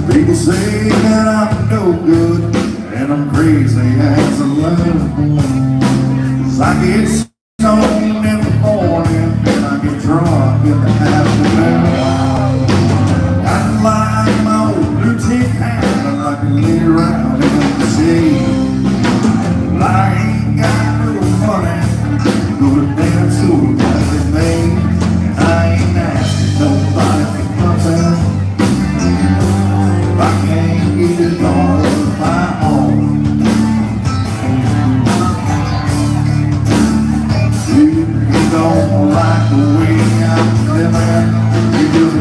People say that I'm no good and I'm crazy as a lemon. 'Cause I get stoned in the morning and I get drunk in the afternoon. I like my old blue tick hat and I can lay around in the shade. But I ain't got no money to go to dance to a private maid. And I ain't asking nobody for nothing if I can't get it on my own. If you don't like the way I'm living, you just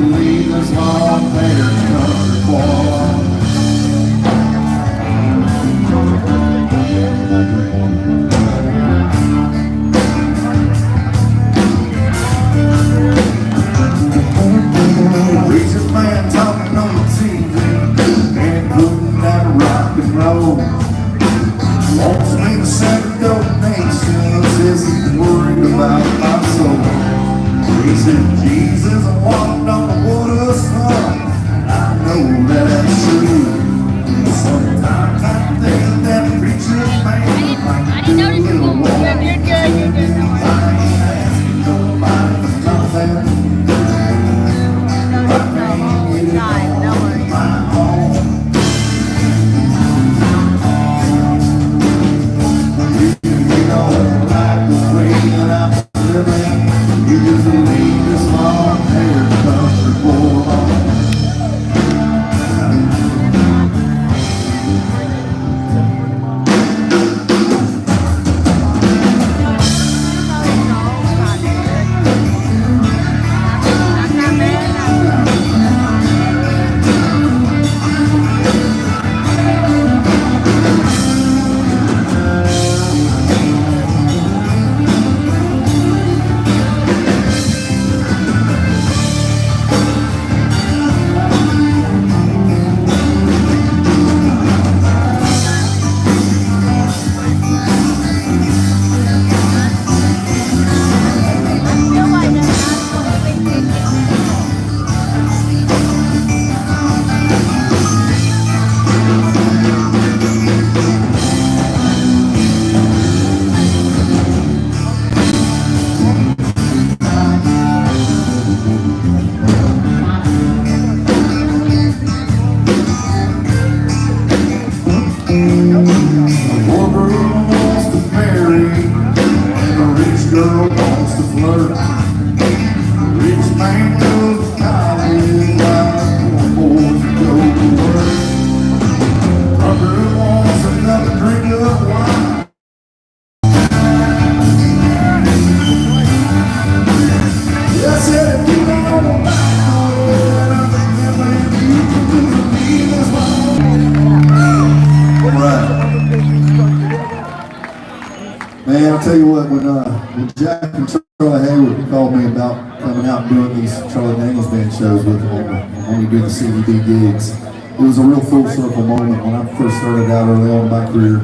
when Jack and Charlie Hayward called me about coming out and doing these Charlie Daniels Band shows with them when we do the CDB gigs, it was a real full circle moment. When I first started out early on in my career,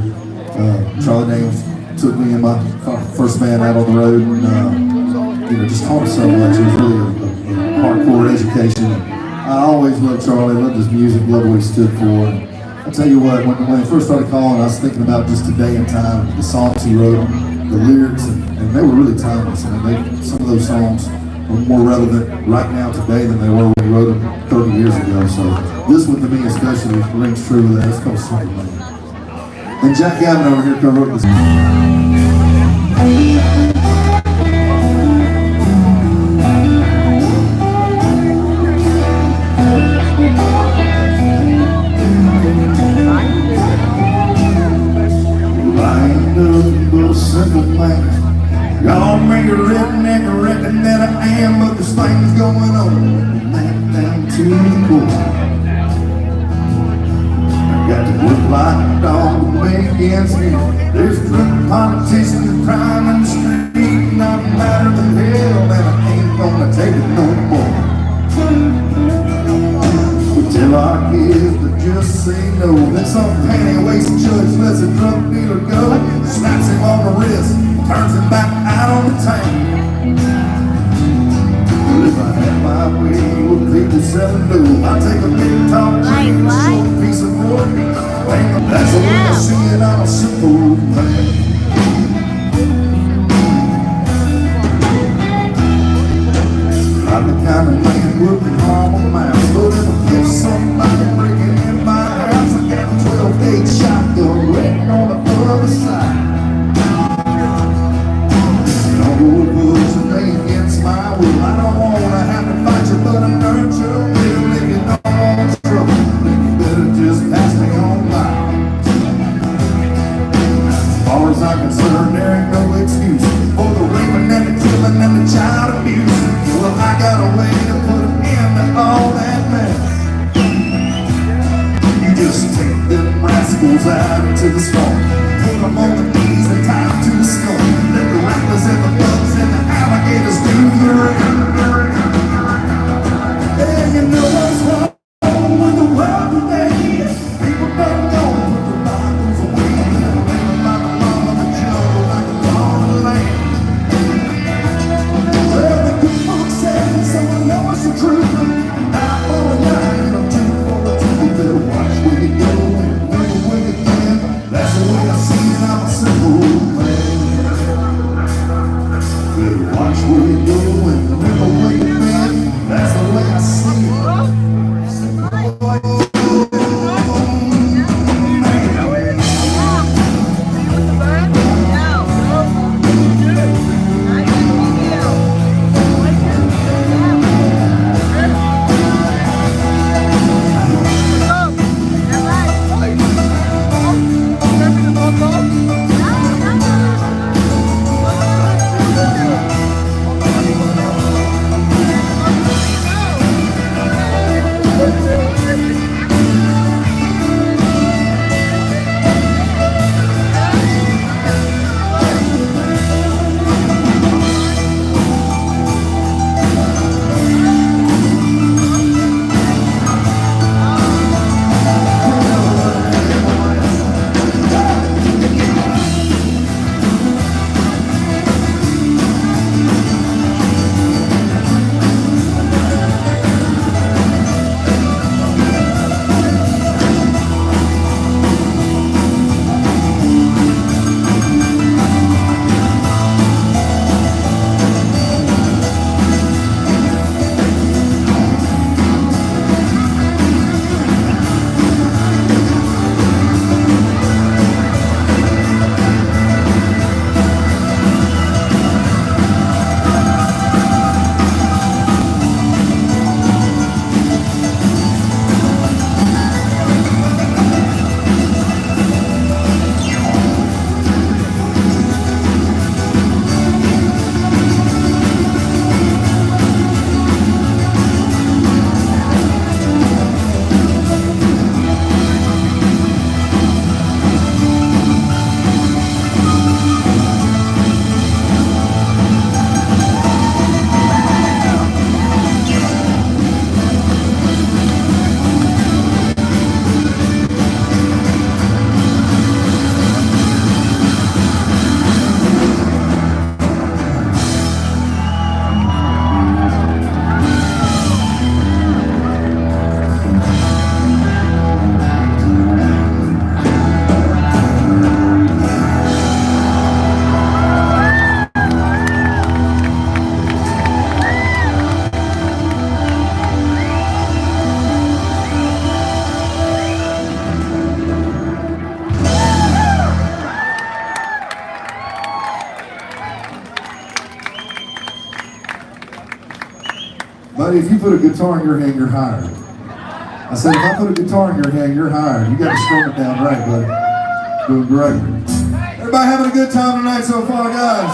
Charlie Daniels took me and my first band out on the road and just taught us so much. It was really a hardcore education. I always loved Charlie, loved his music, loved what he stood for. And I'll tell you what, when he first started calling, I was thinking about just today and time, the songs he wrote, the lyrics, and they were really timeless. I mean, some of those songs are more relevant right now today than they were when he wrote them 30 years ago. So this one to me especially rings true with that. It's called Simple Man. And Jack Gavin over here wrote this. Simple man, y'all make a redneck a reckon that I am, but there's things going on down to the core. I got to look like a dog to make ends meet. There's crooked politicians and crime in the street, and I'm madder than hell, man, I ain't gonna take it no more. We tell our kids to just say no. Then some panty-waist judge lets a drug dealer go, snaps him on the wrist, turns him back out on the tank. Well, if I had my way with people selling dope, I'd take a big top chain and a short piece of wood. That's the way I see it, I'm a simple man. I'm the kind of man who can harm a mouse, but if somebody breaking in my house, I got a 12-gauge shotgun waiting on the other side. Don't go pushing me against my will. I don't wanna have to fight you, but I'm hurt your will. If you don't want trouble, then you better just pass me on by. As far as buddy, if you put a guitar in your hand, you're hired. I said, if I put a guitar in your hand, you're hired. You got to strum it down right, buddy. Doing great. Everybody having a good time tonight so far, guys?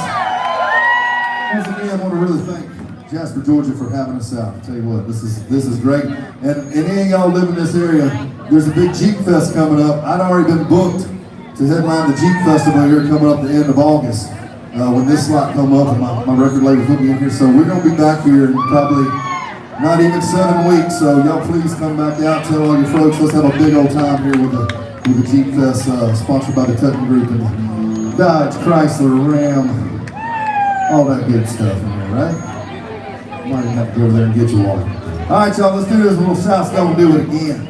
Once again, I want to really thank Jasper, Georgia for having us out. I'll tell you what, this is great. And any of y'all live in this area, there's a big Jeep Fest coming up. I'd already been booked to headline the Jeep Festival here coming up the end of August. When this slot come up, and my record label put me in here. So we're going to be back here in probably not even 7 weeks. So y'all please come back out, tell all your folks, let's have a big old time here with the Jeep Fest sponsored by the Tutton Group and Dodge, Chrysler, Ram, all that good stuff in there, right? Might even have to go over there and get you one. All right, y'all, let's do this little South Stone do it again.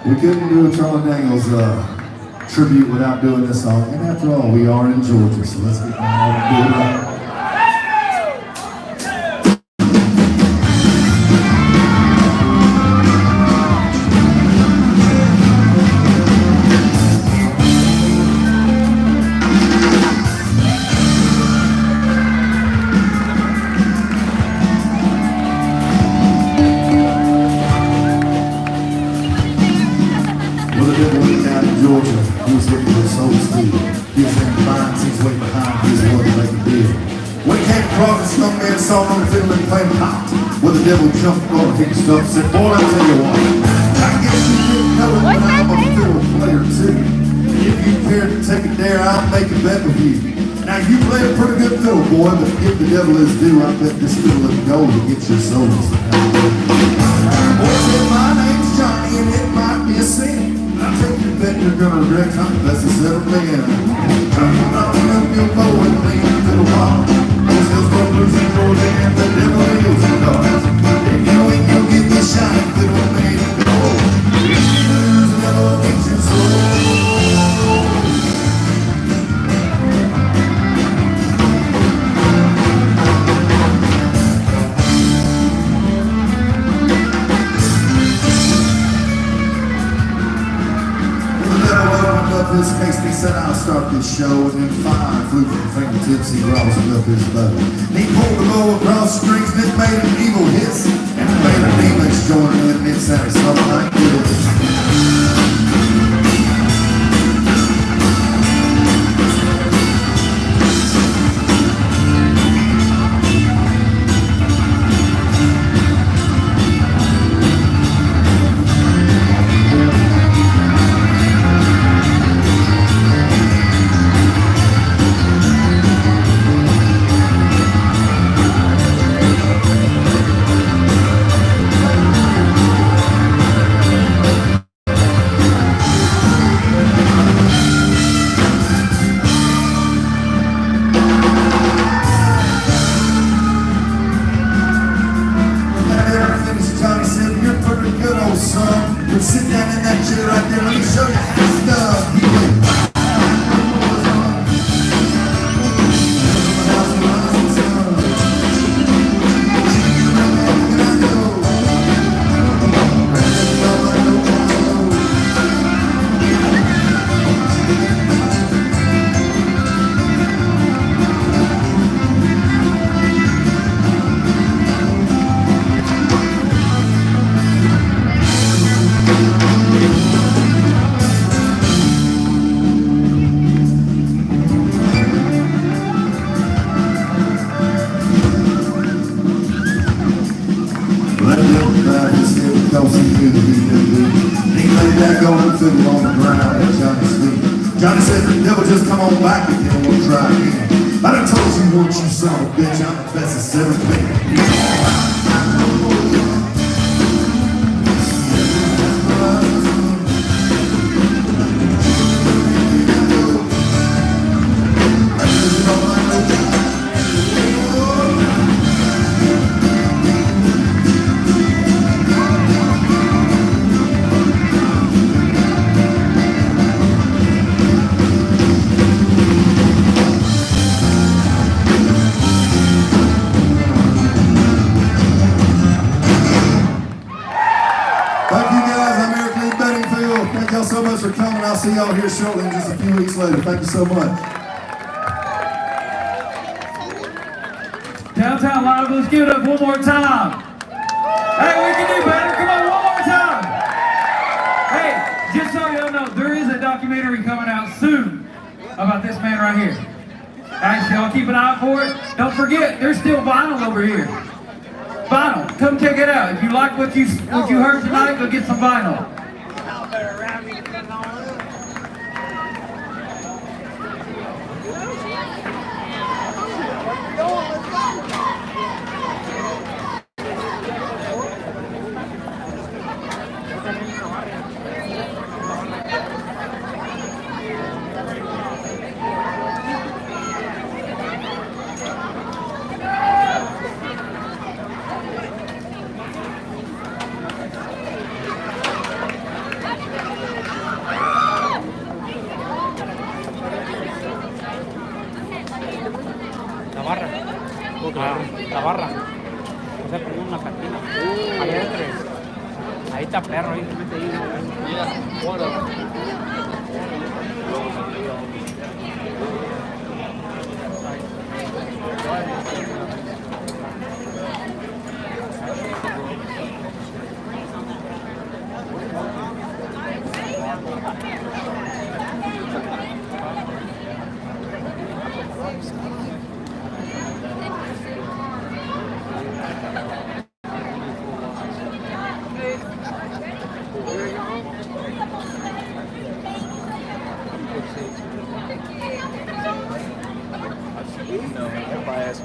We couldn't do a Charlie Daniels tribute without doing this song. And after all, we are in Georgia, so let's get on and do it right. was a young man saw no fiddle and playing pot. Well, the devil jumped on his stuff, said, boy, I'll tell you what. I guess you didn't know it, but I'm a fiddle player too. If you care to take a dare, I'll make a bet with you. Now you play a pretty good fiddle, boy, but if the devil is due, I bet this fiddle of gold will get your souls. Boy said, my name's Johnny, and it might be a sin. I take your bet you're gonna wreck something that's a settled man. I'm not up your bow and lean to the wall. Those hills go blues and gold and the devil is the cards. If you ain't gonna get the shine, fiddle made of gold. If you lose, never get your soul. His case, he said, I'll start this show, and then fire flew from fingertips, he roused up his bow. He pulled the bow across the strings, and it made an evil hiss, and it made a demons join in, and it sounded something like this. Sit down in that chair right there. Let me show you how it's done. Johnny said, the devil, just come on back if you don't want to try again. I done told you once, you son of a bitch, I'm the best of 7 feet. So much for coming. I'll see y'all here shortly, just a few weeks later. Thank you so much. Downtown Live, let's give it up one more time. Hey, we can do better. Come on, one more time. Hey, just so y'all know, there is a documentary coming out soon about this man right here. Actually, y'all keep an eye for it. Don't forget, there's still vinyl over here. Vinyl, come check it out. If you like what you heard tonight, go get some vinyl. La barra. Se perdió una cantina. Ahí adentro. Ahí está perro, ahí se mete ahí. Mira,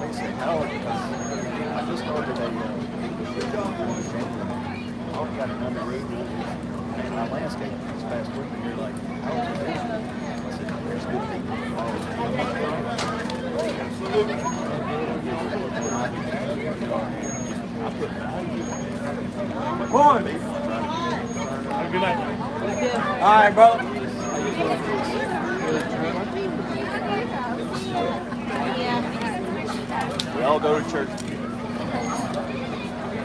No, because I just ordered a I already got another room and my landscape this past week, and you're like, how is it busy? I said, there's good people. Absolutely. One. Have a good night. All right, bro. We all go to church.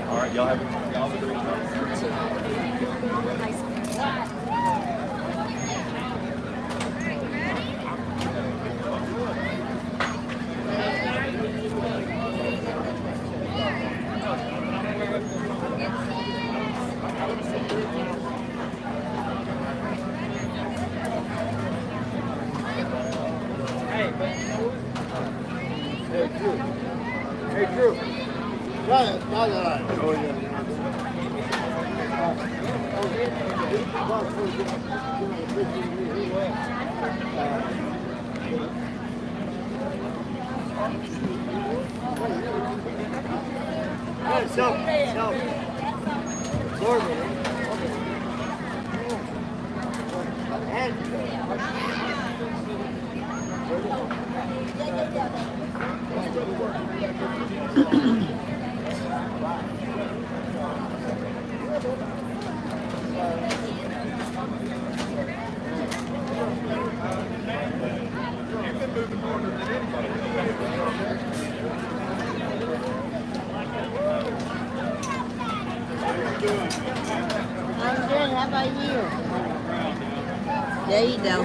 All right, y'all have a great night. Hey, Drew. Oh, yeah. I'm good. How about you? There you go.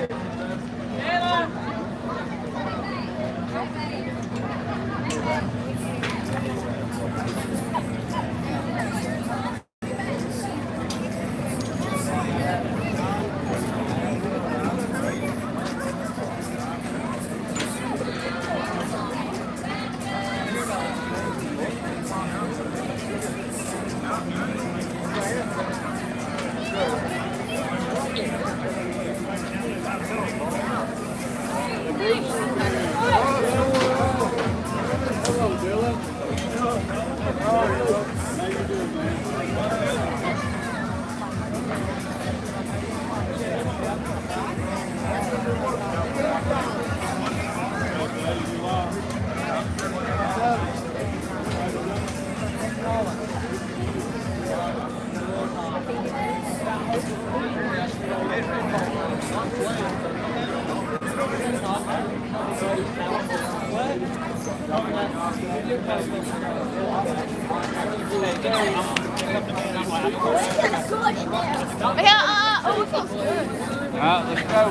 Yeah, oh, it feels good. All right, let's go.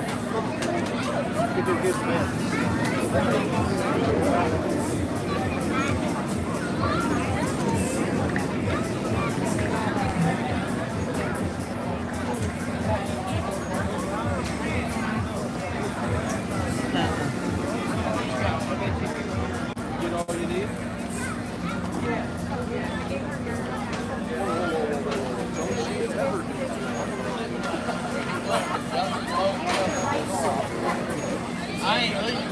Get all you need? I ain't leaving.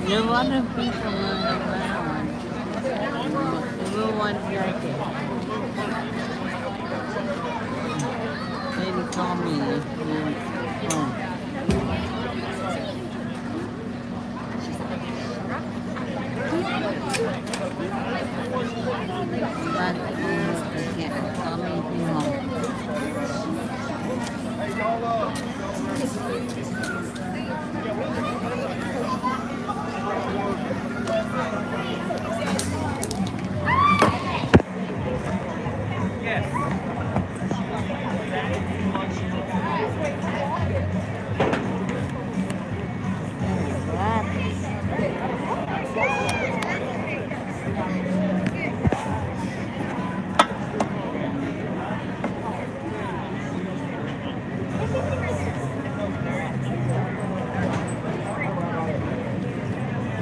There are a lot of people running around. Everyone's like it. Maybe call me if you're home. But yeah, call me if you're home.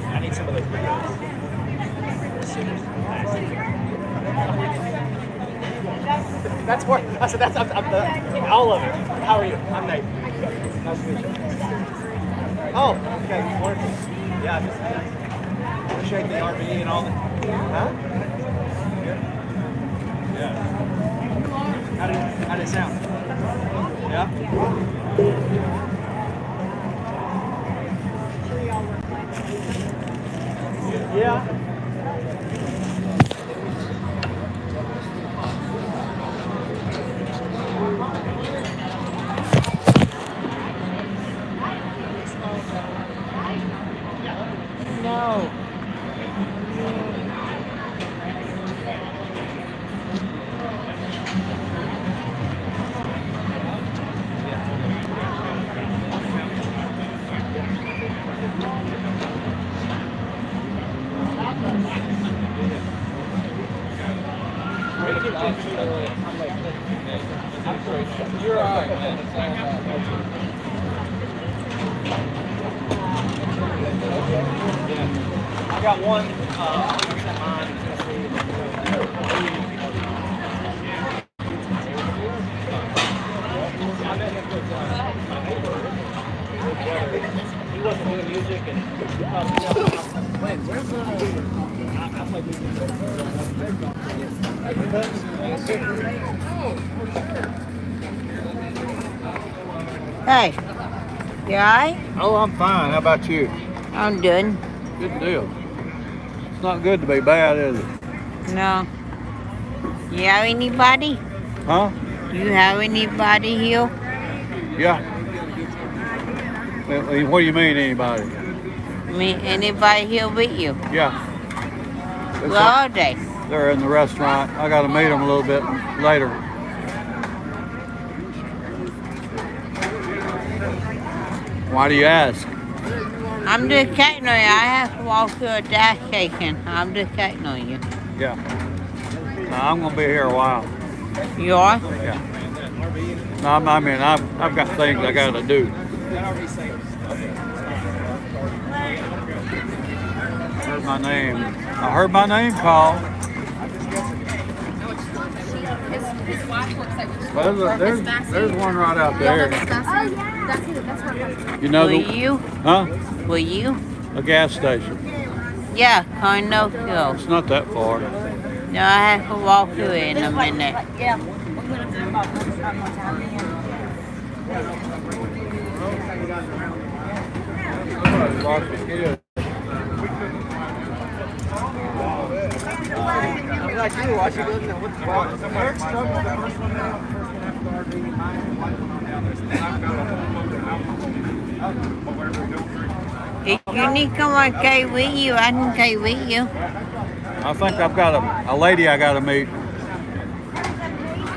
I need some of those videos. That's what I said. That's I'm all of it. How are you? I'm Nate. Nice to meet you. Oh, okay. Wonderful. Yeah, just appreciate the RV and all that. Huh? Good. Yeah. How did it sound? Yeah. Yeah. No. You're all right, man. I got one. He wasn't doing music and where's I play Hey, you alright? Oh, I'm fine. How about you? I'm good. Good deal. It's not good to be bad, is it? No. You have anybody? Huh? You have anybody here? Yeah. What do you mean, anybody? Anybody here with you? Yeah. Where are they? They're in the restaurant. I got to meet them a little bit later. Why do you ask? I'm just checking on you. I have to walk through a dash station. I'm just checking on you. Yeah. I'm gonna be here a while. You are? Yeah. No, I mean, I've got things I gotta do. Heard my name. I heard my name called. Well, there's one right out there. You know Were you? Huh? Were you? A gas station. Yeah, Cornell. It's not that far. No, I have to walk through it in a minute. Yeah. I'm like you, why you looking at what's If you need someone to stay with you, I can stay with you. I think I've got a lady I got to meet.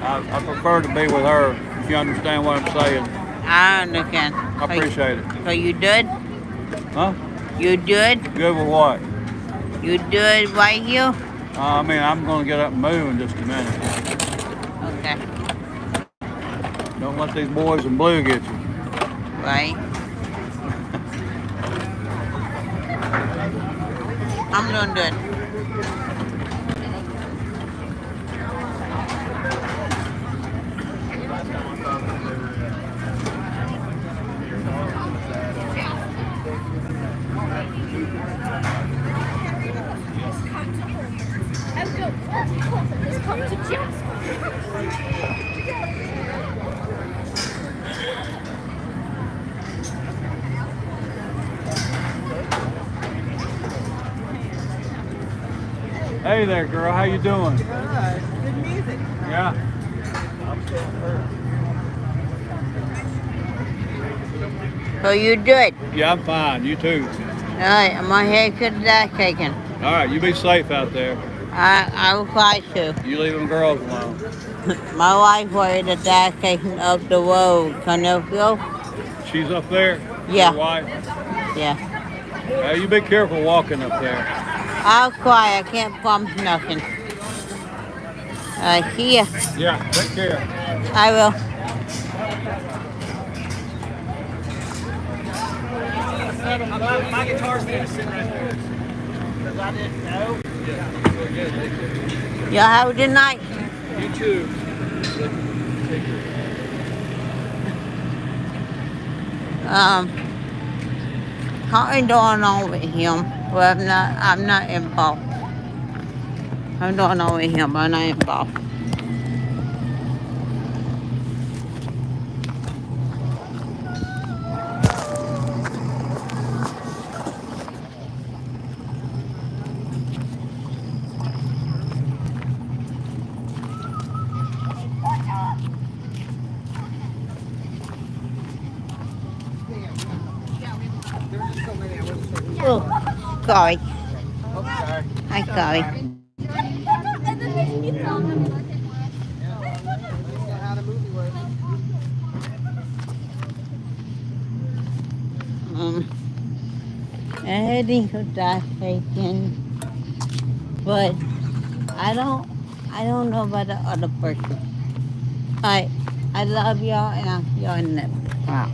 I prefer to be with her, if you understand what I'm saying. I understand. I appreciate it. So you good? Huh? You good? Good with what? You do it right here? I mean, I'm going to get up and move in just a minute. Okay. Don't let these boys in blue get you. Right. I'm doing good. Let's go. Let's come to Jasper. Hey there, girl. How you doing? Good. Good music. Yeah. So you do it. Yeah, I'm fine. You too. Alright, I'm on here to the dash taken. All right, you be safe out there. I will try to. You leave them girls alone. My wife wanted the dash taken up the road. Can you go? She's up there? Yeah. Your wife? Yeah. You be careful walking up there. I'll cry. I can't promise nothing. See ya. Yeah, take care. I will. My guitar's gonna sit right there. Because I didn't know. Y'all have a good night. You too. I'm going over him, but I'm not involved. I'm going over him, but I'm not involved. Oh, sorry. I'm sorry. Heading to that taken, but I don't know about the other person. I love y'all and y'all never. Wow.